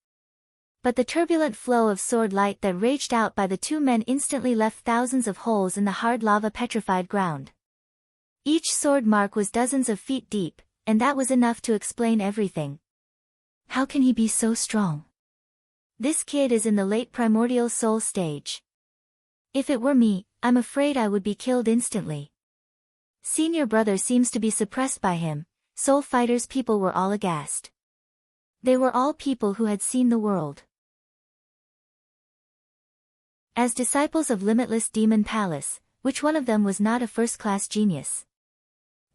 But the turbulent flow of sword light that raged out by the two men instantly left thousands of holes in the hard lava-petrified ground. Each sword mark was dozens of feet deep, and that was enough to explain everything. How can he be so strong? This kid is in the late primordial soul stage. If it were me, I'm afraid I would be killed instantly. Senior brother seems to be suppressed by him. Soul Fighter's people were all aghast. They were all people who had seen the world. As disciples of Limitless Demon Palace, which one of them was not a first-class genius?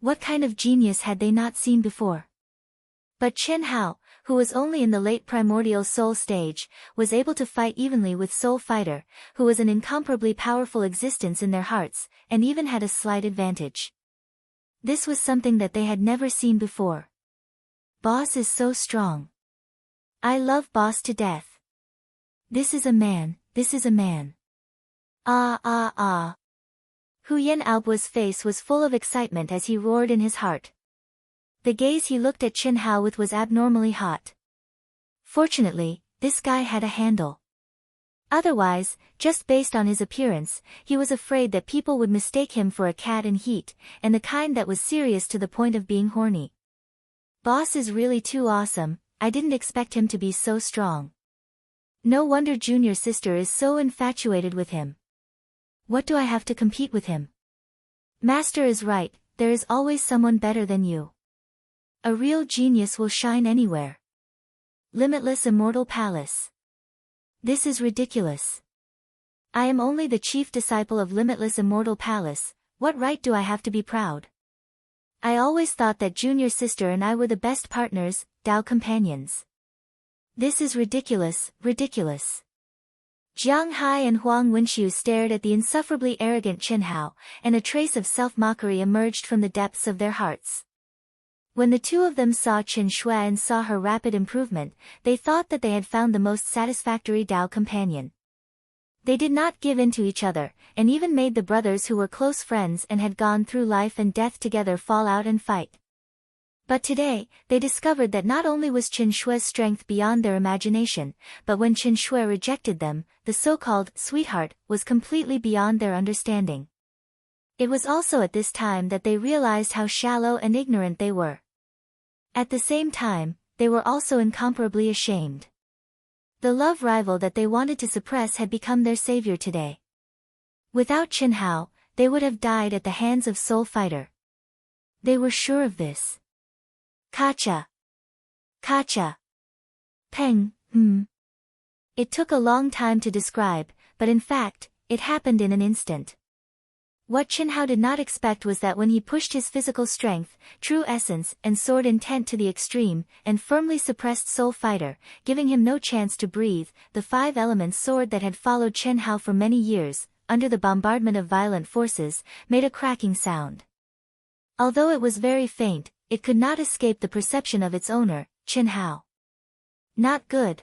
What kind of genius had they not seen before? But Chen Hao, who was only in the late primordial soul stage, was able to fight evenly with Soul Fighter, who was an incomparably powerful existence in their hearts, and even had a slight advantage. This was something that they had never seen before. Boss is so strong. I love Boss to death. This is a man, this is a man. Ah ah ah. Huyen Aobua's face was full of excitement as he roared in his heart. The gaze he looked at Chen Hao with was abnormally hot. Fortunately, this guy had a handle. Otherwise, just based on his appearance, he was afraid that people would mistake him for a cat in heat, and the kind that was serious to the point of being horny. Boss is really too awesome. I didn't expect him to be so strong. No wonder junior sister is so infatuated with him. What do I have to compete with him? Master is right, there is always someone better than you. A real genius will shine anywhere. Limitless Immortal Palace. This is ridiculous. I am only the chief disciple of Limitless Immortal Palace. What right do I have to be proud? I always thought that junior sister and I were the best partners, Tao companions. This is ridiculous, ridiculous. Jiang Hai and Huang Wenxiu stared at the insufferably arrogant Chen Hao, and a trace of self-mockery emerged from the depths of their hearts. When the two of them saw Chen Shui and saw her rapid improvement, they thought that they had found the most satisfactory Dao companion. They did not give in to each other, and even made the brothers who were close friends and had gone through life and death together fall out and fight. But today, they discovered that not only was Chen Shui's strength beyond their imagination, but when Chen Shui rejected them, the so-called sweetheart was completely beyond their understanding. It was also at this time that they realized how shallow and ignorant they were. At the same time, they were also incomparably ashamed. The love rival that they wanted to suppress had become their savior today. Without Chen Hao, they would have died at the hands of Soul Fighter. They were sure of this. Kacha. Kacha. Peng, It took a long time to describe, but in fact, it happened in an instant. What Chen Hao did not expect was that when he pushed his physical strength, true essence, and sword intent to the extreme, and firmly suppressed Soul Fighter, giving him no chance to breathe, the five elements sword that had followed Chen Hao for many years, under the bombardment of violent forces, made a cracking sound. Although it was very faint, it could not escape the perception of its owner, Chen Hao. Not good.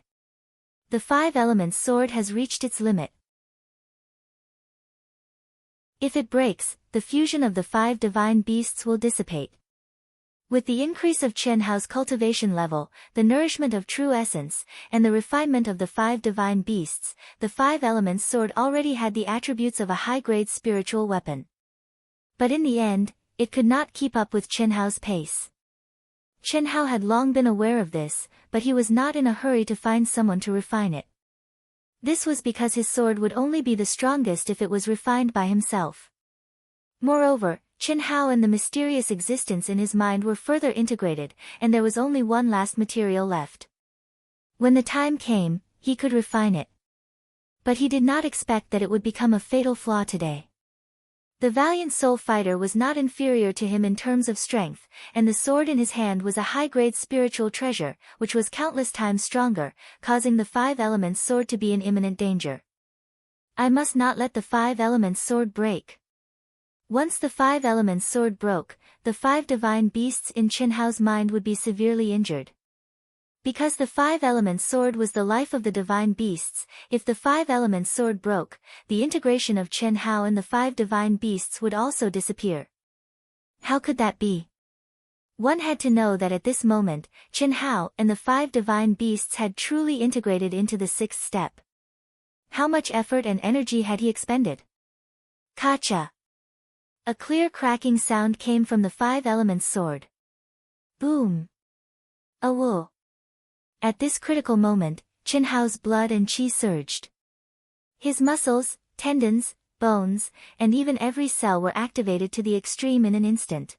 The five elements sword has reached its limit. If it breaks, the fusion of the five divine beasts will dissipate. With the increase of Chen Hao's cultivation level, the nourishment of true essence, and the refinement of the five divine beasts, the five elements sword already had the attributes of a high-grade spiritual weapon. But in the end, it could not keep up with Chen Hao's pace. Chen Hao had long been aware of this, but he was not in a hurry to find someone to refine it. This was because his sword would only be the strongest if it was refined by himself. Moreover, Chen Hao and the mysterious existence in his mind were further integrated, and there was only one last material left. When the time came, he could refine it. But he did not expect that it would become a fatal flaw today. The valiant Soul Fighter was not inferior to him in terms of strength, and the sword in his hand was a high-grade spiritual treasure, which was countless times stronger, causing the five elements sword to be in imminent danger. I must not let the five elements sword break. Once the five elements sword broke, the five divine beasts in Chen Hao's mind would be severely injured. Because the five elements sword was the life of the divine beasts, if the five elements sword broke, the integration of Chen Hao and the five divine beasts would also disappear. How could that be? One had to know that at this moment, Chen Hao and the five divine beasts had truly integrated into the sixth step. How much effort and energy had he expended? Kacha. A clear cracking sound came from the five elements sword. Boom. Awoo. At this critical moment, Chen Hao's blood and qi surged. His muscles, tendons, bones, and even every cell were activated to the extreme in an instant.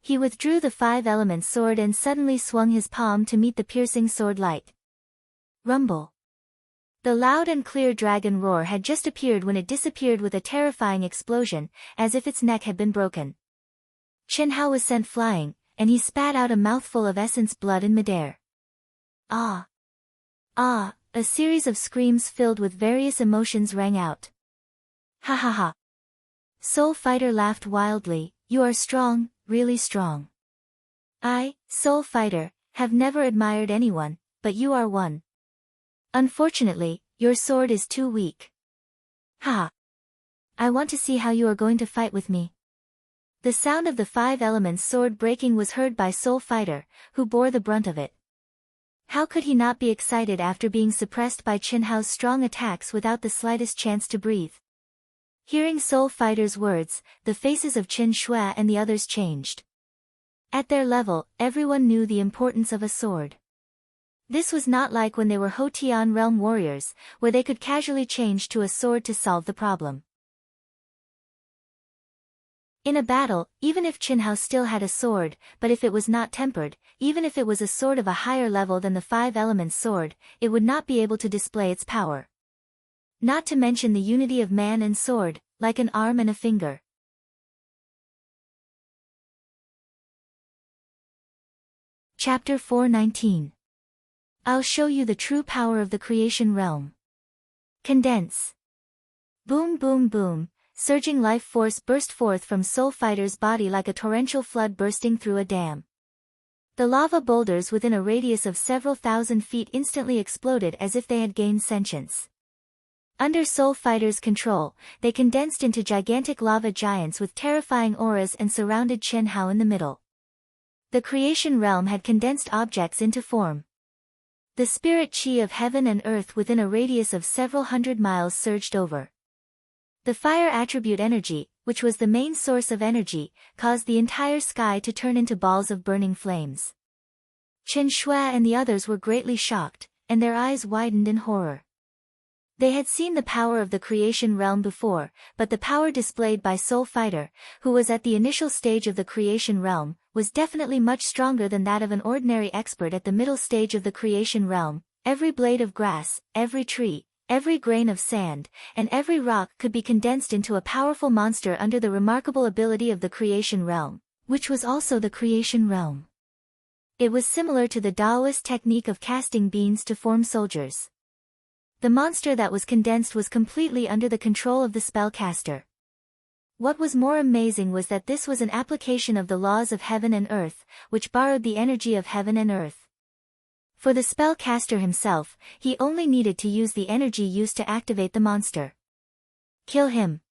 He withdrew the five elements sword and suddenly swung his palm to meet the piercing sword light. Rumble. The loud and clear dragon roar had just appeared when it disappeared with a terrifying explosion, as if its neck had been broken. Chen Hao was sent flying, and he spat out a mouthful of essence blood in midair. Ah! Ah! A series of screams filled with various emotions rang out. Ha ha ha! Soul Fighter laughed wildly. You are strong, really strong. I, Soul Fighter, have never admired anyone, but you are one. Unfortunately, your sword is too weak. Ha! I want to see how you are going to fight with me. The sound of the five elements sword breaking was heard by Soul Fighter, who bore the brunt of it. How could he not be excited after being suppressed by Chen Hao's strong attacks without the slightest chance to breathe? Hearing Soul Fighter's words, the faces of Chen Shui and the others changed. At their level, everyone knew the importance of a sword. This was not like when they were Hotian realm warriors, where they could casually change to a sword to solve the problem. In a battle, even if Chen Hao still had a sword, but if it was not tempered, even if it was a sword of a higher level than the five elements sword, it would not be able to display its power. Not to mention the unity of man and sword, like an arm and a finger. Chapter 419. I'll show you the true power of the creation realm. Condense. Boom boom boom, surging life force burst forth from Soul Fighter's body like a torrential flood bursting through a dam. The lava boulders within a radius of several thousand feet instantly exploded as if they had gained sentience. Under Soul Fighter's control, they condensed into gigantic lava giants with terrifying auras and surrounded Chen Hao in the middle. The creation realm had condensed objects into form. The spirit chi of heaven and earth within a radius of several hundred miles surged over. The fire attribute energy, which was the main source of energy, caused the entire sky to turn into balls of burning flames. Chen Shui and the others were greatly shocked, and their eyes widened in horror. They had seen the power of the creation realm before, but the power displayed by Soul Fighter, who was at the initial stage of the creation realm, was definitely much stronger than that of an ordinary expert at the middle stage of the creation realm. Every blade of grass, every tree, every grain of sand, and every rock could be condensed into a powerful monster under the remarkable ability of the creation realm, which was also the creation realm. It was similar to the Taoist technique of casting beans to form soldiers. The monster that was condensed was completely under the control of the spellcaster. What was more amazing was that this was an application of the laws of heaven and earth, which borrowed the energy of heaven and earth. For the spellcaster himself, he only needed to use the energy used to activate the monster. Kill him.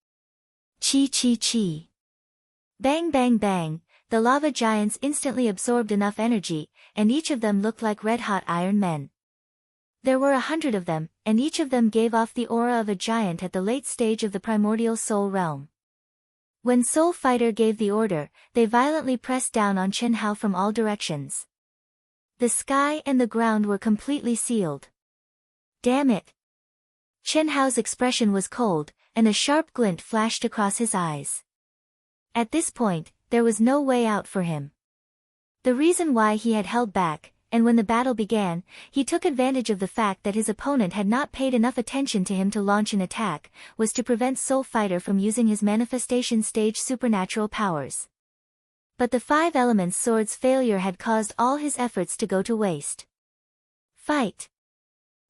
Chi chi chi. Bang bang bang, the lava giants instantly absorbed enough energy, and each of them looked like red-hot iron men. There were 100 of them, and each of them gave off the aura of a giant at the late stage of the primordial soul realm. When Soul Fighter gave the order, they violently pressed down on Chen Hao from all directions. The sky and the ground were completely sealed. Damn it! Chen Hao's expression was cold, and a sharp glint flashed across his eyes. At this point, there was no way out for him. The reason why he had held back, and when the battle began, he took advantage of the fact that his opponent had not paid enough attention to him to launch an attack, was to prevent Soul Fighter from using his manifestation stage supernatural powers. But the 5 elements sword's failure had caused all his efforts to go to waste. Fight!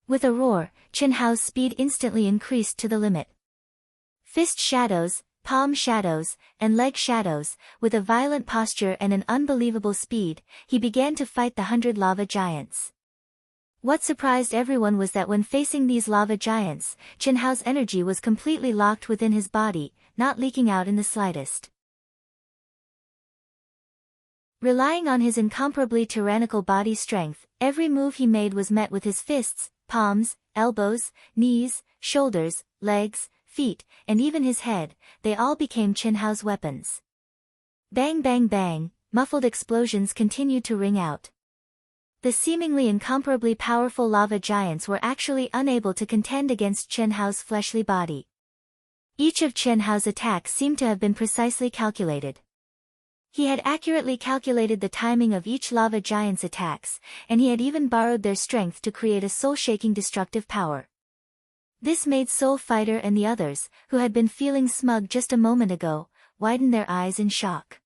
With a roar, Chen Hao's speed instantly increased to the limit. Fist shadows, palm shadows, and leg shadows, with a violent posture and an unbelievable speed, he began to fight the 100 lava giants. What surprised everyone was that when facing these lava giants, Chen Hao's energy was completely locked within his body, not leaking out in the slightest. Relying on his incomparably tyrannical body strength, every move he made was met with his fists, palms, elbows, knees, shoulders, legs, feet, and even his head. They all became Chen Hao's weapons. Bang bang bang, muffled explosions continued to ring out. The seemingly incomparably powerful lava giants were actually unable to contend against Chen Hao's fleshly body. Each of Chen Hao's attacks seemed to have been precisely calculated. He had accurately calculated the timing of each lava giant's attacks, and he had even borrowed their strength to create a soul-shaking destructive power. This made Soul Fighter and the others, who had been feeling smug just a moment ago, widen their eyes in shock.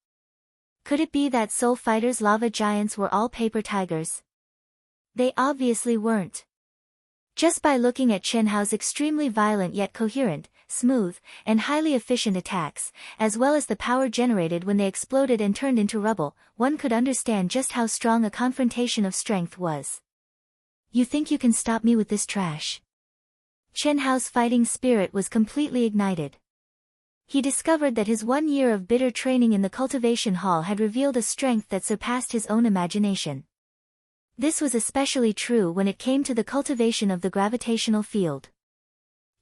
Could it be that Soul Fighter's lava giants were all paper tigers? They obviously weren't. Just by looking at Chen Hao's extremely violent yet coherent, smooth, and highly efficient attacks, as well as the power generated when they exploded and turned into rubble, one could understand just how strong a confrontation of strength was. You think you can stop me with this trash? Chen Hao's fighting spirit was completely ignited. He discovered that his 1 year of bitter training in the cultivation hall had revealed a strength that surpassed his own imagination. This was especially true when it came to the cultivation of the gravitational field.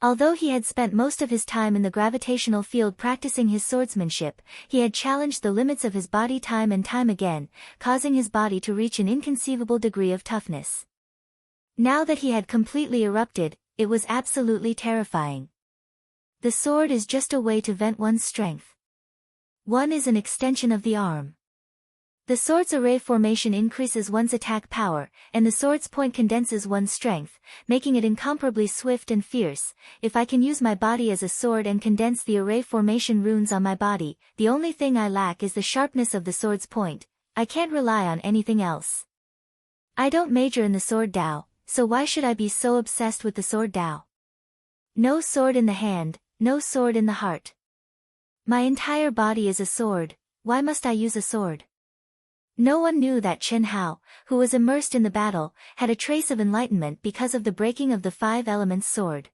Although he had spent most of his time in the gravitational field practicing his swordsmanship, he had challenged the limits of his body time and time again, causing his body to reach an inconceivable degree of toughness. Now that he had completely erupted, it was absolutely terrifying. The sword is just a way to vent one's strength. One is an extension of the arm. The sword's array formation increases one's attack power, and the sword's point condenses one's strength, making it incomparably swift and fierce. If I can use my body as a sword and condense the array formation runes on my body, the only thing I lack is the sharpness of the sword's point. I can't rely on anything else. I don't major in the sword Dao, so why should I be so obsessed with the sword Dao? No sword in the hand, no sword in the heart. My entire body is a sword, why must I use a sword? No one knew that Chen Hao, who was immersed in the battle, had a trace of enlightenment because of the breaking of the five elements sword.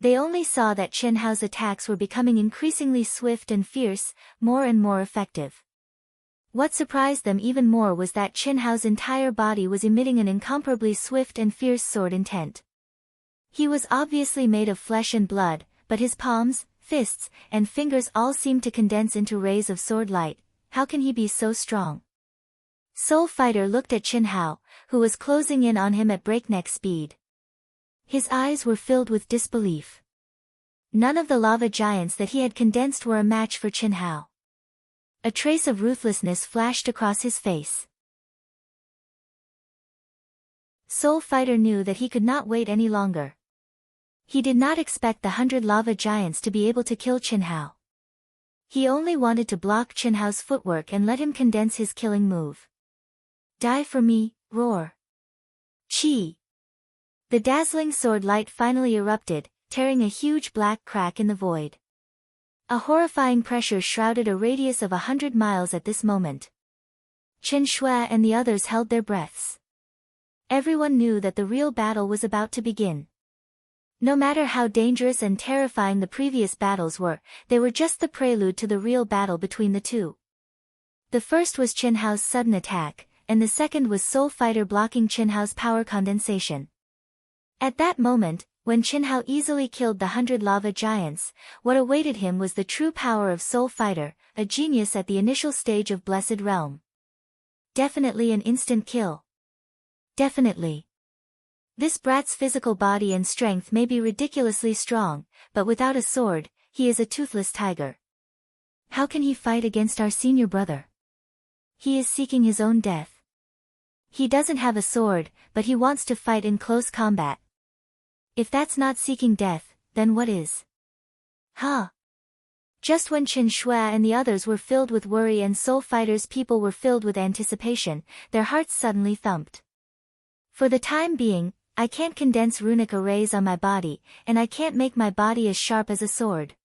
They only saw that Chen Hao's attacks were becoming increasingly swift and fierce, more and more effective. What surprised them even more was that Chen Hao's entire body was emitting an incomparably swift and fierce sword intent. He was obviously made of flesh and blood, but his palms, fists, and fingers all seemed to condense into rays of sword light. How can he be so strong? Soul Fighter looked at Chen Hao, who was closing in on him at breakneck speed. His eyes were filled with disbelief. None of the lava giants that he had condensed were a match for Chen Hao. A trace of ruthlessness flashed across his face. Soul Fighter knew that he could not wait any longer. He did not expect the 100 lava giants to be able to kill Chen Hao. He only wanted to block Chen Hao's footwork and let him condense his killing move. Die for me, roar. Chi. The dazzling sword light finally erupted, tearing a huge black crack in the void. A horrifying pressure shrouded a radius of 100 miles at this moment. Chen Shui and the others held their breaths. Everyone knew that the real battle was about to begin. No matter how dangerous and terrifying the previous battles were, they were just the prelude to the real battle between the two. The first was Chen Hao's sudden attack, and the second was Soul Fighter blocking Chen Hao's power condensation. At that moment, when Chen Hao easily killed the 100 lava giants, what awaited him was the true power of Soul Fighter, a genius at the initial stage of Blessed Realm. Definitely an instant kill. Definitely. This brat's physical body and strength may be ridiculously strong, but without a sword, he is a toothless tiger. How can he fight against our senior brother? He is seeking his own death. He doesn't have a sword, but he wants to fight in close combat. If that's not seeking death, then what is? Huh? Just when Chen Shui and the others were filled with worry and Soul Fighter's people were filled with anticipation, their hearts suddenly thumped. For the time being, I can't condense runic arrays on my body, and I can't make my body as sharp as a sword.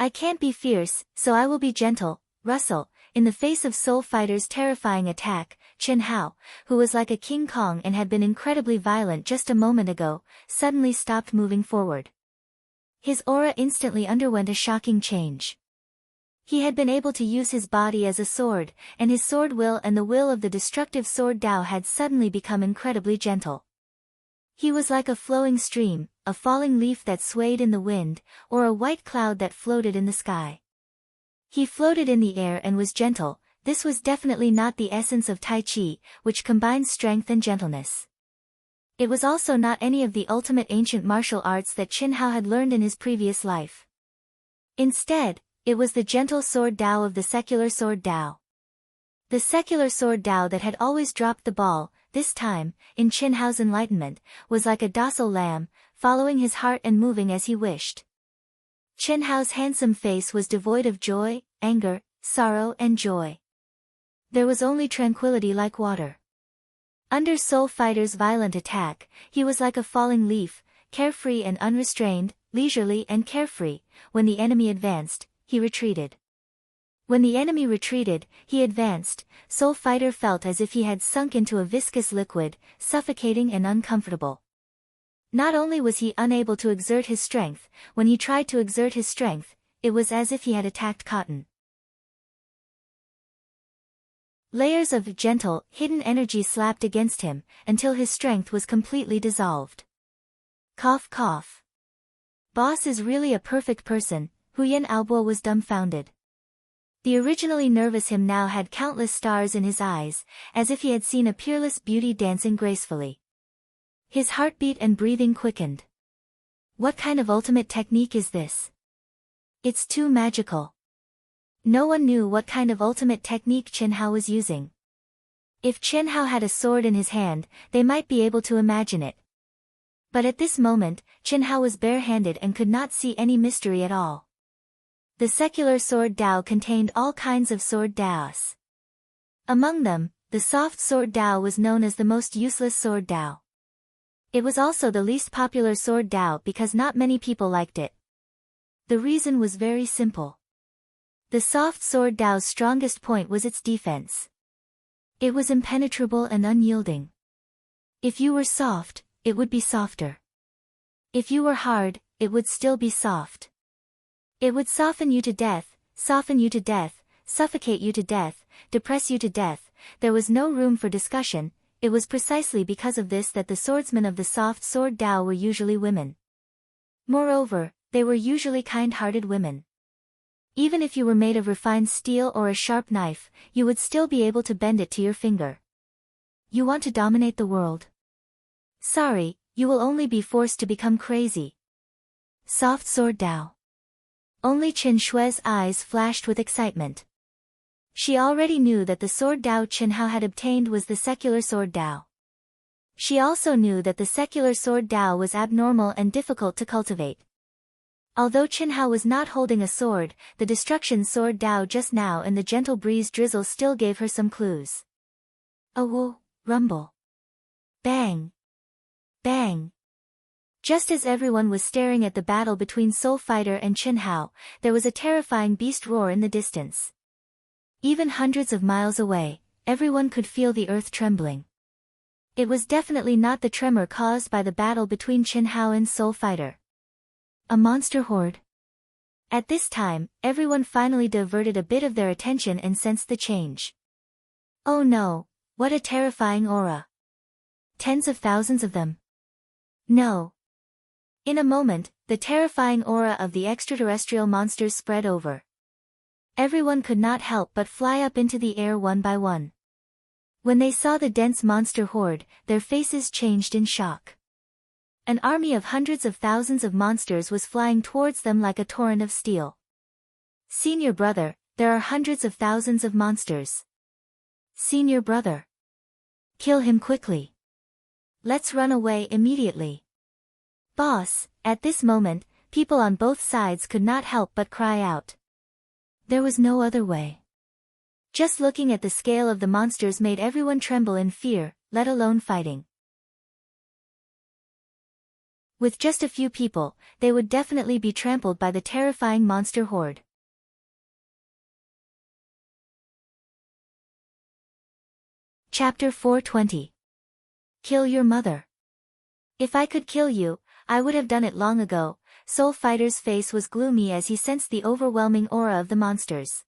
I can't be fierce, so I will be gentle, Russell. In the face of Soul Fighter's terrifying attack, Chen Hao, who was like a King Kong and had been incredibly violent just a moment ago, suddenly stopped moving forward. His aura instantly underwent a shocking change. He had been able to use his body as a sword, and his sword will and the will of the destructive sword Dao had suddenly become incredibly gentle. He was like a flowing stream, a falling leaf that swayed in the wind, or a white cloud that floated in the sky. He floated in the air and was gentle. This was definitely not the essence of Tai Chi, which combines strength and gentleness. It was also not any of the ultimate ancient martial arts that Chen Hao had learned in his previous life. Instead, it was the gentle sword Dao of the secular sword Dao. The secular sword Dao that had always dropped the ball, this time, in Chen Hao's enlightenment, was like a docile lamb, following his heart and moving as he wished. Chen Hao's handsome face was devoid of joy, anger, sorrow and joy. There was only tranquility like water. Under Soul Fighter's violent attack, he was like a falling leaf, carefree and unrestrained, leisurely and carefree. When the enemy advanced, he retreated. When the enemy retreated, he advanced. Soul Fighter felt as if he had sunk into a viscous liquid, suffocating and uncomfortable. Not only was he unable to exert his strength, when he tried to exert his strength, it was as if he had attacked cotton. Layers of gentle, hidden energy slapped against him, until his strength was completely dissolved. Cough cough. Boss is really a perfect person. Huyen Aobo was dumbfounded. The originally nervous him now had countless stars in his eyes, as if he had seen a peerless beauty dancing gracefully. His heartbeat and breathing quickened. What kind of ultimate technique is this? It's too magical. No one knew what kind of ultimate technique Chen Hao was using. If Chen Hao had a sword in his hand, they might be able to imagine it. But at this moment, Chen Hao was barehanded and could not see any mystery at all. The secular sword Dao contained all kinds of sword Daos. Among them, the soft sword Dao was known as the most useless sword Dao. It was also the least popular sword Dao because not many people liked it. The reason was very simple. The soft sword Dao's strongest point was its defense. It was impenetrable and unyielding. If you were soft, it would be softer. If you were hard, it would still be soft. It would soften you to death, soften you to death, suffocate you to death, depress you to death. There was no room for discussion. It was precisely because of this that the swordsmen of the soft sword Dao were usually women. Moreover, they were usually kind-hearted women. Even if you were made of refined steel or a sharp knife, you would still be able to bend it to your finger. You want to dominate the world? Sorry, you will only be forced to become crazy. Soft sword Dao. Only Qin Shui's eyes flashed with excitement. She already knew that the sword Dao Qin Hao had obtained was the secular sword Dao. She also knew that the secular sword Dao was abnormal and difficult to cultivate. Although Qin Hao was not holding a sword, the destruction sword Dao just now and the gentle breeze drizzle still gave her some clues. A woo, rumble. Bang. Bang. Just as everyone was staring at the battle between Soul Fighter and Qin Hao, there was a terrifying beast roar in the distance. Even hundreds of miles away, everyone could feel the earth trembling. It was definitely not the tremor caused by the battle between Qin Hao and Soul Fighter. A monster horde. At this time, everyone finally diverted a bit of their attention and sensed the change. Oh no, what a terrifying aura. Tens of thousands of them. No. In a moment, the terrifying aura of the extraterrestrial monsters spread over. Everyone could not help but fly up into the air one by one. When they saw the dense monster horde, their faces changed in shock. An army of hundreds of thousands of monsters was flying towards them like a torrent of steel. Senior brother, there are hundreds of thousands of monsters. Senior brother. Kill him quickly. Let's run away immediately. Boss, at this moment, people on both sides could not help but cry out. There was no other way. Just looking at the scale of the monsters made everyone tremble in fear, let alone fighting. With just a few people, they would definitely be trampled by the terrifying monster horde. Chapter 420. Kill your mother. If I could kill you, I would have done it long ago. Soul Fighter's face was gloomy as he sensed the overwhelming aura of the monsters.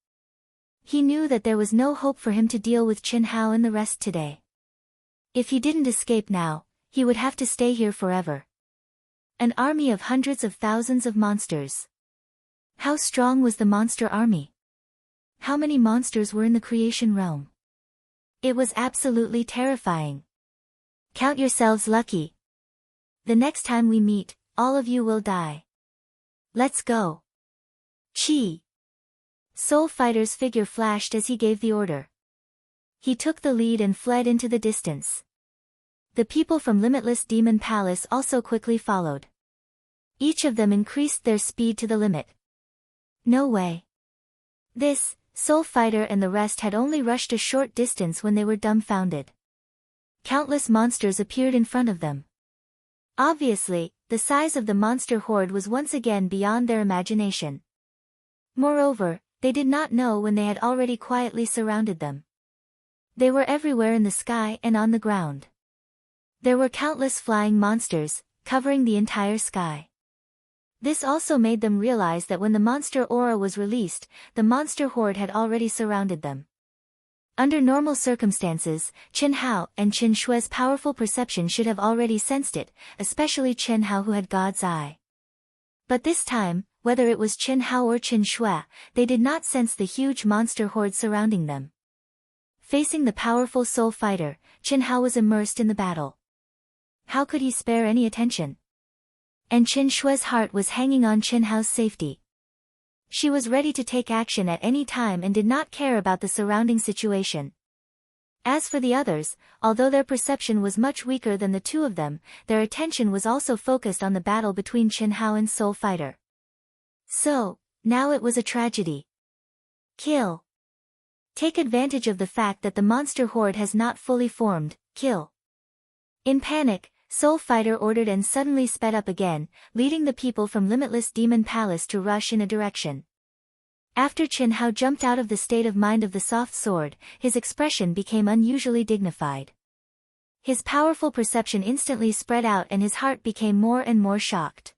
He knew that there was no hope for him to deal with Qin Hao and the rest today. If he didn't escape now, he would have to stay here forever. An army of hundreds of thousands of monsters. How strong was the monster army? How many monsters were in the creation realm? It was absolutely terrifying. Count yourselves lucky. The next time we meet, all of you will die. Let's go. Chi. Soul Fighter's figure flashed as he gave the order. He took the lead and fled into the distance. The people from Limitless Demon Palace also quickly followed. Each of them increased their speed to the limit. No way. This, Soul Fighter and the rest had only rushed a short distance when they were dumbfounded. Countless monsters appeared in front of them. Obviously, the size of the monster horde was once again beyond their imagination. Moreover, they did not know when they had already quietly surrounded them. They were everywhere in the sky and on the ground. There were countless flying monsters, covering the entire sky. This also made them realize that when the monster aura was released, the monster horde had already surrounded them. Under normal circumstances, Qin Hao and Qin Shui's powerful perception should have already sensed it, especially Qin Hao who had God's eye. But this time, whether it was Qin Hao or Qin Shui, they did not sense the huge monster horde surrounding them. Facing the powerful Soul Fighter, Qin Hao was immersed in the battle. How could he spare any attention? And Qin Shui's heart was hanging on Qin Hao's safety. She was ready to take action at any time and did not care about the surrounding situation. As for the others, although their perception was much weaker than the two of them, their attention was also focused on the battle between Qin Hao and Soul Fighter. So, now it was a tragedy. Kill. Take advantage of the fact that the monster horde has not fully formed, kill. In panic, Soul Fighter ordered and suddenly sped up again, leading the people from Limitless Demon Palace to rush in a direction. After Chen Hao jumped out of the state of mind of the soft sword, his expression became unusually dignified. His powerful perception instantly spread out and his heart became more and more shocked.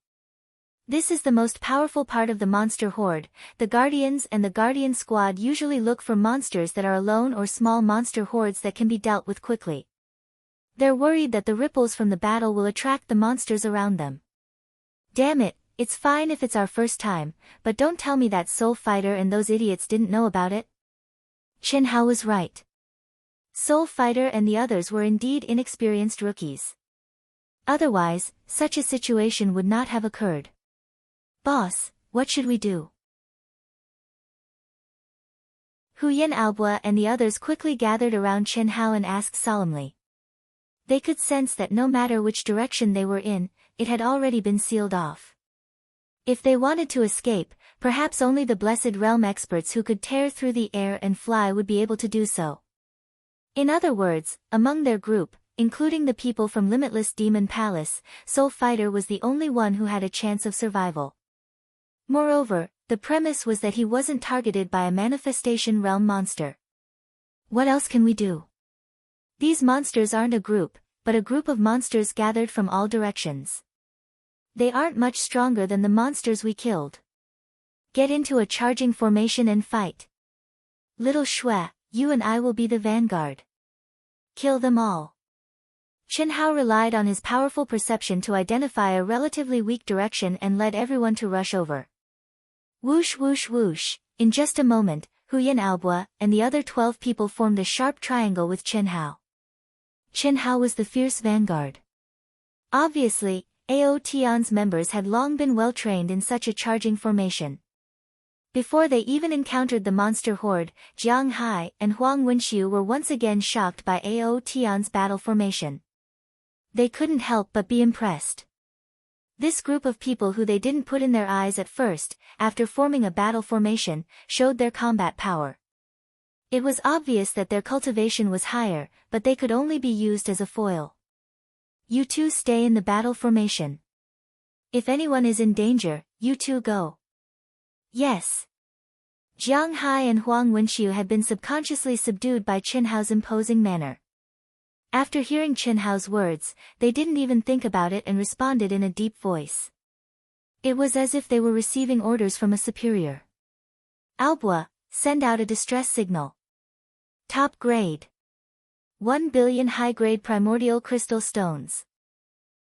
This is the most powerful part of the monster horde. The Guardians and the Guardian Squad usually look for monsters that are alone or small monster hordes that can be dealt with quickly. They're worried that the ripples from the battle will attract the monsters around them. Damn it, it's fine if it's our first time, but don't tell me that Soul Fighter and those idiots didn't know about it. Chen Hao was right. Soul Fighter and the others were indeed inexperienced rookies. Otherwise, such a situation would not have occurred. Boss, what should we do? Huyan Aoba and the others quickly gathered around Chen Hao and asked solemnly. They could sense that no matter which direction they were in, it had already been sealed off. If they wanted to escape, perhaps only the Blessed Realm experts who could tear through the air and fly would be able to do so. In other words, among their group, including the people from Limitless Demon Palace, Soul Fighter was the only one who had a chance of survival. Moreover, the premise was that he wasn't targeted by a manifestation realm monster. What else can we do? These monsters aren't a group, but a group of monsters gathered from all directions. They aren't much stronger than the monsters we killed. Get into a charging formation and fight. Little Shui, you and I will be the vanguard. Kill them all. Chen Hao relied on his powerful perception to identify a relatively weak direction and led everyone to rush over. Whoosh whoosh whoosh, in just a moment, Huyan Aoba and the other 12 people formed a sharp triangle with Chen Hao. Chen Hao was the fierce vanguard. Obviously, AO Tian's members had long been well trained in such a charging formation. Before they even encountered the monster horde, Jiang Hai and Huang Wenxiu were once again shocked by AO Tian's battle formation. They couldn't help but be impressed. This group of people who they didn't put in their eyes at first, after forming a battle formation, showed their combat power. It was obvious that their cultivation was higher, but they could only be used as a foil. You two stay in the battle formation. If anyone is in danger, you two go. Yes. Jiang Hai and Huang Wenxiu had been subconsciously subdued by Chen Hao's imposing manner. After hearing Chen Hao's words, they didn't even think about it and responded in a deep voice. It was as if they were receiving orders from a superior. Aoba, send out a distress signal. Top grade. 1 billion high-grade primordial crystal stones.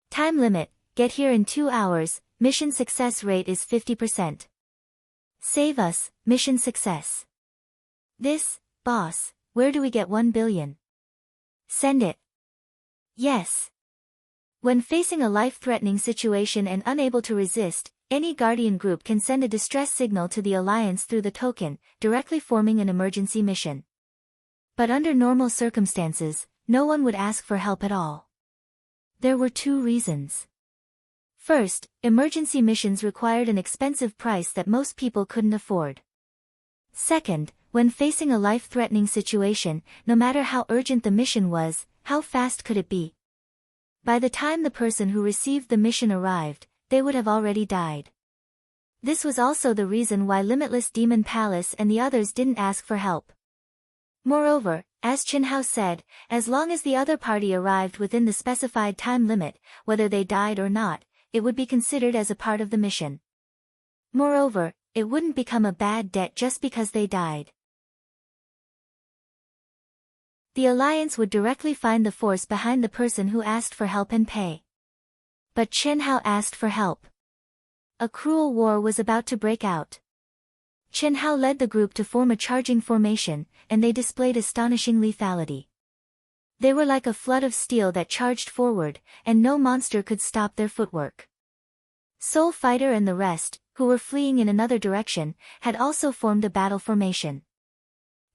Time limit, get here in 2 hours, mission success rate is 50%. Save us, mission success. This, boss, where do we get 1 billion? Send it. Yes. When facing a life-threatening situation and unable to resist, any Guardian group can send a distress signal to the Alliance through the token, directly forming an emergency mission. But under normal circumstances, no one would ask for help at all. There were 2 reasons. First, emergency missions required an expensive price that most people couldn't afford. Second, when facing a life-threatening situation, no matter how urgent the mission was, how fast could it be? By the time the person who received the mission arrived, they would have already died. This was also the reason why Limitless Demon Palace and the others didn't ask for help. Moreover, as Chen Hao said, as long as the other party arrived within the specified time limit, whether they died or not, it would be considered as a part of the mission. Moreover, it wouldn't become a bad debt just because they died. The Alliance would directly find the force behind the person who asked for help and pay. But Chen Hao asked for help. A cruel war was about to break out. Chen Hao led the group to form a charging formation, and they displayed astonishing lethality. They were like a flood of steel that charged forward, and no monster could stop their footwork. Soul Fighter and the rest, who were fleeing in another direction, had also formed a battle formation.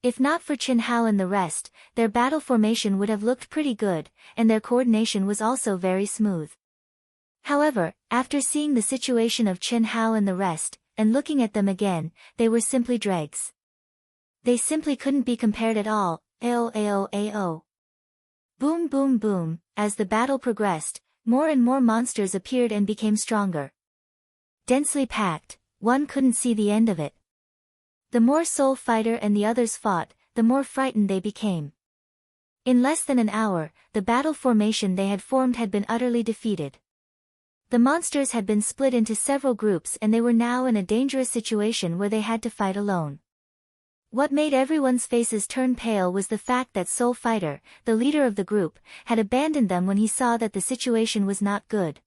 If not for Chen Hao and the rest, their battle formation would have looked pretty good, and their coordination was also very smooth. However, after seeing the situation of Chen Hao and the rest, and looking at them again, they were simply dregs. They simply couldn't be compared at all. AO. Boom boom boom, as the battle progressed, more and more monsters appeared and became stronger. Densely packed, one couldn't see the end of it. The more Soul Fighter and the others fought, the more frightened they became. In less than an hour, the battle formation they had formed had been utterly defeated. The monsters had been split into several groups and they were now in a dangerous situation where they had to fight alone. What made everyone's faces turn pale was the fact that Soul Fighter, the leader of the group, had abandoned them when he saw that the situation was not good.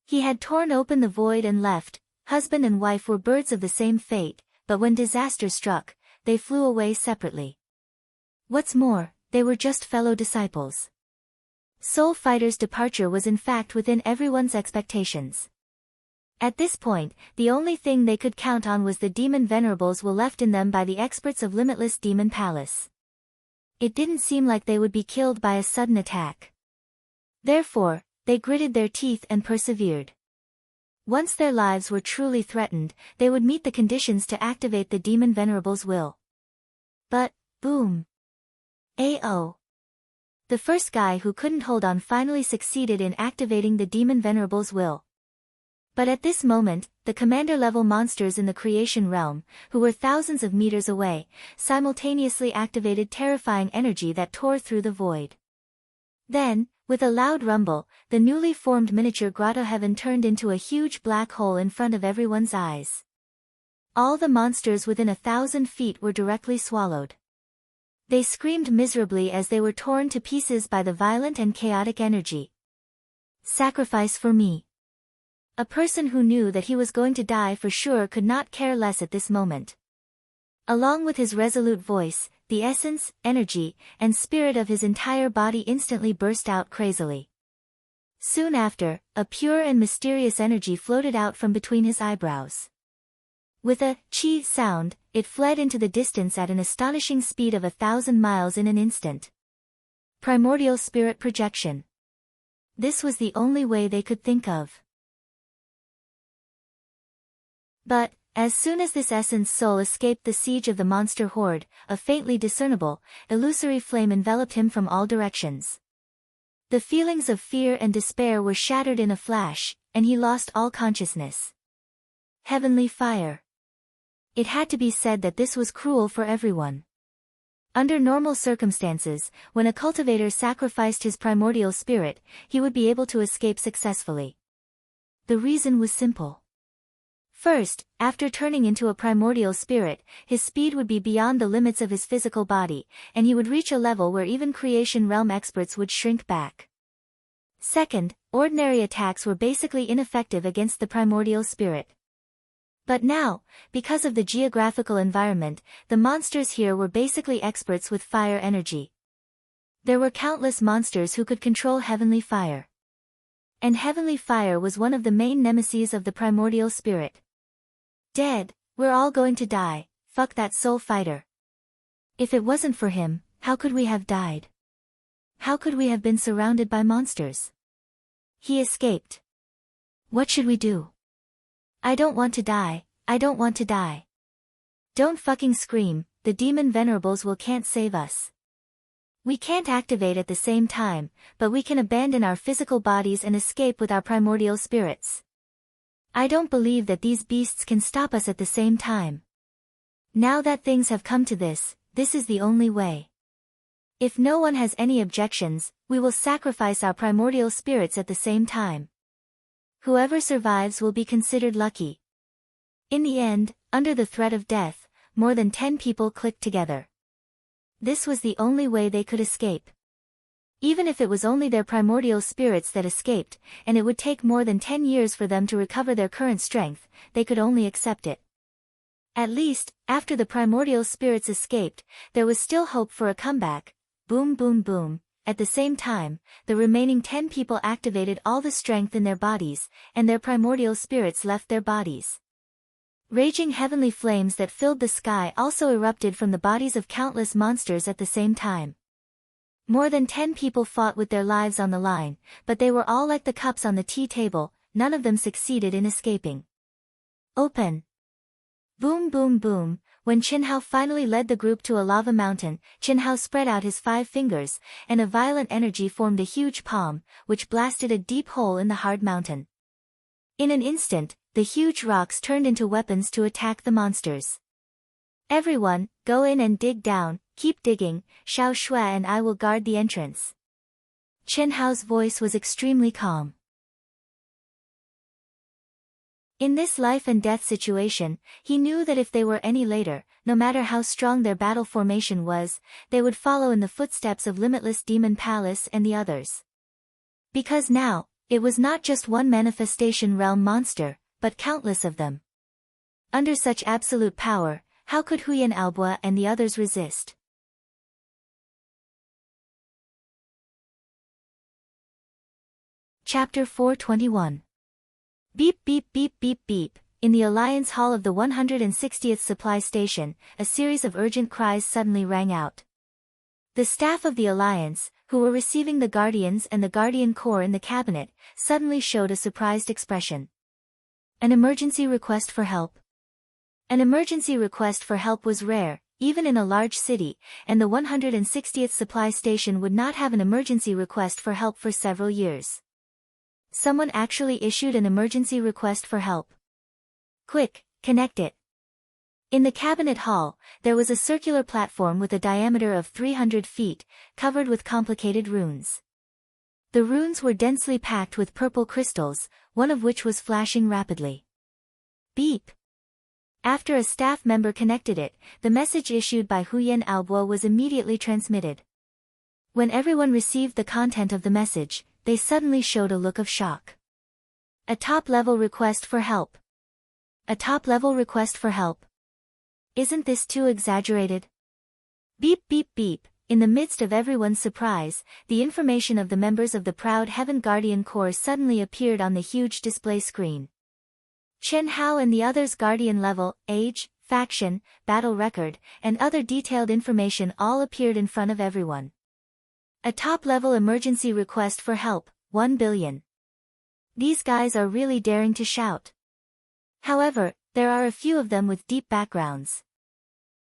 He had torn open the void and left. Husband and wife were birds of the same fate, but when disaster struck, they flew away separately. What's more, they were just fellow disciples. Soul Fighter's departure was in fact within everyone's expectations. At this point, the only thing they could count on was the demon venerables were left in them by the experts of Limitless Demon Palace. It didn't seem like they would be killed by a sudden attack. Therefore, they gritted their teeth and persevered. Once their lives were truly threatened, they would meet the conditions to activate the demon venerable's will. But, boom! AO! The first guy who couldn't hold on finally succeeded in activating the demon venerable's will. But at this moment, the commander-level monsters in the creation realm, who were thousands of meters away, simultaneously activated terrifying energy that tore through the void. Then, with a loud rumble, the newly formed miniature grotto heaven turned into a huge black hole in front of everyone's eyes. All the monsters within 1,000 feet were directly swallowed. They screamed miserably as they were torn to pieces by the violent and chaotic energy. Sacrifice for me. A person who knew that he was going to die for sure could not care less at this moment. Along with his resolute voice, the essence, energy, and spirit of his entire body instantly burst out crazily. Soon after, a pure and mysterious energy floated out from between his eyebrows. With a chi sound, it fled into the distance at an astonishing speed of 1,000 miles in an instant. Primordial spirit projection. This was the only way they could think of. But, as soon as this essence soul escaped the siege of the monster horde, a faintly discernible, illusory flame enveloped him from all directions. The feelings of fear and despair were shattered in a flash, and he lost all consciousness. Heavenly fire. It had to be said that this was cruel for everyone. Under normal circumstances, when a cultivator sacrificed his primordial spirit, he would be able to escape successfully. The reason was simple. First, after turning into a primordial spirit, his speed would be beyond the limits of his physical body, and he would reach a level where even creation realm experts would shrink back. Second, ordinary attacks were basically ineffective against the primordial spirit. But now, because of the geographical environment, the monsters here were basically experts with fire energy. There were countless monsters who could control heavenly fire. And heavenly fire was one of the main nemeses of the primordial spirit. Dead, we're all going to die, fuck that Soul Fighter. If it wasn't for him, how could we have died? How could we have been surrounded by monsters? He escaped. What should we do? I don't want to die, I don't want to die. Don't fucking scream, the demon venerables can't save us. We can't activate at the same time, but we can abandon our physical bodies and escape with our primordial spirits. I don't believe that these beasts can stop us at the same time. Now that things have come to this, this is the only way. If no one has any objections, we will sacrifice our primordial spirits at the same time. Whoever survives will be considered lucky. In the end, under the threat of death, more than 10 people clicked together. This was the only way they could escape. Even if it was only their primordial spirits that escaped, and it would take more than 10 years for them to recover their current strength, they could only accept it. At least, after the primordial spirits escaped, there was still hope for a comeback. Boom boom boom. At the same time, the remaining 10 people activated all the strength in their bodies, and their primordial spirits left their bodies. Raging heavenly flames that filled the sky also erupted from the bodies of countless monsters at the same time. More than 10 people fought with their lives on the line, but they were all like the cups on the tea table, none of them succeeded in escaping. Open. Boom boom boom, When Qinhao finally led the group to a lava mountain, Qinhao spread out his 5 fingers, and a violent energy formed a huge palm, which blasted a deep hole in the hard mountain. In an instant, the huge rocks turned into weapons to attack the monsters. "Everyone, go in and dig down, keep digging, Xiao Shui and I will guard the entrance." Qinhao's voice was extremely calm. In this life and death situation, he knew that if they were any later, no matter how strong their battle formation was, they would follow in the footsteps of Limitless Demon Palace and the others. Because now, it was not just one manifestation realm monster, but countless of them. Under such absolute power, how could Huyan Albua and the others resist? Chapter 421. Beep beep beep beep beep. In the Alliance Hall of the 160th Supply Station, a series of urgent cries suddenly rang out. The staff of the Alliance, who were receiving the Guardians and the Guardian Corps in the cabinet, suddenly showed a surprised expression. An emergency request for help. An emergency request for help was rare, even in a large city, and the 160th Supply Station would not have an emergency request for help for several years. Someone actually issued an emergency request for help. Quick, connect it. In the cabinet hall, there was a circular platform with a diameter of 300 feet, covered with complicated runes. The runes were densely packed with purple crystals, one of which was flashing rapidly. Beep. After a staff member connected it, the message issued by Huyan Albua was immediately transmitted. When everyone received the content of the message, they suddenly showed a look of shock. A top-level request for help. A top-level request for help. Isn't this too exaggerated? Beep beep beep. In the midst of everyone's surprise, the information of the members of the Proud Heaven Guardian Corps suddenly appeared on the huge display screen. Qinhao and the others' Guardian level, age, faction, battle record, and other detailed information all appeared in front of everyone. A top-level emergency request for help, 1 billion. These guys are really daring to shout. However, there are a few of them with deep backgrounds.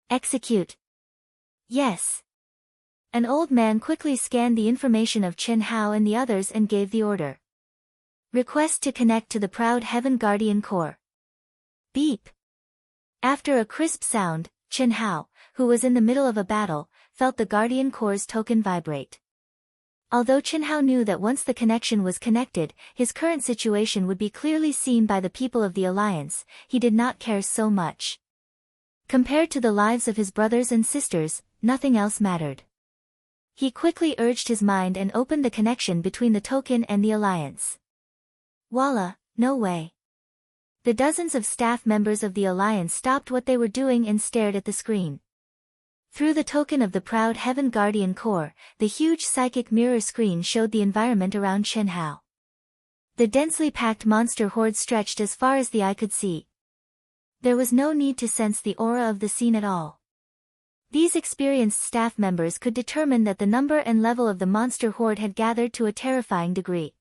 Execute. Yes. An old man quickly scanned the information of Qinhao and the others and gave the order. Request to connect to the Proud Heaven Guardian Corps. Beep. After a crisp sound, Qinhao, who was in the middle of a battle, felt the Guardian Corps' token vibrate. Although Qinhao knew that once the connection was connected, his current situation would be clearly seen by the people of the Alliance, he did not care so much. Compared to the lives of his brothers and sisters, nothing else mattered. He quickly urged his mind and opened the connection between the token and the Alliance. Voila, no way. The dozens of staff members of the Alliance stopped what they were doing and stared at the screen. Through the token of the Proud Heaven Guardian Corps, the huge psychic mirror screen showed the environment around Qinhao. The densely packed monster horde stretched as far as the eye could see. There was no need to sense the aura of the scene at all. These experienced staff members could determine that the number and level of the monster horde had gathered to a terrifying degree.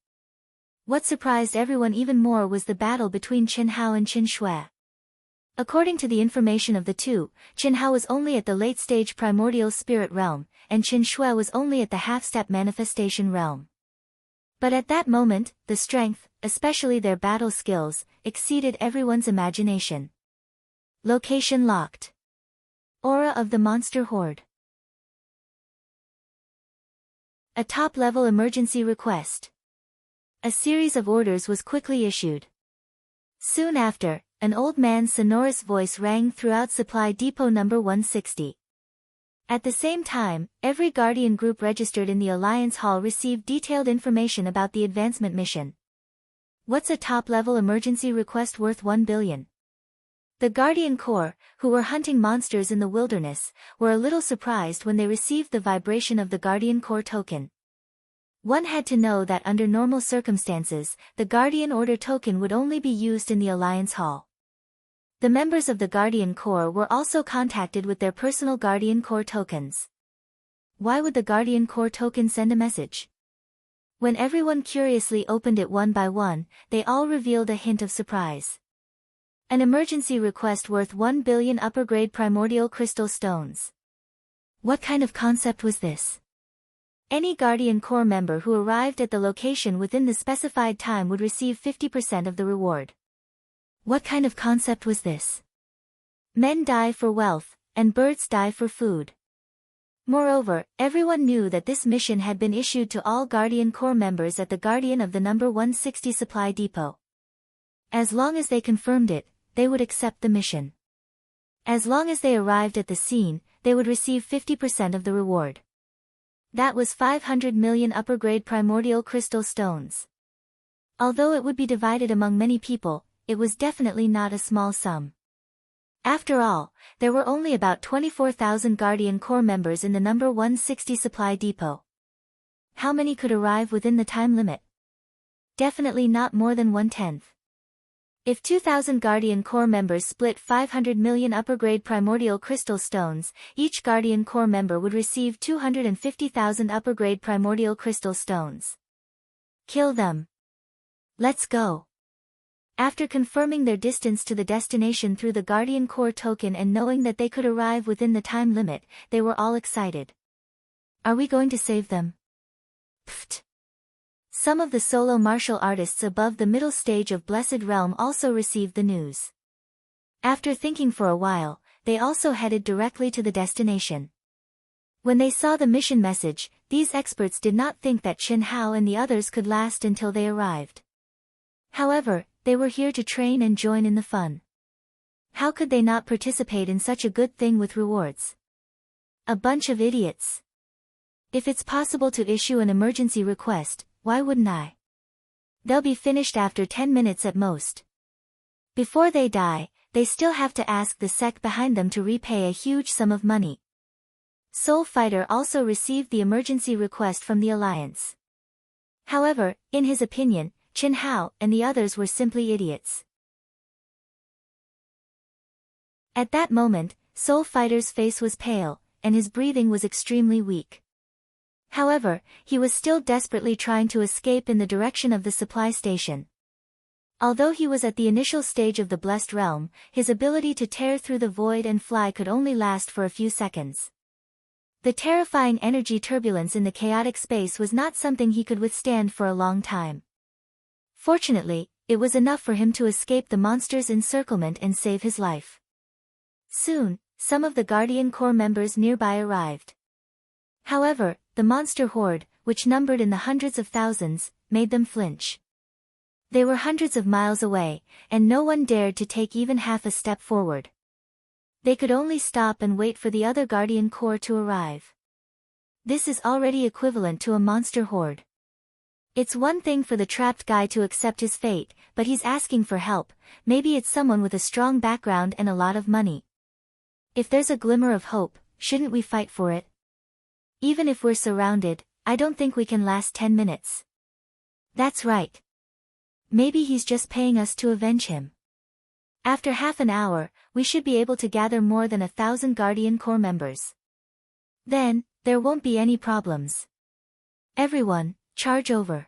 What surprised everyone even more was the battle between Qinhao and Qin Shui. According to the information of the two, Qinhao was only at the late-stage primordial spirit realm, and Qin Shui was only at the half-step manifestation realm. But at that moment, the strength, especially their battle skills, exceeded everyone's imagination. Location locked. Aura of the monster horde. A top-level emergency request. A series of orders was quickly issued. Soon after, an old man's sonorous voice rang throughout Supply Depot number 160. At the same time, every Guardian group registered in the Alliance Hall received detailed information about the advancement mission. What's a top-level emergency request worth 1 billion? The Guardian Corps, who were hunting monsters in the wilderness, were a little surprised when they received the vibration of the Guardian Corps token. One had to know that under normal circumstances, the Guardian Order token would only be used in the Alliance Hall. The members of the Guardian Corps were also contacted with their personal Guardian Corps tokens. Why would the Guardian Corps token send a message? When everyone curiously opened it one by one, they all revealed a hint of surprise. An emergency request worth 1 billion upper-grade primordial crystal stones. What kind of concept was this? Any Guardian Corps member who arrived at the location within the specified time would receive 50% of the reward. What kind of concept was this? Men die for wealth, and birds die for food. Moreover, everyone knew that this mission had been issued to all Guardian Corps members at the Guardian of the number 160 supply depot. As long as they confirmed it, they would accept the mission. As long as they arrived at the scene, they would receive 50% of the reward. That was 500 million upper-grade primordial crystal stones. Although it would be divided among many people, it was definitely not a small sum. After all, there were only about 24,000 Guardian Corps members in the number 160 supply depot. How many could arrive within the time limit? Definitely not more than 1/10. If 2,000 Guardian Corps members split 500 million upper-grade primordial crystal stones, each Guardian Corps member would receive 250,000 upper-grade primordial crystal stones. Kill them. Let's go. After confirming their distance to the destination through the Guardian Corps token and knowing that they could arrive within the time limit, they were all excited. Are we going to save them? Pfft. Some of the solo martial artists above the middle stage of Blessed Realm also received the news. After thinking for a while, they also headed directly to the destination. When they saw the mission message, these experts did not think that Chen Hao and the others could last until they arrived. However, they were here to train and join in the fun. How could they not participate in such a good thing with rewards? A bunch of idiots. If it's possible to issue an emergency request, why wouldn't I? They'll be finished after 10 minutes at most. Before they die, they still have to ask the sect behind them to repay a huge sum of money. Soul Fighter also received the emergency request from the Alliance. However, in his opinion, Chen Hao and the others were simply idiots. At that moment, Soul Fighter's face was pale, and his breathing was extremely weak. However, he was still desperately trying to escape in the direction of the supply station. Although he was at the initial stage of the Blessed Realm, his ability to tear through the void and fly could only last for a few seconds. The terrifying energy turbulence in the chaotic space was not something he could withstand for a long time. Fortunately, it was enough for him to escape the monster's encirclement and save his life. Soon, some of the Guardian Corps members nearby arrived. However, the monster horde, which numbered in the hundreds of thousands, made them flinch. They were hundreds of miles away, and no one dared to take even half a step forward. They could only stop and wait for the other Guardian Corps to arrive. This is already equivalent to a monster horde. It's one thing for the trapped guy to accept his fate, but he's asking for help. Maybe it's someone with a strong background and a lot of money. If there's a glimmer of hope, shouldn't we fight for it? Even if we're surrounded, I don't think we can last 10 minutes. That's right. Maybe he's just paying us to avenge him. After half an hour, we should be able to gather more than 1,000 Guardian Corps members. Then, there won't be any problems. Everyone, charge over.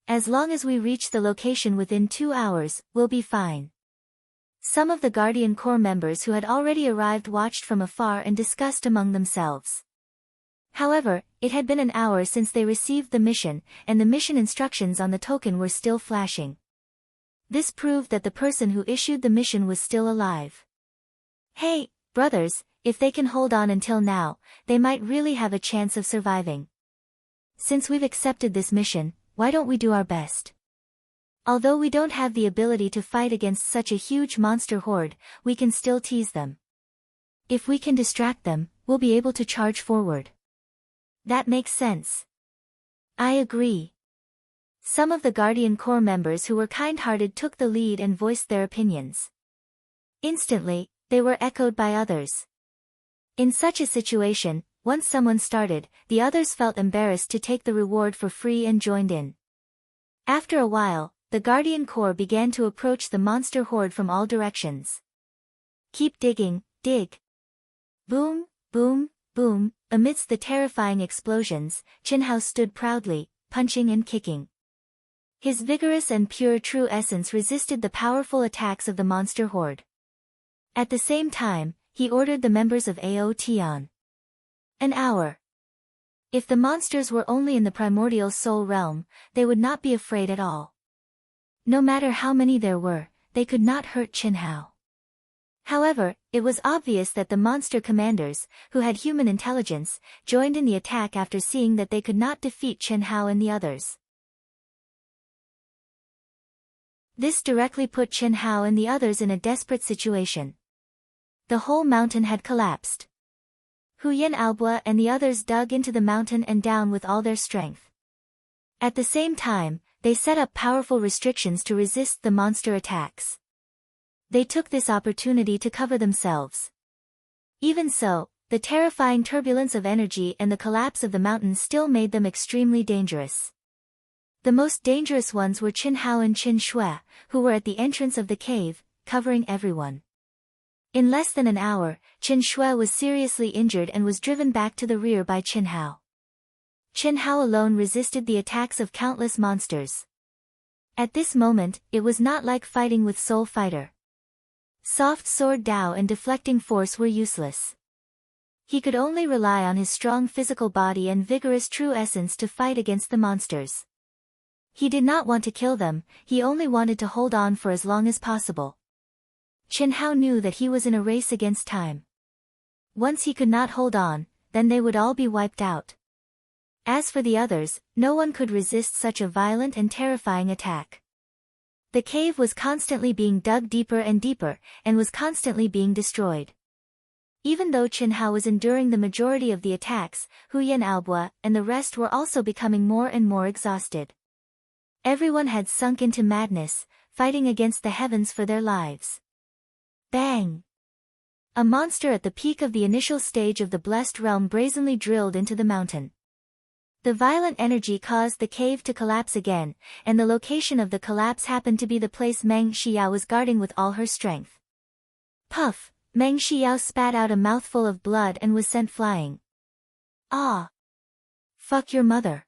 As long as we reach the location within 2 hours, we'll be fine. Some of the Guardian Corps members who had already arrived watched from afar and discussed among themselves. However, it had been an hour since they received the mission, and the mission instructions on the token were still flashing. This proved that the person who issued the mission was still alive. Hey, brothers, if they can hold on until now, they might really have a chance of surviving. Since we've accepted this mission, why don't we do our best? Although we don't have the ability to fight against such a huge monster horde, we can still tease them. If we can distract them, we'll be able to charge forward. That makes sense. I agree. Some of the Guardian Corps members who were kind-hearted took the lead and voiced their opinions. Instantly, they were echoed by others. In such a situation, once someone started, the others felt embarrassed to take the reward for free and joined in. After a while, the Guardian Corps began to approach the monster horde from all directions. Keep digging, dig. Boom, boom, boom. Amidst the terrifying explosions, Chen Hao stood proudly, punching and kicking. His vigorous and pure true essence resisted the powerful attacks of the monster horde. At the same time, he ordered the members of Ao Tian an hour. If the monsters were only in the primordial soul realm, they would not be afraid at all. No matter how many there were, they could not hurt Qin Hao. However, it was obvious that the monster commanders, who had human intelligence, joined in the attack after seeing that they could not defeat Qin Hao and the others. This directly put Qin Hao and the others in a desperate situation. The whole mountain had collapsed. Huyan Aoba and the others dug into the mountain and down with all their strength. At the same time, they set up powerful restrictions to resist the monster attacks. They took this opportunity to cover themselves. Even so, the terrifying turbulence of energy and the collapse of the mountain still made them extremely dangerous. The most dangerous ones were Qin Hao and Qin Shui, who were at the entrance of the cave, covering everyone. In less than an hour, Qin Shui was seriously injured and was driven back to the rear by Qin Hao. Qin Hao alone resisted the attacks of countless monsters. At this moment, it was not like fighting with Soul Fighter. Soft sword Dao and deflecting force were useless. He could only rely on his strong physical body and vigorous true essence to fight against the monsters. He did not want to kill them, he only wanted to hold on for as long as possible. Qin Hao knew that he was in a race against time. Once he could not hold on, then they would all be wiped out. As for the others, no one could resist such a violent and terrifying attack. The cave was constantly being dug deeper and deeper, and was constantly being destroyed. Even though Qin Hao was enduring the majority of the attacks, Huyan Aoba and the rest were also becoming more and more exhausted. Everyone had sunk into madness, fighting against the heavens for their lives. Bang! A monster at the peak of the initial stage of the blessed realm brazenly drilled into the mountain. The violent energy caused the cave to collapse again, and the location of the collapse happened to be the place Meng Xiao was guarding with all her strength. Puff! Meng Xiao spat out a mouthful of blood and was sent flying. Ah! Fuck your mother!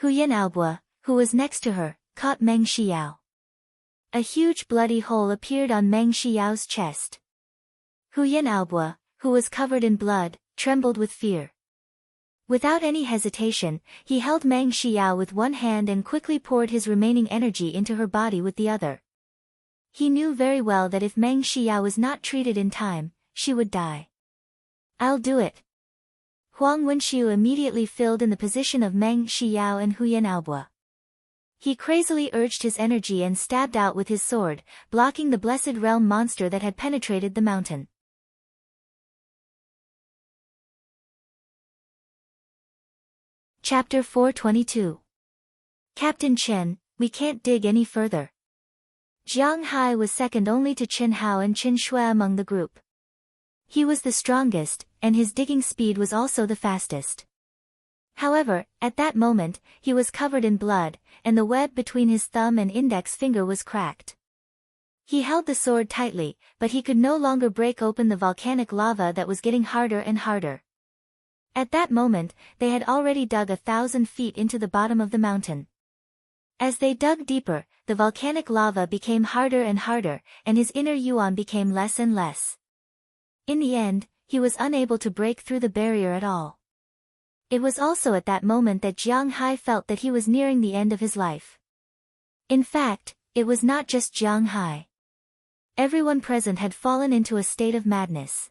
Huyan Aoba, who was next to her, caught Meng Xiao. A huge bloody hole appeared on Meng Xiao's chest. Huyan Aoba, who was covered in blood, trembled with fear. Without any hesitation, he held Meng Xiao with one hand and quickly poured his remaining energy into her body with the other. He knew very well that if Meng Xiao was not treated in time, she would die. I'll do it. Huang Wenxiu immediately filled in the position of Meng Xiao and Huyan Aoba. He crazily urged his energy and stabbed out with his sword, blocking the blessed realm monster that had penetrated the mountain. Chapter 422. Captain Chen, we can't dig any further. Jiang Hai was second only to Qin Hao and Qin Shui among the group. He was the strongest, and his digging speed was also the fastest. However, at that moment, he was covered in blood, and the web between his thumb and index finger was cracked. He held the sword tightly, but he could no longer break open the volcanic lava that was getting harder and harder. At that moment, they had already dug 1,000 feet into the bottom of the mountain. As they dug deeper, the volcanic lava became harder and harder, and his inner yuan became less and less. In the end, he was unable to break through the barrier at all. It was also at that moment that Jiang Hai felt that he was nearing the end of his life. In fact, it was not just Jiang Hai. Everyone present had fallen into a state of madness.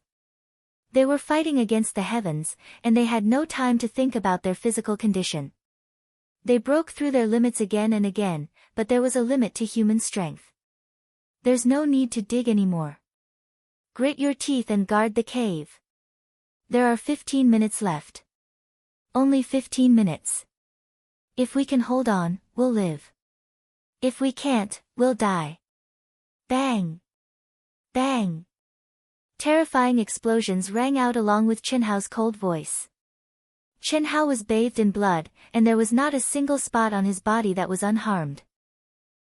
They were fighting against the heavens, and they had no time to think about their physical condition. They broke through their limits again and again, but there was a limit to human strength. There's no need to dig anymore. Grit your teeth and guard the cave. There are 15 minutes left. Only 15 minutes. If we can hold on, we'll live. If we can't, we'll die. Bang! Bang! Terrifying explosions rang out along with Qin Hao's cold voice. Qin Hao was bathed in blood, and there was not a single spot on his body that was unharmed.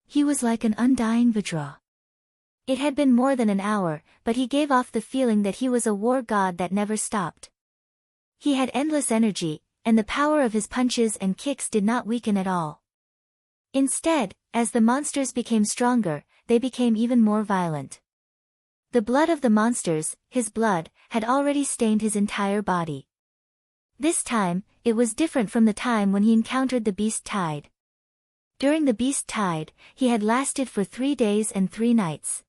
He was like an undying Vajra. It had been more than an hour, but he gave off the feeling that he was a war god that never stopped. He had endless energy, and the power of his punches and kicks did not weaken at all. Instead, as the monsters became stronger, they became even more violent. The blood of the monsters, his blood, had already stained his entire body. This time, it was different from the time when he encountered the beast tide. During the beast tide, he had lasted for 3 days and 3 nights.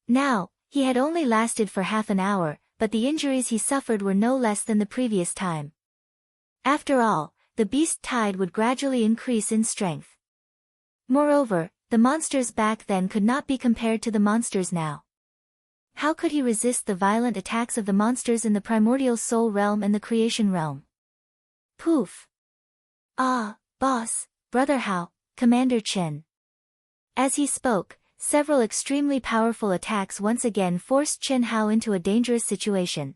Now, he had only lasted for half an hour, but the injuries he suffered were no less than the previous time. After all, the beast tide would gradually increase in strength. Moreover, the monsters back then could not be compared to the monsters now. How could he resist the violent attacks of the monsters in the primordial soul realm and the creation realm? Poof! Ah, boss, brother Hao, Commander Chen. As he spoke, several extremely powerful attacks once again forced Chen Hao into a dangerous situation.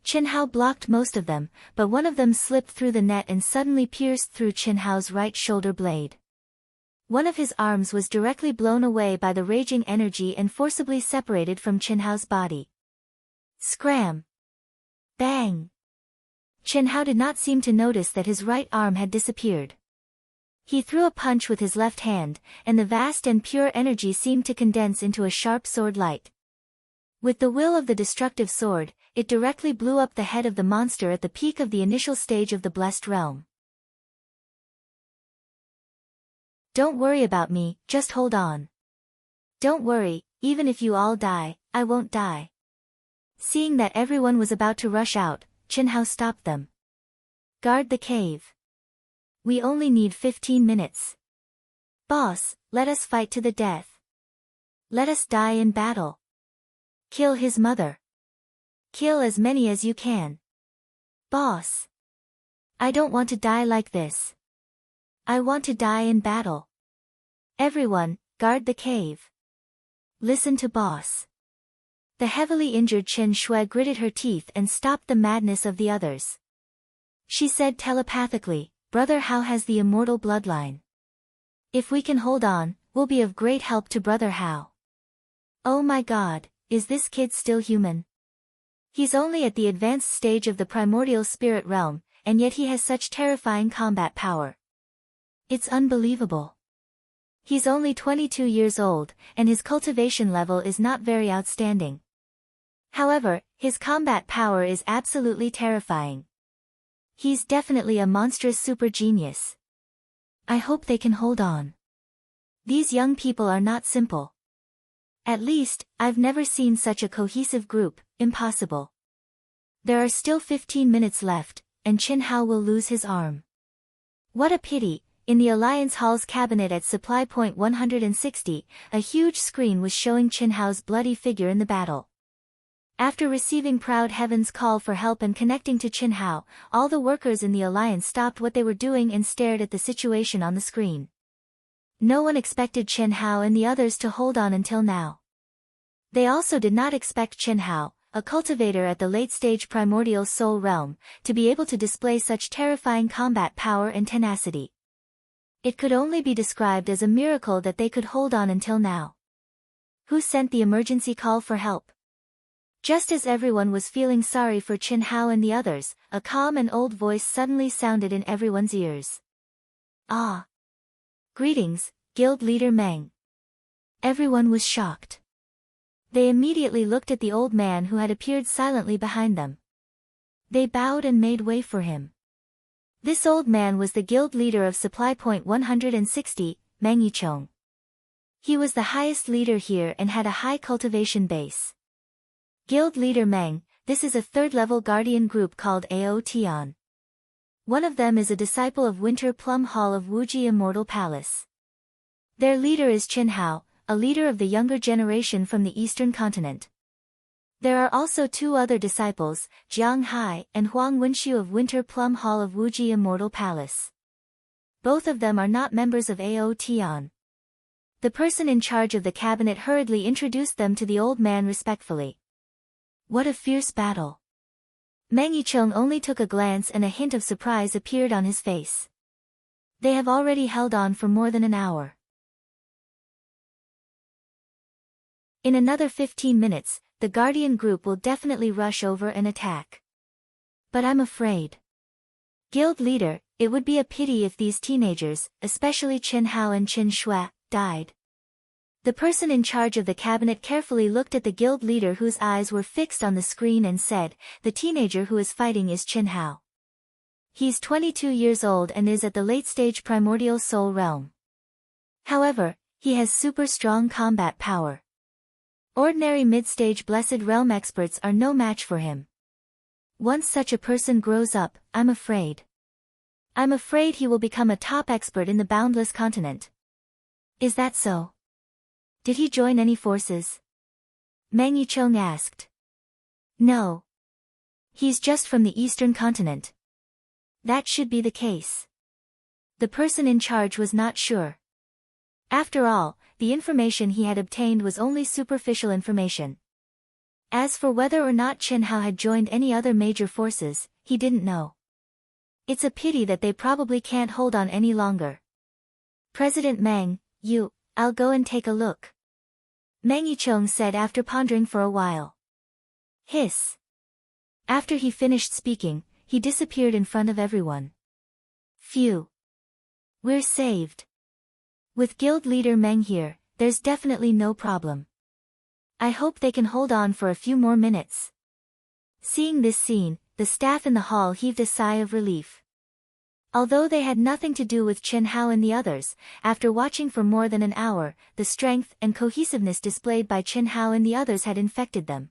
Chen Hao blocked most of them, but one of them slipped through the net and suddenly pierced through Chen Hao's right shoulder blade. One of his arms was directly blown away by the raging energy and forcibly separated from Chen Hao's body. Scram! Bang! Chen Hao did not seem to notice that his right arm had disappeared. He threw a punch with his left hand, and the vast and pure energy seemed to condense into a sharp sword light. With the will of the destructive sword, it directly blew up the head of the monster at the peak of the initial stage of the blessed realm. Don't worry about me, just hold on. Don't worry, even if you all die, I won't die. Seeing that everyone was about to rush out, Chen Hao stopped them. Guard the cave. We only need 15 minutes. Boss, let us fight to the death. Let us die in battle. Kill his mother. Kill as many as you can. Boss. I don't want to die like this. I want to die in battle. Everyone, guard the cave. Listen to boss. The heavily injured Chen Shui gritted her teeth and stopped the madness of the others. She said telepathically, Brother Hao has the immortal bloodline. If we can hold on, we'll be of great help to Brother Hao. Oh my god, is this kid still human? He's only at the advanced stage of the primordial spirit realm, and yet he has such terrifying combat power. It's unbelievable. He's only 22 years old, and his cultivation level is not very outstanding. However, his combat power is absolutely terrifying. He's definitely a monstrous super genius. I hope they can hold on. These young people are not simple. At least, I've never seen such a cohesive group. Impossible. There are still 15 minutes left, and Chen Hao will lose his arm. What a pity. In the Alliance Hall's cabinet at supply point 160, a huge screen was showing Chen Hao's bloody figure in the battle. After receiving Proud Heaven's call for help and connecting to Chen Hao, all the workers in the Alliance stopped what they were doing and stared at the situation on the screen. No one expected Chen Hao and the others to hold on until now. They also did not expect Chen Hao, a cultivator at the late-stage primordial soul realm, to be able to display such terrifying combat power and tenacity. It could only be described as a miracle that they could hold on until now. Who sent the emergency call for help? Just as everyone was feeling sorry for Chen Hao and the others, a calm and old voice suddenly sounded in everyone's ears. Ah! Greetings, Guild Leader Meng. Everyone was shocked. They immediately looked at the old man who had appeared silently behind them. They bowed and made way for him. This old man was the guild leader of supply point 160, Meng Yichong. He was the highest leader here and had a high cultivation base. Guild leader Meng, this is a third-level guardian group called Ao Tian. One of them is a disciple of Winter Plum Hall of Wuji Immortal Palace. Their leader is Chen Hao, a leader of the younger generation from the eastern continent. There are also 2 other disciples, Jiang Hai and Huang Wenxiu of Winter Plum Hall of Wuji Immortal Palace. Both of them are not members of Ao Tian. The person in charge of the cabinet hurriedly introduced them to the old man respectfully. What a fierce battle! Meng Yichong only took a glance and a hint of surprise appeared on his face. They have already held on for more than an hour. In another 15 minutes, the Guardian group will definitely rush over and attack. But I'm afraid. Guild leader, It would be a pity if these teenagers, especially Chen Hao and Chen Shui, died. The person in charge of the cabinet carefully looked at the guild leader whose eyes were fixed on the screen and said, "The teenager who is fighting is Chen Hao. He's 22 years old and is at the late-stage primordial soul realm. However, he has super strong combat power. Ordinary mid-stage blessed realm experts are no match for him. Once such a person grows up, I'm afraid he will become a top expert in the boundless continent." "Is that so? Did he join any forces?" Meng Yicheng asked. "No. He's just from the eastern continent." "That should be the case." The person in charge was not sure. After all, the information he had obtained was only superficial information. As for whether or not Chen Hao had joined any other major forces, he didn't know. It's a pity that they probably can't hold on any longer. "President Meng, I'll go and take a look," Meng Yicheng said after pondering for a while. Hiss. After he finished speaking, he disappeared in front of everyone. Phew. We're saved. With guild leader Meng here, there's definitely no problem. I hope they can hold on for a few more minutes. Seeing this scene, the staff in the hall heaved a sigh of relief. Although they had nothing to do with Chen Hao and the others, after watching for more than an hour, the strength and cohesiveness displayed by Chen Hao and the others had infected them.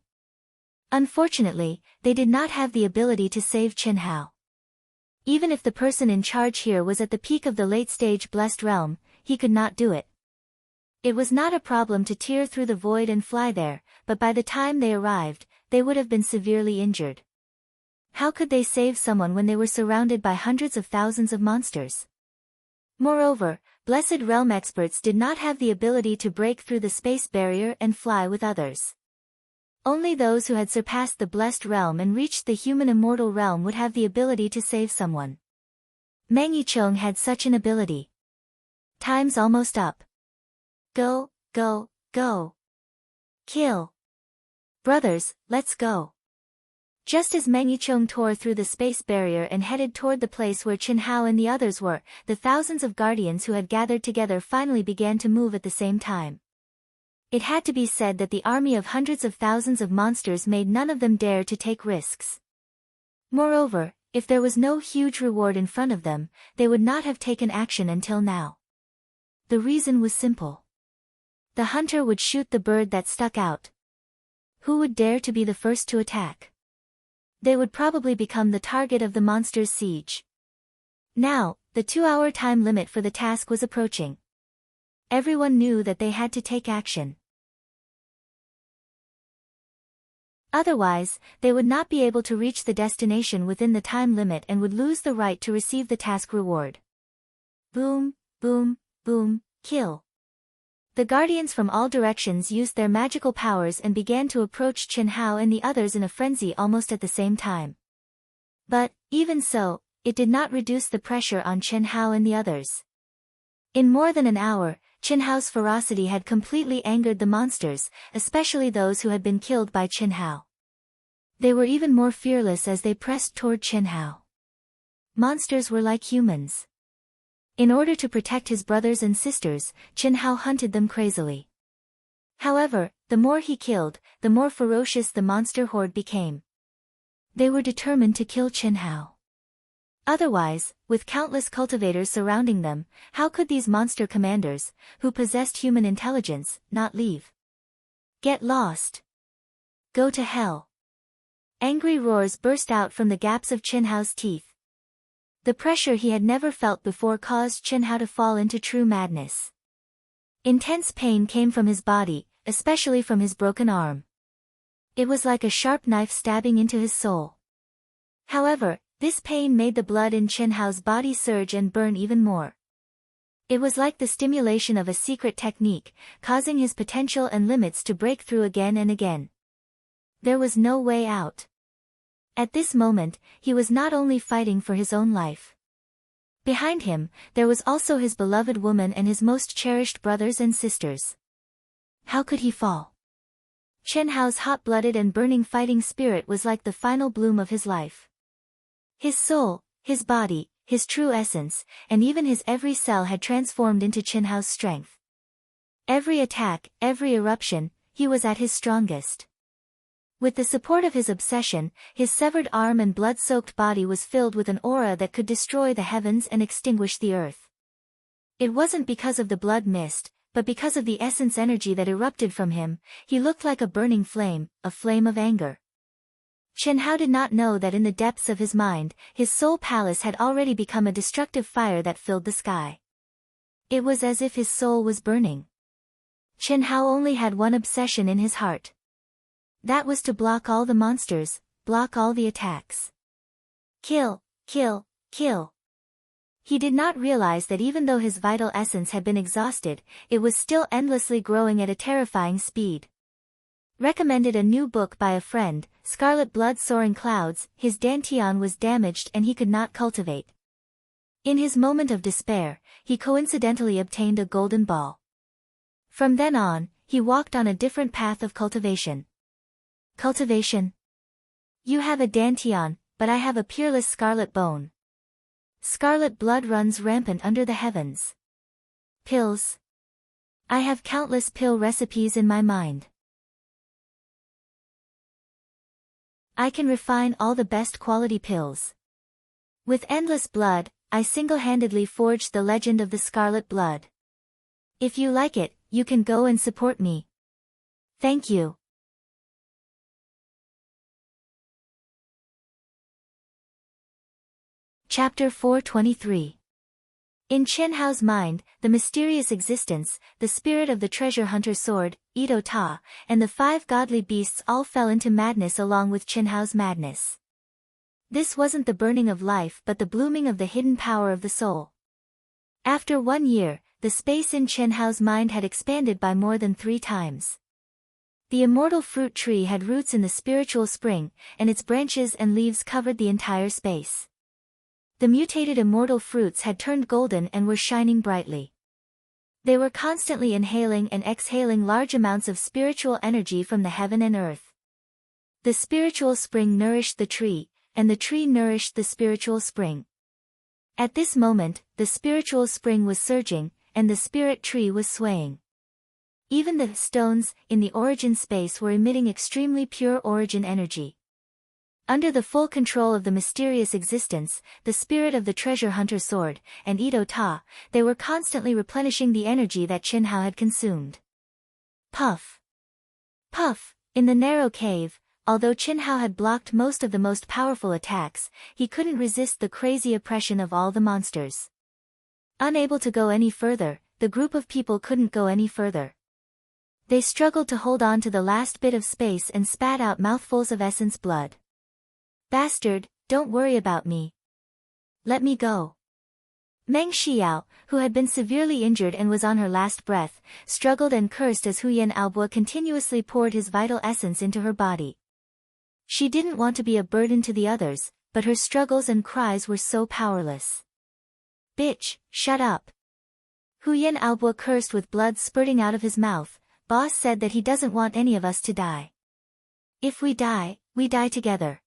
Unfortunately, they did not have the ability to save Chen Hao. Even if the person in charge here was at the peak of the late-stage blessed realm, he could not do it. It was not a problem to tear through the void and fly there, but by the time they arrived, they would have been severely injured. How could they save someone when they were surrounded by hundreds of thousands of monsters? Moreover, blessed realm experts did not have the ability to break through the space barrier and fly with others. Only those who had surpassed the blessed realm and reached the human immortal realm would have the ability to save someone. Meng Yicheng had such an ability. Time's almost up. Go, go, go. Kill. Brothers, let's go. Just as Meng Yicheng tore through the space barrier and headed toward the place where Chen Hao and the others were, the thousands of guardians who had gathered together finally began to move at the same time. It had to be said that the army of hundreds of thousands of monsters made none of them dare to take risks. Moreover, if there was no huge reward in front of them, they would not have taken action until now. The reason was simple. The hunter would shoot the bird that stuck out. Who would dare to be the first to attack? They would probably become the target of the monster's siege. Now, the 2-hour time limit for the task was approaching. Everyone knew that they had to take action. Otherwise, they would not be able to reach the destination within the time limit and would lose the right to receive the task reward. Boom, boom, boom, kill. The guardians from all directions used their magical powers and began to approach Chen Hao and the others in a frenzy almost at the same time. But, even so, it did not reduce the pressure on Chen Hao and the others. In more than an hour, Chen Hao's ferocity had completely angered the monsters, especially those who had been killed by Chen Hao. They were even more fearless as they pressed toward Chen Hao. Monsters were like humans. In order to protect his brothers and sisters, Chen Hao hunted them crazily. However, the more he killed, the more ferocious the monster horde became. They were determined to kill Chen Hao. Otherwise, with countless cultivators surrounding them, how could these monster commanders, who possessed human intelligence, not leave? Get lost. Go to hell. Angry roars burst out from the gaps of Chen Hao's teeth. The pressure he had never felt before caused Chen Hao to fall into true madness. Intense pain came from his body, especially from his broken arm. It was like a sharp knife stabbing into his soul. However, this pain made the blood in Chen Hao's body surge and burn even more. It was like the stimulation of a secret technique, causing his potential and limits to break through again and again. There was no way out. At this moment, he was not only fighting for his own life. Behind him, there was also his beloved woman and his most cherished brothers and sisters. How could he fall? Chen Hao's hot-blooded and burning fighting spirit was like the final bloom of his life. His soul, his body, his true essence, and even his every cell had transformed into Chenhao's strength. Every attack, every eruption, he was at his strongest. With the support of his obsession, his severed arm and blood-soaked body was filled with an aura that could destroy the heavens and extinguish the earth. It wasn't because of the blood mist, but because of the essence energy that erupted from him. He looked like a burning flame, a flame of anger. Chenhao did not know that in the depths of his mind, his soul palace had already become a destructive fire that filled the sky. It was as if his soul was burning. Chenhao only had one obsession in his heart. That was to block all the monsters, block all the attacks. Kill, kill, kill. He did not realize that even though his vital essence had been exhausted, it was still endlessly growing at a terrifying speed. Recommended a new book by a friend, Scarlet Blood Soaring Clouds. His dantian was damaged and he could not cultivate. In his moment of despair, he coincidentally obtained a golden ball. From then on, he walked on a different path of cultivation. Cultivation? You have a dantian, but I have a peerless scarlet bone. Scarlet blood runs rampant under the heavens. Pills? I have countless pill recipes in my mind. I can refine all the best quality pills. With endless blood, I single-handedly forged the legend of the scarlet blood. If you like it, you can go and support me. Thank you. Chapter 423. In Chenhao's mind, the mysterious existence, the spirit of the treasure hunter sword, Ito Ta, and the 5 godly beasts all fell into madness along with Chenhao's madness. This wasn't the burning of life but the blooming of the hidden power of the soul. After 1 year, the space in Chenhao's mind had expanded by more than 3 times. The immortal fruit tree had roots in the spiritual spring, and its branches and leaves covered the entire space. The mutated immortal fruits had turned golden and were shining brightly. They were constantly inhaling and exhaling large amounts of spiritual energy from the heaven and earth. The spiritual spring nourished the tree, and the tree nourished the spiritual spring. At this moment, the spiritual spring was surging, and the spirit tree was swaying. Even the stones in the origin space were emitting extremely pure origin energy. Under the full control of the mysterious existence, the spirit of the treasure hunter sword, and Ito Ta, they were constantly replenishing the energy that Chenhao had consumed. Puff! Puff! In the narrow cave, although Chenhao had blocked most of the most powerful attacks, he couldn't resist the crazy oppression of all the monsters. Unable to go any further, the group of people couldn't go any further. They struggled to hold on to the last bit of space and spat out mouthfuls of essence blood. Bastard, don't worry about me. Let me go. Meng Xiao, who had been severely injured and was on her last breath, struggled and cursed as Huyan Aobo continuously poured his vital essence into her body. She didn't want to be a burden to the others, but her struggles and cries were so powerless. Bitch, shut up. Huyan Aobo cursed with blood spurting out of his mouth. Boss said that he doesn't want any of us to die. If we die together.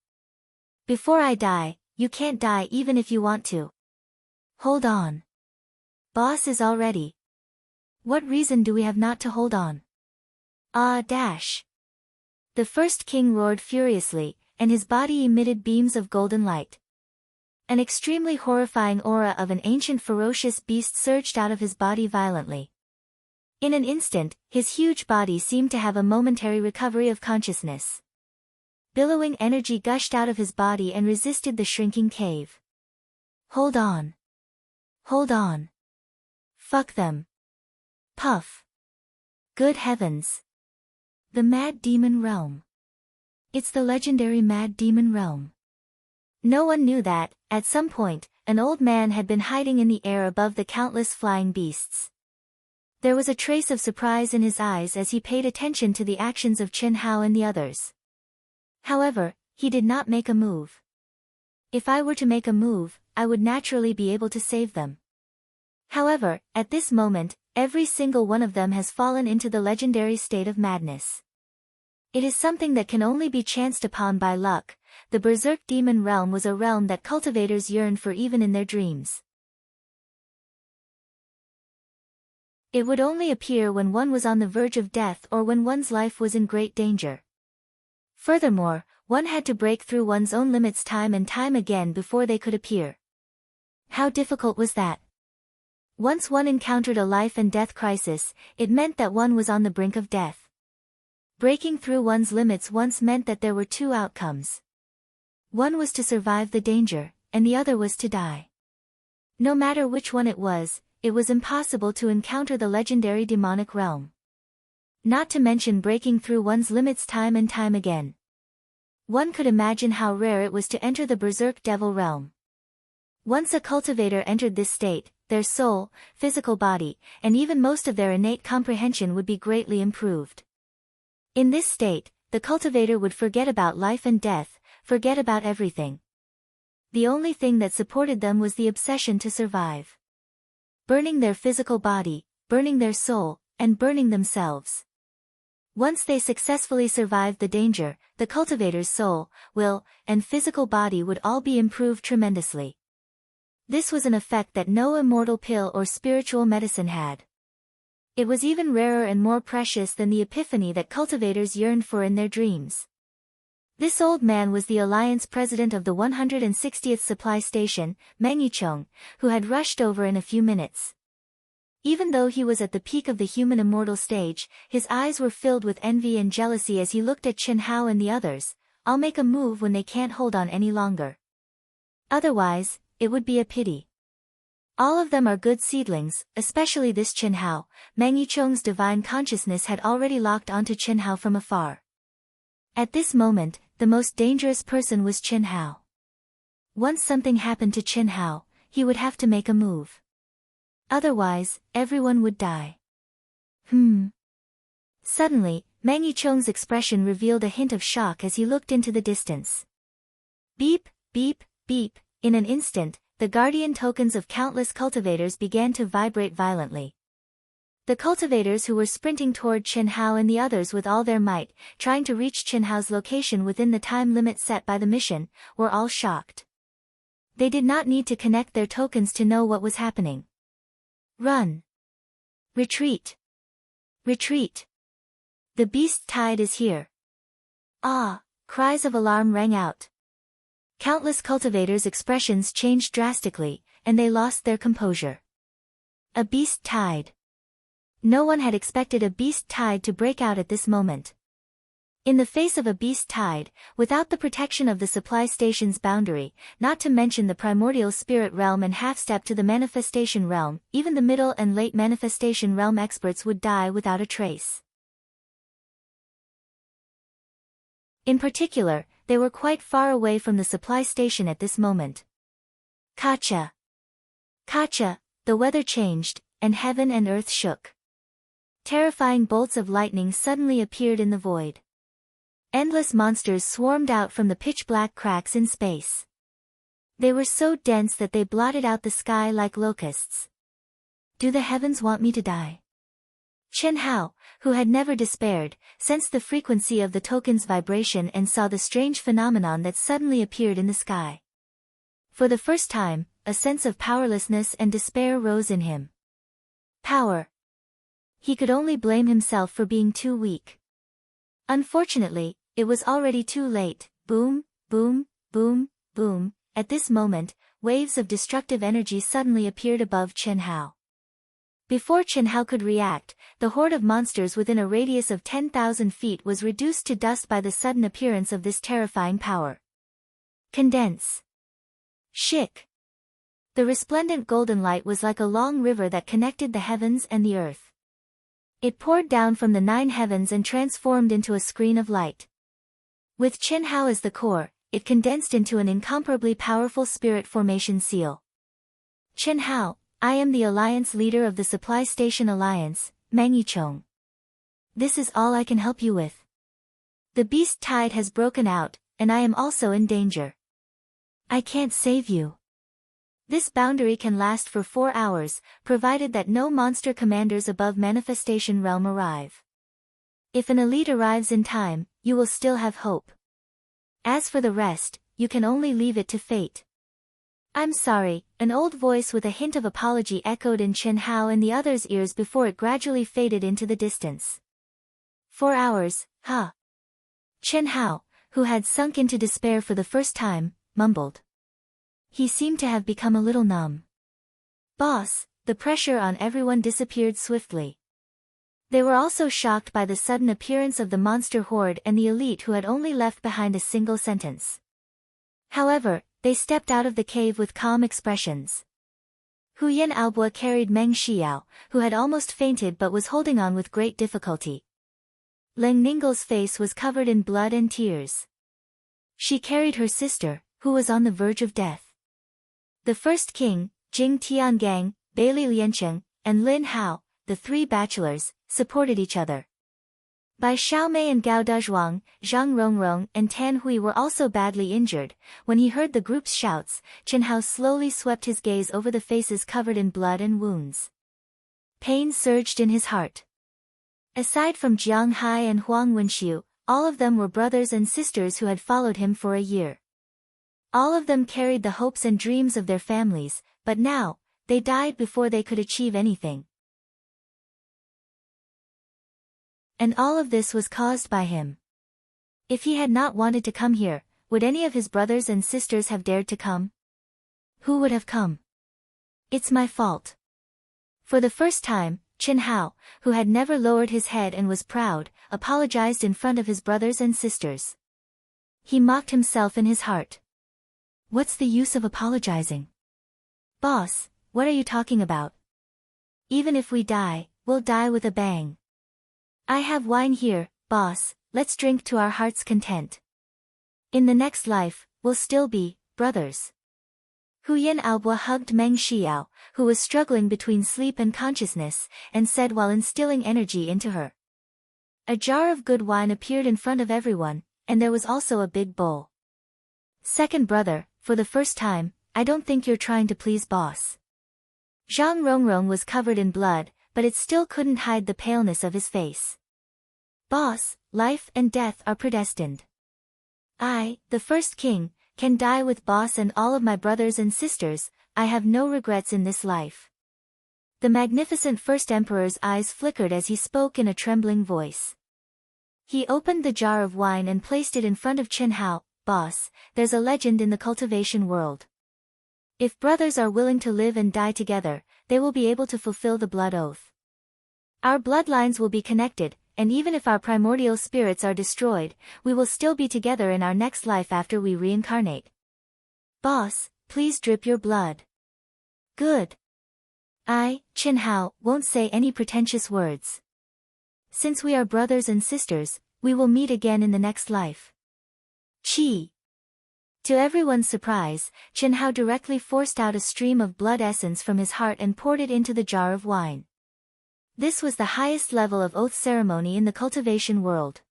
Before I die, you can't die even if you want to. Hold on. Boss is all ready. What reason do we have not to hold on? Dash. The first king roared furiously, and his body emitted beams of golden light. An extremely horrifying aura of an ancient ferocious beast surged out of his body violently. In an instant, his huge body seemed to have a momentary recovery of consciousness. Billowing energy gushed out of his body and resisted the shrinking cave. Hold on. Hold on. Fuck them. Puff. Good heavens. The Mad Demon Realm. It's the legendary Mad Demon Realm. No one knew that, at some point, an old man had been hiding in the air above the countless flying beasts. There was a trace of surprise in his eyes as he paid attention to the actions of Chenhao and the others. However, he did not make a move. If I were to make a move, I would naturally be able to save them. However, at this moment, every single one of them has fallen into the legendary state of madness. It is something that can only be chanced upon by luck, the berserk demon realm was a realm that cultivators yearned for even in their dreams. It would only appear when one was on the verge of death or when one's life was in great danger. Furthermore, one had to break through one's own limits time and time again before they could appear. How difficult was that? Once one encountered a life and death crisis, it meant that one was on the brink of death. Breaking through one's limits once meant that there were two outcomes. One was to survive the danger, and the other was to die. No matter which one it was impossible to encounter the legendary demonic realm. Not to mention breaking through one's limits time and time again. One could imagine how rare it was to enter the berserk devil realm. Once a cultivator entered this state, their soul, physical body, and even most of their innate comprehension would be greatly improved. In this state, the cultivator would forget about life and death, forget about everything. The only thing that supported them was the obsession to survive. Burning their physical body, burning their soul, and burning themselves. Once they successfully survived the danger, the cultivator's soul, will, and physical body would all be improved tremendously. This was an effect that no immortal pill or spiritual medicine had. It was even rarer and more precious than the epiphany that cultivators yearned for in their dreams. This old man was the Alliance president of the 160th Supply Station, Meng Yicheng, who had rushed over in a few minutes. Even though he was at the peak of the human immortal stage, his eyes were filled with envy and jealousy as he looked at Chen Hao and the others. I'll make a move when they can't hold on any longer. Otherwise, it would be a pity. All of them are good seedlings, especially this Chen Hao. Meng Yicheng's divine consciousness had already locked onto Chen Hao from afar. At this moment, the most dangerous person was Chen Hao. Once something happened to Chen Hao, he would have to make a move. Otherwise, everyone would die. Suddenly, Meng Yicheng's expression revealed a hint of shock as he looked into the distance. Beep, beep, beep. In an instant, the guardian tokens of countless cultivators began to vibrate violently. The cultivators who were sprinting toward Chen Hao and the others with all their might, trying to reach Chen Hao's location within the time limit set by the mission, were all shocked. They did not need to connect their tokens to know what was happening. Run! Retreat! Retreat! The beast tide is here! Ah! Cries of alarm rang out. Countless cultivators' expressions changed drastically, and they lost their composure. A beast tide. No one had expected a beast tide to break out at this moment. In the face of a beast tide, without the protection of the supply station's boundary, not to mention the primordial spirit realm and half-step to the manifestation realm, even the middle and late manifestation realm experts would die without a trace. In particular, they were quite far away from the supply station at this moment. Kacha! Kacha! The weather changed, and heaven and earth shook. Terrifying bolts of lightning suddenly appeared in the void. Endless monsters swarmed out from the pitch-black cracks in space. They were so dense that they blotted out the sky like locusts. Do the heavens want me to die? Chen Hao, who had never despaired, sensed the frequency of the token's vibration and saw the strange phenomenon that suddenly appeared in the sky. For the first time, a sense of powerlessness and despair rose in him. Power. He could only blame himself for being too weak. Unfortunately, it was already too late. Boom, boom, boom, boom. At this moment, waves of destructive energy suddenly appeared above Chen Hao. Before Chen Hao could react, the horde of monsters within a radius of 10,000 feet was reduced to dust by the sudden appearance of this terrifying power. Condense. Shik. The resplendent golden light was like a long river that connected the heavens and the earth. It poured down from the 9 heavens and transformed into a screen of light. With Chen Hao as the core, it condensed into an incomparably powerful spirit formation seal. Chen Hao, I am the Alliance leader of the Supply Station Alliance, Meng Yicheng. This is all I can help you with. The beast tide has broken out, and I am also in danger. I can't save you. This boundary can last for 4 hours, provided that no monster commanders above Manifestation Realm arrive. If an elite arrives in time, you will still have hope. As for the rest, you can only leave it to fate. I'm sorry, an old voice with a hint of apology echoed in Chen Hao and the others' ears before it gradually faded into the distance. 4 hours, huh? Chen Hao, who had sunk into despair for the first time, mumbled. He seemed to have become a little numb. Boss, the pressure on everyone disappeared swiftly. They were also shocked by the sudden appearance of the monster horde and the elite who had only left behind a single sentence. However, they stepped out of the cave with calm expressions. Huyan Aobua carried Meng Xiao, who had almost fainted but was holding on with great difficulty. Leng Ningguo's face was covered in blood and tears. She carried her sister, who was on the verge of death. The first king, Jing Tiangang, Bailey Liancheng, and Lin Hao, the 3 bachelors, supported each other. Bai Xiaomei and Gao Dazhuang, Zhang Rongrong and Tan Hui were also badly injured. When he heard the group's shouts, Chen Hao slowly swept his gaze over the faces covered in blood and wounds. Pain surged in his heart. Aside from Jiang Hai and Huang Wenxiu, all of them were brothers and sisters who had followed him for a year. All of them carried the hopes and dreams of their families, but now, they died before they could achieve anything. And all of this was caused by him. If he had not wanted to come here, would any of his brothers and sisters have dared to come? Who would have come? It's my fault. For the first time, Chen Hao, who had never lowered his head and was proud, apologized in front of his brothers and sisters. He mocked himself in his heart. What's the use of apologizing? Boss, what are you talking about? Even if we die, we'll die with a bang. I have wine here, boss, let's drink to our heart's content. In the next life, we'll still be brothers. Huyan Aobua hugged Meng Xiao, who was struggling between sleep and consciousness, and said while instilling energy into her. A jar of good wine appeared in front of everyone, and there was also a big bowl. Second brother, for the first time, I don't think you're trying to please boss. Zhang Rongrong was covered in blood, but it still couldn't hide the paleness of his face. Boss, life and death are predestined. I, the first king, can die with boss and all of my brothers and sisters. I have no regrets in this life. The magnificent first emperor's eyes flickered as he spoke in a trembling voice. He opened the jar of wine and placed it in front of Chen Hao. Boss, there's a legend in the cultivation world. If brothers are willing to live and die together, they will be able to fulfill the blood oath. Our bloodlines will be connected, and even if our primordial spirits are destroyed, we will still be together in our next life after we reincarnate. Boss, please drip your blood. Good. I, Chen Hao, won't say any pretentious words. Since we are brothers and sisters, we will meet again in the next life. Chi. To everyone's surprise, Chen Hao directly forced out a stream of blood essence from his heart and poured it into the jar of wine. This was the highest level of oath ceremony in the cultivation world.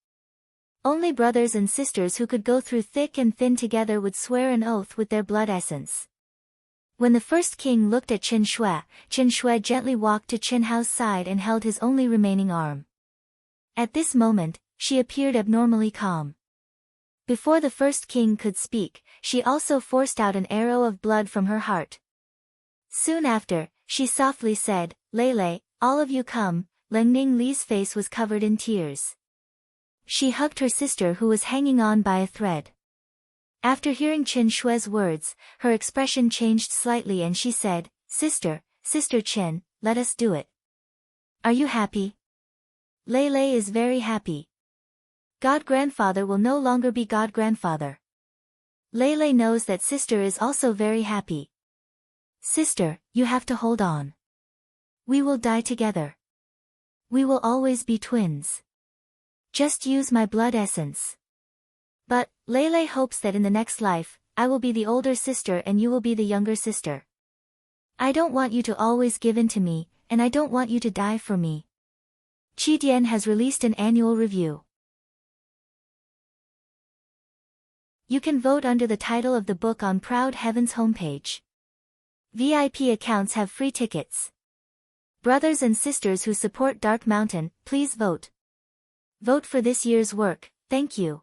Only brothers and sisters who could go through thick and thin together would swear an oath with their blood essence. When the first king looked at Chen Shui gently walked to Chen Hao's side and held his only remaining arm. At this moment, she appeared abnormally calm. Before the first king could speak, she also forced out an arrow of blood from her heart. Soon after, she softly said, Lei, all of you come. Leng Ningli's face was covered in tears. She hugged her sister who was hanging on by a thread. After hearing Chen Shui's words, her expression changed slightly and she said, Sister Chen, let us do it. Are you happy? Lei is very happy. God-grandfather will no longer be God-grandfather. Lei knows that sister is also very happy. Sister, you have to hold on. We will die together. We will always be twins. Just use my blood essence. But, Lei hopes that in the next life, I will be the older sister and you will be the younger sister. I don't want you to always give in to me, and I don't want you to die for me. Qi has released an annual review. You can vote under the title of the book on Proud Heaven's homepage. VIP accounts have free tickets. Brothers and sisters who support Dark Mountain, please vote. Vote for this year's work, thank you.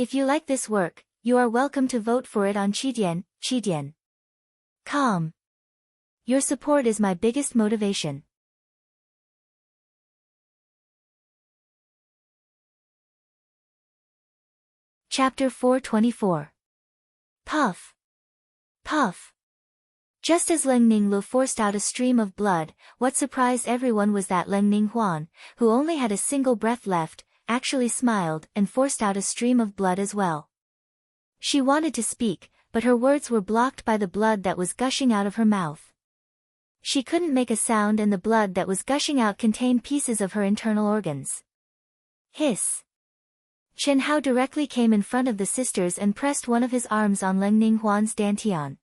If you like this work, you are welcome to vote for it on Chidian.com. Your support is my biggest motivation. Chapter 424. Puff. Puff. Just as Leng Ninglu forced out a stream of blood, what surprised everyone was that Leng Ninghuan, who only had a single breath left, actually smiled and forced out a stream of blood as well. She wanted to speak, but her words were blocked by the blood that was gushing out of her mouth. She couldn't make a sound, and the blood that was gushing out contained pieces of her internal organs. Hiss. Chen Hao directly came in front of the sisters and pressed one of his arms on Leng Ninghuan's dantian.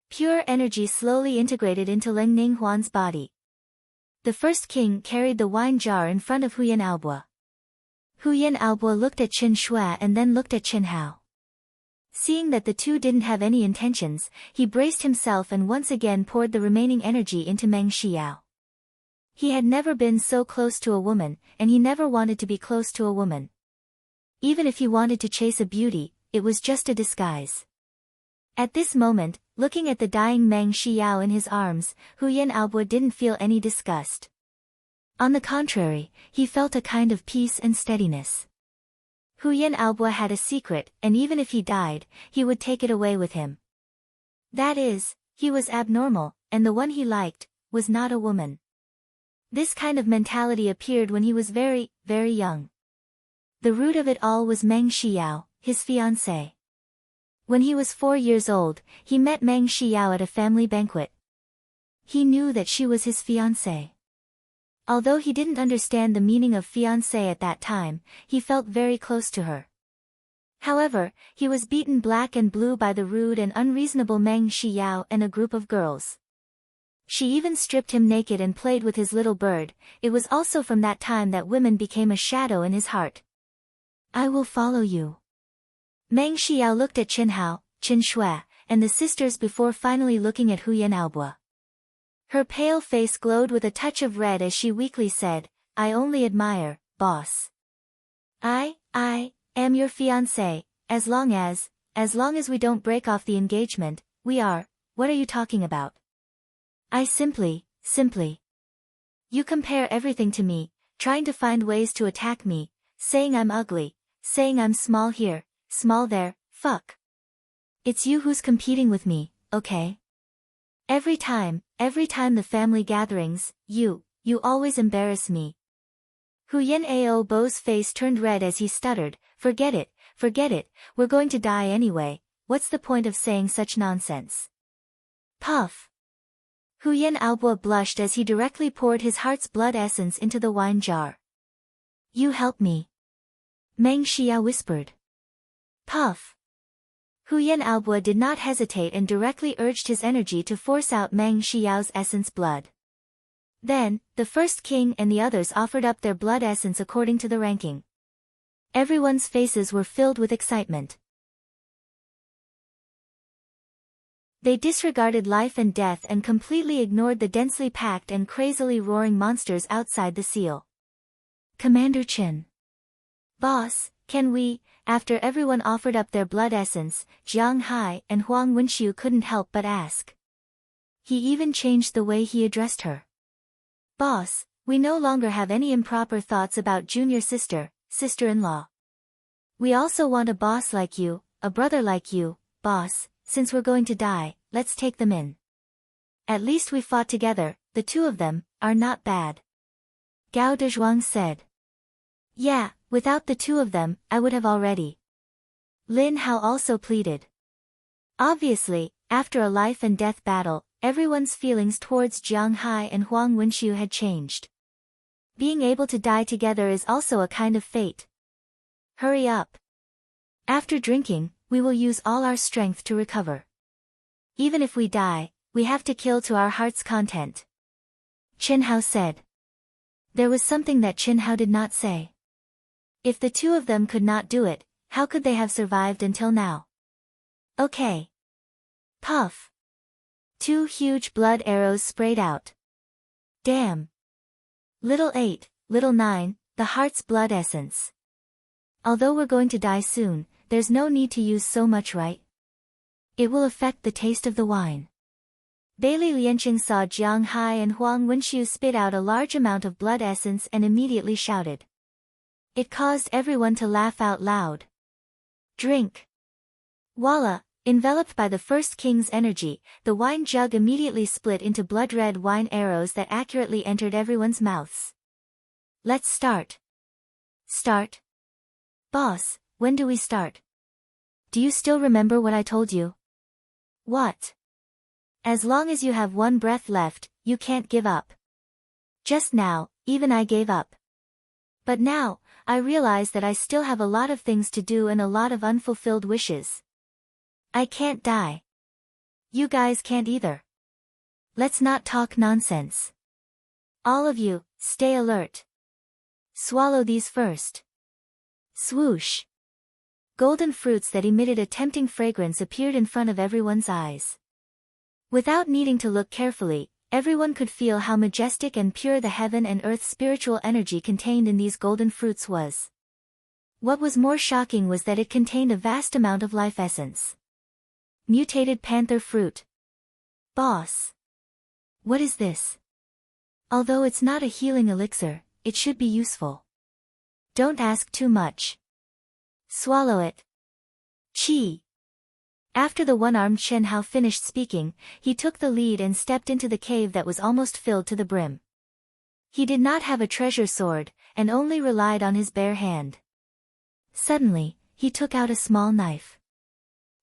Pure energy slowly integrated into Leng Ninghuan's body. The first king carried the wine jar in front of Huyan Aobo. Huyan Aobo looked at Chen Shui and then looked at Chen Hao. Seeing that the two didn't have any intentions, he braced himself and once again poured the remaining energy into Meng Xiao. He had never been so close to a woman, and he never wanted to be close to a woman. Even if he wanted to chase a beauty, it was just a disguise. At this moment, looking at the dying Meng Xiao in his arms, Huyan Aobo didn't feel any disgust. On the contrary, he felt a kind of peace and steadiness. Huyan Aobo had a secret, and even if he died, he would take it away with him. That is, he was abnormal, and the one he liked was not a woman. This kind of mentality appeared when he was very, very young. The root of it all was Meng Xiao, his fiancée. When he was 4 years old, he met Meng Xiao at a family banquet. He knew that she was his fiancée. Although he didn't understand the meaning of fiancé at that time, he felt very close to her. However, he was beaten black and blue by the rude and unreasonable Meng Xiao and a group of girls. She even stripped him naked and played with his little bird. It was also from that time that women became a shadow in his heart. I will follow you. Meng Xiao looked at Chen Hao, Chen Shui, and the sisters before finally looking at Huyan Aobo. Her pale face glowed with a touch of red as she weakly said, I only admire, boss. I am your fiancé, as long as we don't break off the engagement, we are. What are you talking about? I simply. You compare everything to me, trying to find ways to attack me, saying I'm ugly, saying I'm small here, small there, fuck. It's you who's competing with me, okay? Every time the family gatherings, you always embarrass me. Huyan Aobo's face turned red as he stuttered, forget it, we're going to die anyway, what's the point of saying such nonsense? Puff. Huyan Aobo blushed as he directly poured his heart's blood essence into the wine jar. You help me. Meng Xiao whispered. Puff. Huyan Aobo did not hesitate and directly urged his energy to force out Meng Xiao's essence blood. Then, the first king and the others offered up their blood essence according to the ranking. Everyone's faces were filled with excitement. They disregarded life and death and completely ignored the densely packed and crazily roaring monsters outside the seal. Commander Chen. Boss, can we? After everyone offered up their blood essence, Jiang Hai and Huang Wenxiu couldn't help but ask. He even changed the way he addressed her. Boss, we no longer have any improper thoughts about junior sister-in-law. We also want a boss like you, a brother like you, boss, since we're going to die, let's take them in. At least we fought together, the two of them, are not bad. Gao Dezhuang said. Yeah, without the two of them, I would have already. Lin Hao also pleaded. Obviously, after a life and death battle, everyone's feelings towards Jiang Hai and Huang Wenxiu had changed. Being able to die together is also a kind of fate. Hurry up. After drinking, we will use all our strength to recover. Even if we die, we have to kill to our heart's content. Chen Hao said. There was something that Chen Hao did not say. If the two of them could not do it, how could they have survived until now? Okay. Puff. 2 huge blood arrows sprayed out. Damn. Little 8, little 9, the heart's blood essence. Although we're going to die soon, there's no need to use so much, right? It will affect the taste of the wine. Bailey Lianqing saw Jiang Hai and Huang Wenxiu spit out a large amount of blood essence and immediately shouted. It caused everyone to laugh out loud. Drink. Voila! Enveloped by the first king's energy, the wine jug immediately split into blood-red wine arrows that accurately entered everyone's mouths. Let's start. Start? Boss, when do we start? Do you still remember what I told you? What? As long as you have one breath left, you can't give up. Just now, even I gave up. But now, I realize that I still have a lot of things to do and a lot of unfulfilled wishes. I can't die. You guys can't either. Let's not talk nonsense. All of you, stay alert. Swallow these first. Swoosh. Golden fruits that emitted a tempting fragrance appeared in front of everyone's eyes. Without needing to look carefully, everyone could feel how majestic and pure the heaven and earth spiritual energy contained in these golden fruits was. What was more shocking was that it contained a vast amount of life essence. Mutated panther fruit. Boss. What is this? Although it's not a healing elixir, it should be useful. Don't ask too much. Swallow it. Chi. After the one-armed Chen Hao finished speaking, he took the lead and stepped into the cave that was almost filled to the brim. He did not have a treasure sword, and only relied on his bare hand. Suddenly, he took out a small knife.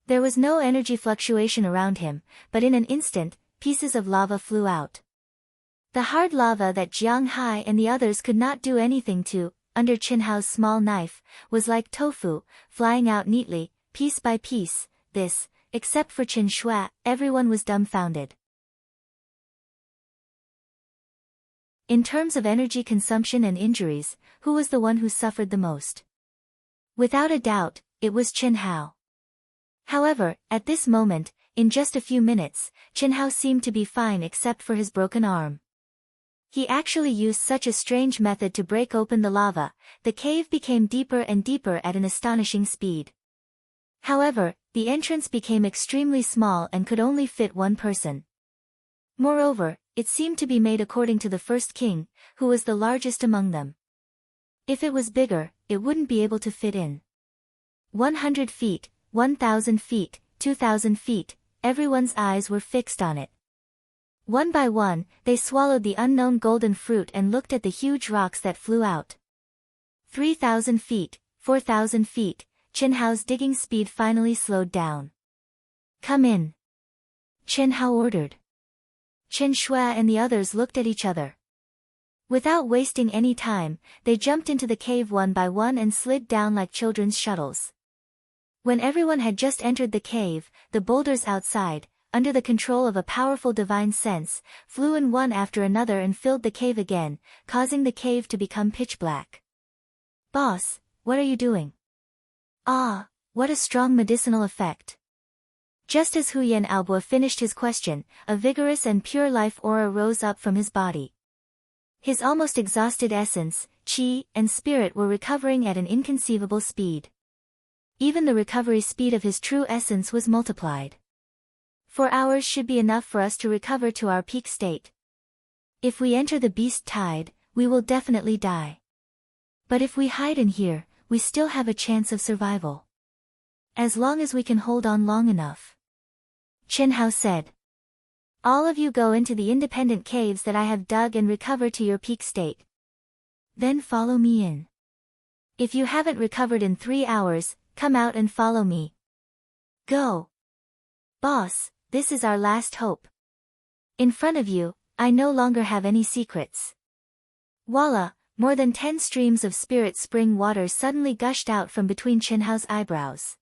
There was no energy fluctuation around him, but in an instant, pieces of lava flew out. The hard lava that Jiang Hai and the others could not do anything to, under Chen Hao's small knife, was like tofu, flying out neatly, piece by piece. This, except for Qin Shui, everyone was dumbfounded. In terms of energy consumption and injuries, who was the one who suffered the most? Without a doubt, it was Chen Hao. However, at this moment, in just a few minutes, Chen Hao seemed to be fine except for his broken arm. He actually used such a strange method to break open the lava. The cave became deeper and deeper at an astonishing speed. However, the entrance became extremely small and could only fit one person. Moreover, it seemed to be made according to the first king, who was the largest among them. If it was bigger, it wouldn't be able to fit in. 100 feet, 1,000 feet, 2,000 feet, everyone's eyes were fixed on it. One by one, they swallowed the unknown golden fruit and looked at the huge rocks that flew out. 3,000 feet, 4,000 feet, Chen Hao's digging speed finally slowed down. Come in. Chen Hao ordered. Chen Shui and the others looked at each other. Without wasting any time, they jumped into the cave one by one and slid down like children's shuttles. When everyone had just entered the cave, the boulders outside, under the control of a powerful divine sense, flew in one after another and filled the cave again, causing the cave to become pitch black. Boss, what are you doing? Ah, what a strong medicinal effect. Just as Huyan Aobo finished his question, a vigorous and pure life aura rose up from his body. His almost exhausted essence, qi, and spirit were recovering at an inconceivable speed. Even the recovery speed of his true essence was multiplied. 4 hours should be enough for us to recover to our peak state. If we enter the beast tide, we will definitely die. But if we hide in here, we still have a chance of survival. As long as we can hold on long enough. Chen Hao said. All of you go into the independent caves that I have dug and recover to your peak state. Then follow me in. If you haven't recovered in 3 hours, come out and follow me. Go. Boss, this is our last hope. In front of you, I no longer have any secrets. Voila! More than 10 streams of spirit spring water suddenly gushed out from between Chen Hao's eyebrows.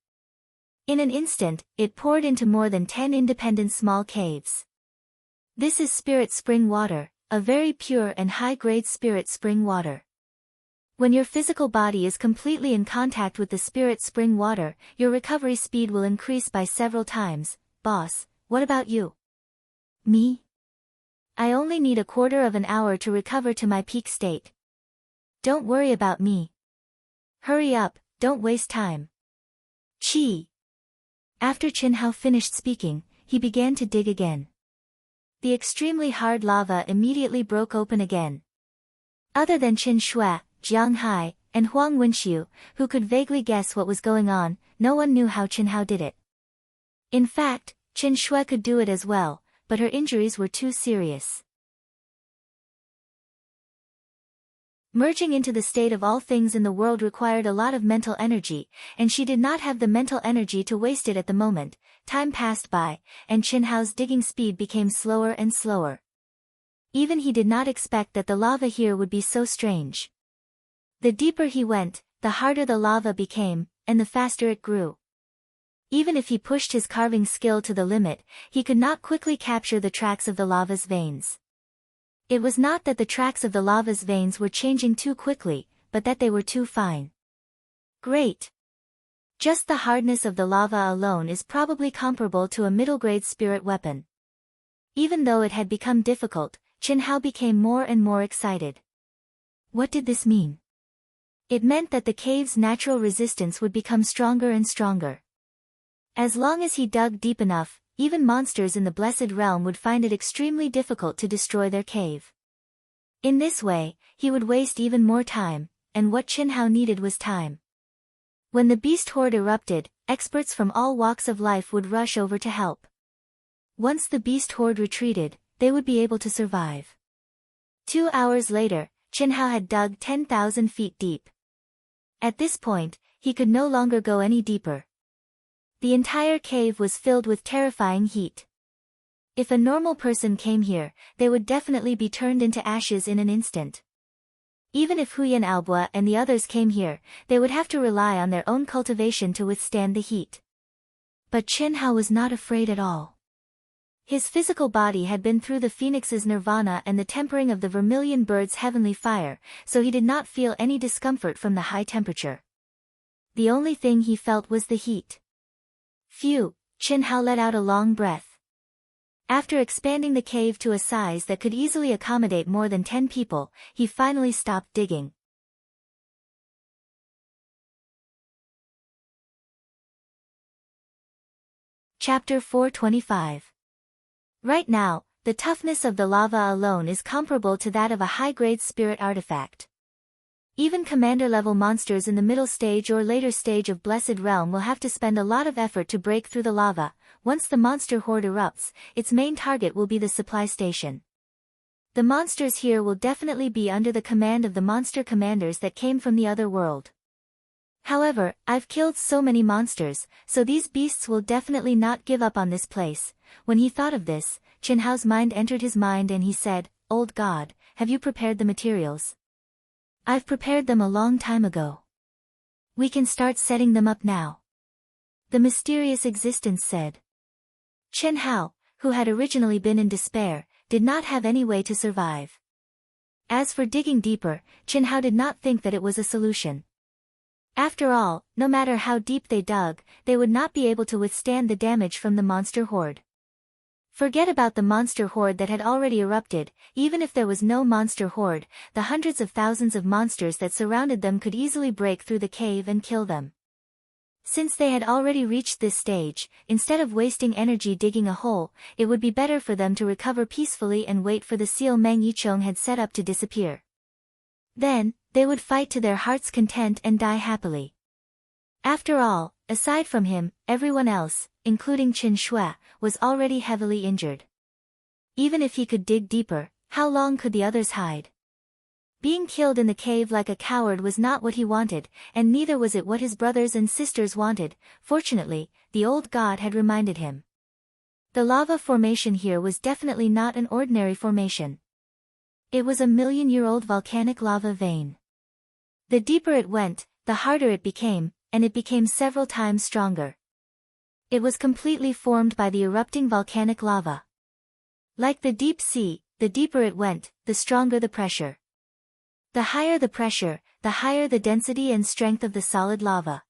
In an instant, it poured into more than 10 independent small caves. This is spirit spring water, a very pure and high-grade spirit spring water. When your physical body is completely in contact with the spirit spring water, your recovery speed will increase by several times. Boss, what about you? Me? I only need a quarter of an hour to recover to my peak state. Don't worry about me. Hurry up, don't waste time. Chi. After Chen Hao finished speaking, he began to dig again. The extremely hard lava immediately broke open again. Other than Qin Shui, Jiang Hai, and Huang Wenxiu, who could vaguely guess what was going on, no one knew how Chen Hao did it. In fact, Qin Shui could do it as well, but her injuries were too serious. Merging into the state of all things in the world required a lot of mental energy, and she did not have the mental energy to waste it at the moment. Time passed by, and Chen Hao's digging speed became slower and slower. Even he did not expect that the lava here would be so strange. The deeper he went, the harder the lava became, and the faster it grew. Even if he pushed his carving skill to the limit, he could not quickly capture the tracks of the lava's veins. It was not that the tracks of the lava's veins were changing too quickly, but that they were too fine. Great! Just the hardness of the lava alone is probably comparable to a middle-grade spirit weapon. Even though it had become difficult, Chen Hao became more and more excited. What did this mean? It meant that the cave's natural resistance would become stronger and stronger. As long as he dug deep enough, even monsters in the Blessed Realm would find it extremely difficult to destroy their cave. In this way, he would waste even more time, and what Chen Hao needed was time. When the beast horde erupted, experts from all walks of life would rush over to help. Once the beast horde retreated, they would be able to survive. 2 hours later, Chen Hao had dug 10,000 feet deep. At this point, he could no longer go any deeper. The entire cave was filled with terrifying heat. If a normal person came here, they would definitely be turned into ashes in an instant. Even if Huyan Albua and the others came here, they would have to rely on their own cultivation to withstand the heat. But Chen Hao was not afraid at all. His physical body had been through the phoenix's nirvana and the tempering of the vermilion bird's heavenly fire, so he did not feel any discomfort from the high temperature. The only thing he felt was the heat. Phew, Chen Hao let out a long breath. After expanding the cave to a size that could easily accommodate more than 10 people, he finally stopped digging. Chapter 425. Right now, the toughness of the lava alone is comparable to that of a high-grade spirit artifact. Even commander-level monsters in the middle stage or later stage of Blessed Realm will have to spend a lot of effort to break through the lava. Once the monster horde erupts, its main target will be the supply station. The monsters here will definitely be under the command of the monster commanders that came from the other world. However, I've killed so many monsters, so these beasts will definitely not give up on this place. When he thought of this, Chen Hao's mind entered his mind and he said, "Old God, have you prepared the materials?" "I've prepared them a long time ago. We can start setting them up now," the mysterious existence said. Chen Hao, who had originally been in despair, did not have any way to survive. As for digging deeper, Chen Hao did not think that it was a solution. After all, no matter how deep they dug, they would not be able to withstand the damage from the monster horde. Forget about the monster horde that had already erupted. Even if there was no monster horde, the hundreds of thousands of monsters that surrounded them could easily break through the cave and kill them. Since they had already reached this stage, instead of wasting energy digging a hole, it would be better for them to recover peacefully and wait for the seal Meng Yichong had set up to disappear. Then, they would fight to their heart's content and die happily. After all, aside from him, everyone else, including Qin Shui, was already heavily injured. Even if he could dig deeper, how long could the others hide? Being killed in the cave like a coward was not what he wanted, and neither was it what his brothers and sisters wanted. Fortunately, the old god had reminded him. The lava formation here was definitely not an ordinary formation. It was a million-year-old volcanic lava vein. The deeper it went, the harder it became, and it became several times stronger. It was completely formed by the erupting volcanic lava. Like the deep sea, the deeper it went, the stronger the pressure. The higher the pressure, the higher the density and strength of the solid lava.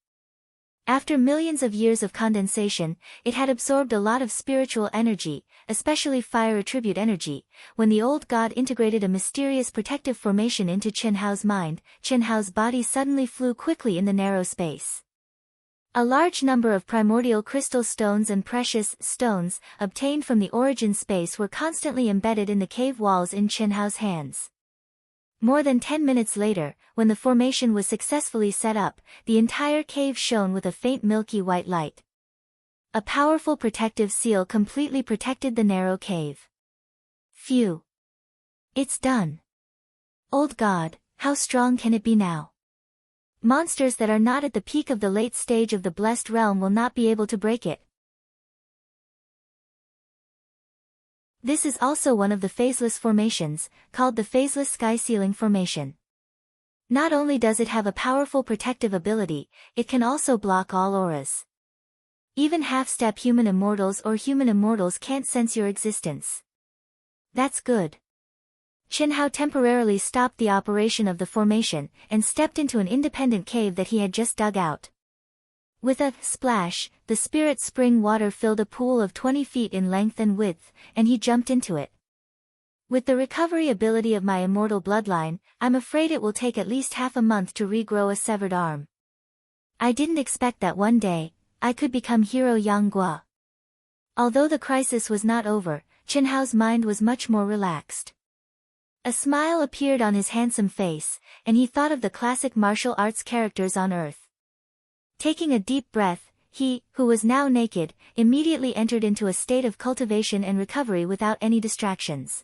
After millions of years of condensation, it had absorbed a lot of spiritual energy, especially fire attribute energy. When the old god integrated a mysterious protective formation into Chen Hao's mind, Chen Hao's body suddenly flew quickly in the narrow space. A large number of primordial crystal stones and precious stones, obtained from the origin space, were constantly embedded in the cave walls in Chen Hao's hands. More than 10 minutes later, when the formation was successfully set up, the entire cave shone with a faint milky white light. A powerful protective seal completely protected the narrow cave. Phew! It's done. Old God, how strong can it be now? Monsters that are not at the peak of the late stage of the blessed realm will not be able to break it. This is also one of the phaseless formations, called the phaseless sky ceiling formation. Not only does it have a powerful protective ability, it can also block all auras. Even half-step human immortals or human immortals can't sense your existence. That's good. Chen Hao temporarily stopped the operation of the formation, and stepped into an independent cave that he had just dug out. With a splash, the spirit spring water filled a pool of 20 feet in length and width, and he jumped into it. With the recovery ability of my immortal bloodline, I'm afraid it will take at least half a month to regrow a severed arm. I didn't expect that one day, I could become Hero Yang Gua. Although the crisis was not over, Chen Hao's mind was much more relaxed. A smile appeared on his handsome face, and he thought of the classic martial arts characters on Earth. Taking a deep breath, he, who was now naked, immediately entered into a state of cultivation and recovery without any distractions.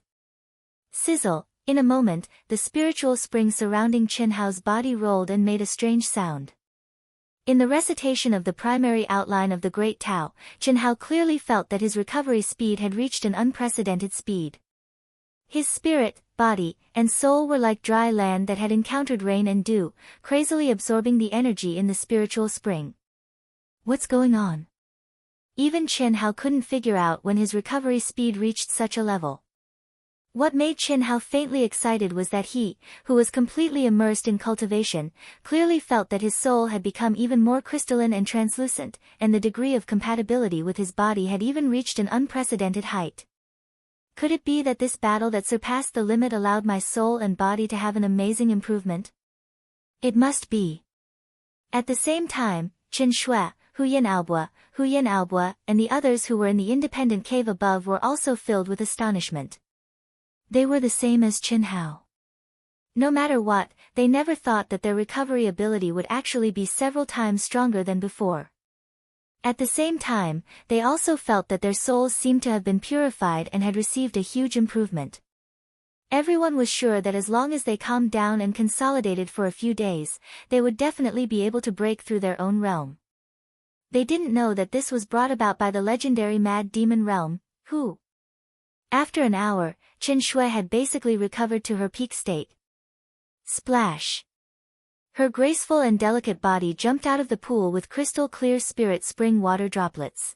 Sizzle! In a moment, the spiritual spring surrounding Chen Hao's body rolled and made a strange sound. In the recitation of the primary outline of the Great Tao, Chen Hao clearly felt that his recovery speed had reached an unprecedented speed. His spirit, body, and soul were like dry land that had encountered rain and dew, crazily absorbing the energy in the spiritual spring. What's going on? Even Chen Hao couldn't figure out when his recovery speed reached such a level. What made Chen Hao faintly excited was that he, who was completely immersed in cultivation, clearly felt that his soul had become even more crystalline and translucent, and the degree of compatibility with his body had even reached an unprecedented height. Could it be that this battle that surpassed the limit allowed my soul and body to have an amazing improvement? It must be. At the same time, Chen Shui, Huyan Aobua, and the others who were in the independent cave above were also filled with astonishment. They were the same as Chen Hao. No matter what, they never thought that their recovery ability would actually be several times stronger than before. At the same time, they also felt that their souls seemed to have been purified and had received a huge improvement. Everyone was sure that as long as they calmed down and consolidated for a few days, they would definitely be able to break through their own realm. They didn't know that this was brought about by the legendary Mad Demon Realm, who. After an hour, Chen Shui had basically recovered to her peak state. Splash! Her graceful and delicate body jumped out of the pool with crystal-clear spirit spring water droplets.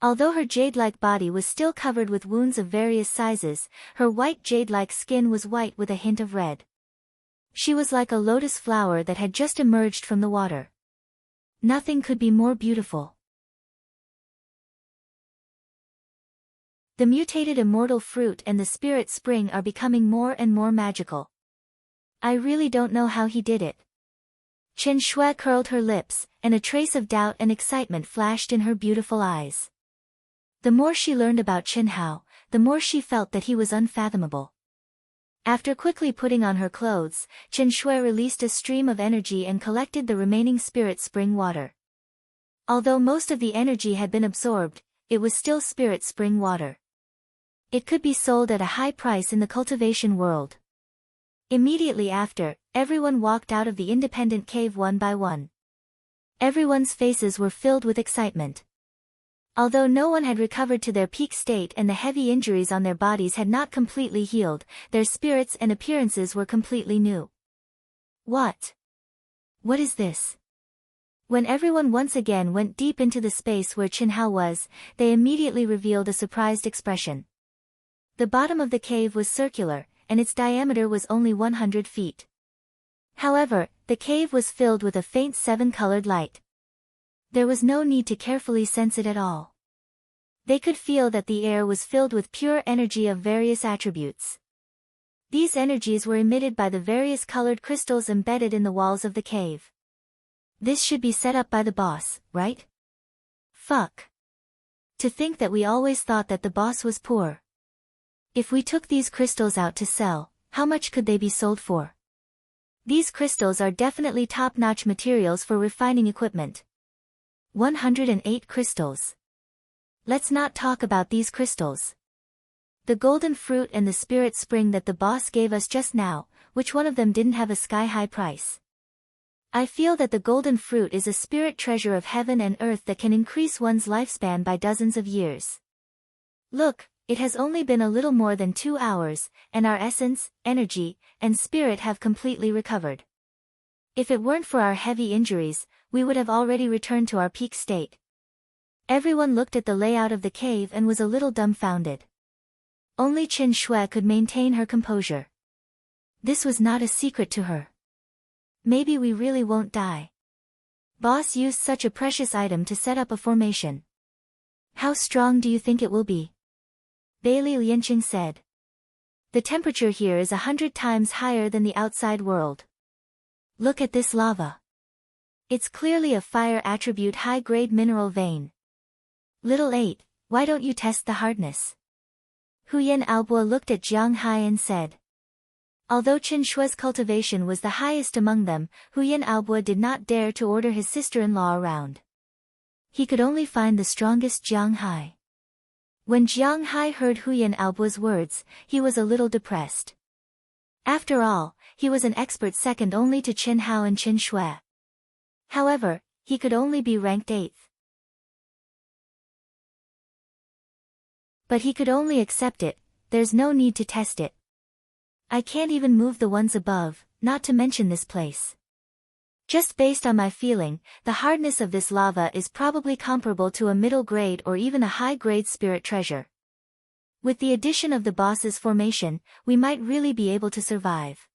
Although her jade-like body was still covered with wounds of various sizes, her white jade-like skin was white with a hint of red. She was like a lotus flower that had just emerged from the water. Nothing could be more beautiful. The mutated immortal fruit and the spirit spring are becoming more and more magical. I really don't know how he did it. Chen Shui curled her lips, and a trace of doubt and excitement flashed in her beautiful eyes. The more she learned about Chen Hao, the more she felt that he was unfathomable. After quickly putting on her clothes, Chen Shui released a stream of energy and collected the remaining spirit spring water. Although most of the energy had been absorbed, it was still spirit spring water. It could be sold at a high price in the cultivation world. Immediately after, everyone walked out of the independent cave one by one. Everyone's faces were filled with excitement. Although no one had recovered to their peak state and the heavy injuries on their bodies had not completely healed, their spirits and appearances were completely new. What? What is this? When everyone once again went deep into the space where Chen Hao was, they immediately revealed a surprised expression. The bottom of the cave was circular, and its diameter was only 100 feet. However, the cave was filled with a faint seven-colored light. There was no need to carefully sense it at all. They could feel that the air was filled with pure energy of various attributes. These energies were emitted by the various colored crystals embedded in the walls of the cave. This should be set up by the boss, right? Fuck. To think that we always thought that the boss was poor. If we took these crystals out to sell, how much could they be sold for? These crystals are definitely top-notch materials for refining equipment. 108 crystals. Let's not talk about these crystals. The golden fruit and the spirit spring that the boss gave us just now, which one of them didn't have a sky-high price? I feel that the golden fruit is a spirit treasure of heaven and earth that can increase one's lifespan by dozens of years. Look, it has only been a little more than 2 hours, and our essence, energy, and spirit have completely recovered. If it weren't for our heavy injuries, we would have already returned to our peak state. Everyone looked at the layout of the cave and was a little dumbfounded. Only Chen Shui could maintain her composure. This was not a secret to her. Maybe we really won't die. Boss used such a precious item to set up a formation. How strong do you think it will be? Bailey Lianqing said. The temperature here is 100 times higher than the outside world. Look at this lava. It's clearly a fire attribute high-grade mineral vein. Little 8, why don't you test the hardness? Huyan Aobo looked at Jiang Hai and said. Although Chen Shui's cultivation was the highest among them, Huyan Aobo did not dare to order his sister-in-law around. He could only find the strongest Jiang Hai. When Jiang Hai heard Huyan Aobo's words, he was a little depressed. After all, he was an expert second only to Chen Hao and Chen Shui. However, he could only be ranked 8th. But he could only accept it, there's no need to test it. I can't even move the ones above, not to mention this place. Just based on my feeling, the hardness of this lava is probably comparable to a middle grade or even a high grade spirit treasure. With the addition of the boss's formation, we might really be able to survive.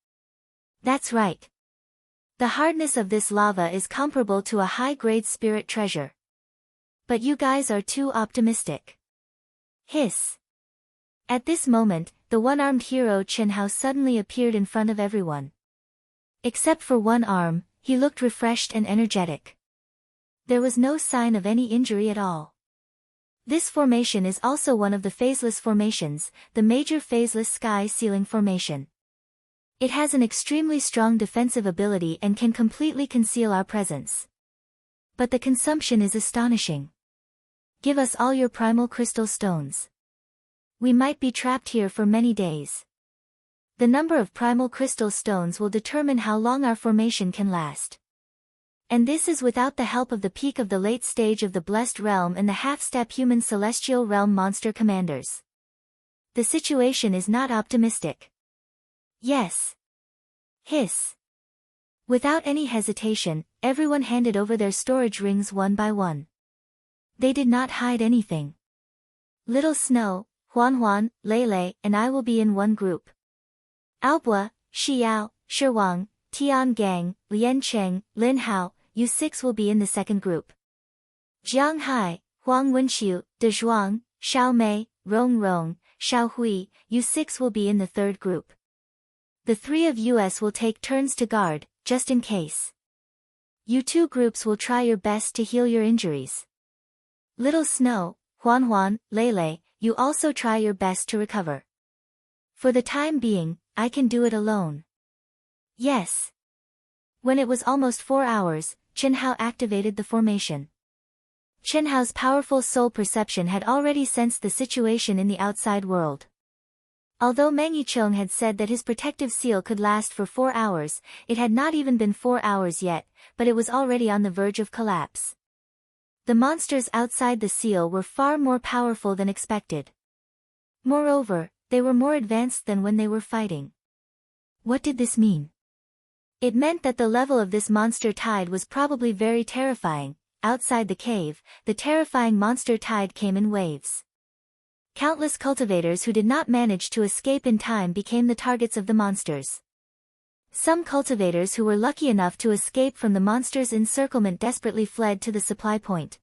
That's right. The hardness of this lava is comparable to a high grade spirit treasure. But you guys are too optimistic. Hiss. At this moment, the one-armed hero Chen Hao suddenly appeared in front of everyone. Except for one arm, he looked refreshed and energetic. There was no sign of any injury at all. This formation is also one of the phaseless formations, the major phaseless sky ceiling formation. It has an extremely strong defensive ability and can completely conceal our presence. But the consumption is astonishing. Give us all your primal crystal stones. We might be trapped here for many days. The number of primal crystal stones will determine how long our formation can last. And this is without the help of the peak of the late stage of the Blessed Realm and the half-step human Celestial Realm monster commanders. The situation is not optimistic. Yes. Hiss. Without any hesitation, everyone handed over their storage rings one by one. They did not hide anything. Little Snow, Huan, Lei, and I will be in one group. Aobo, Xiao, Shiwang, Tian Gang, Lian Cheng, Lin Hao, you 6 will be in the second group. Jiang Hai, Huang Wenxiu, De Zhuang, Xiao Mei, Rong, Xiao Hui, you 6 will be in the third group. The 3 of us will take turns to guard, just in case. You 2 groups will try your best to heal your injuries. Little Snow, Huan, Lei, you also try your best to recover. For the time being, I can do it alone. Yes. When it was almost 4 hours, Chen Hao activated the formation. Chen Hao's powerful soul perception had already sensed the situation in the outside world. Although Meng Yicheng had said that his protective seal could last for 4 hours, it had not even been 4 hours yet, but it was already on the verge of collapse. The monsters outside the seal were far more powerful than expected. Moreover, they were more advanced than when they were fighting. What did this mean? It meant that the level of this monster tide was probably very terrifying. Outside the cave, the terrifying monster tide came in waves. Countless cultivators who did not manage to escape in time became the targets of the monsters. Some cultivators who were lucky enough to escape from the monster's encirclement desperately fled to the supply point.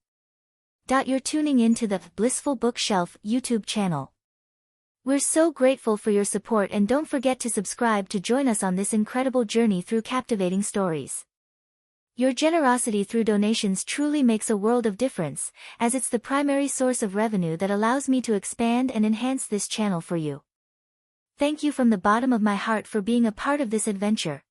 You're tuning in to the Blissful Bookshelf YouTube channel. We're so grateful for your support, and don't forget to subscribe to join us on this incredible journey through captivating stories. Your generosity through donations truly makes a world of difference, as it's the primary source of revenue that allows me to expand and enhance this channel for you. Thank you from the bottom of my heart for being a part of this adventure.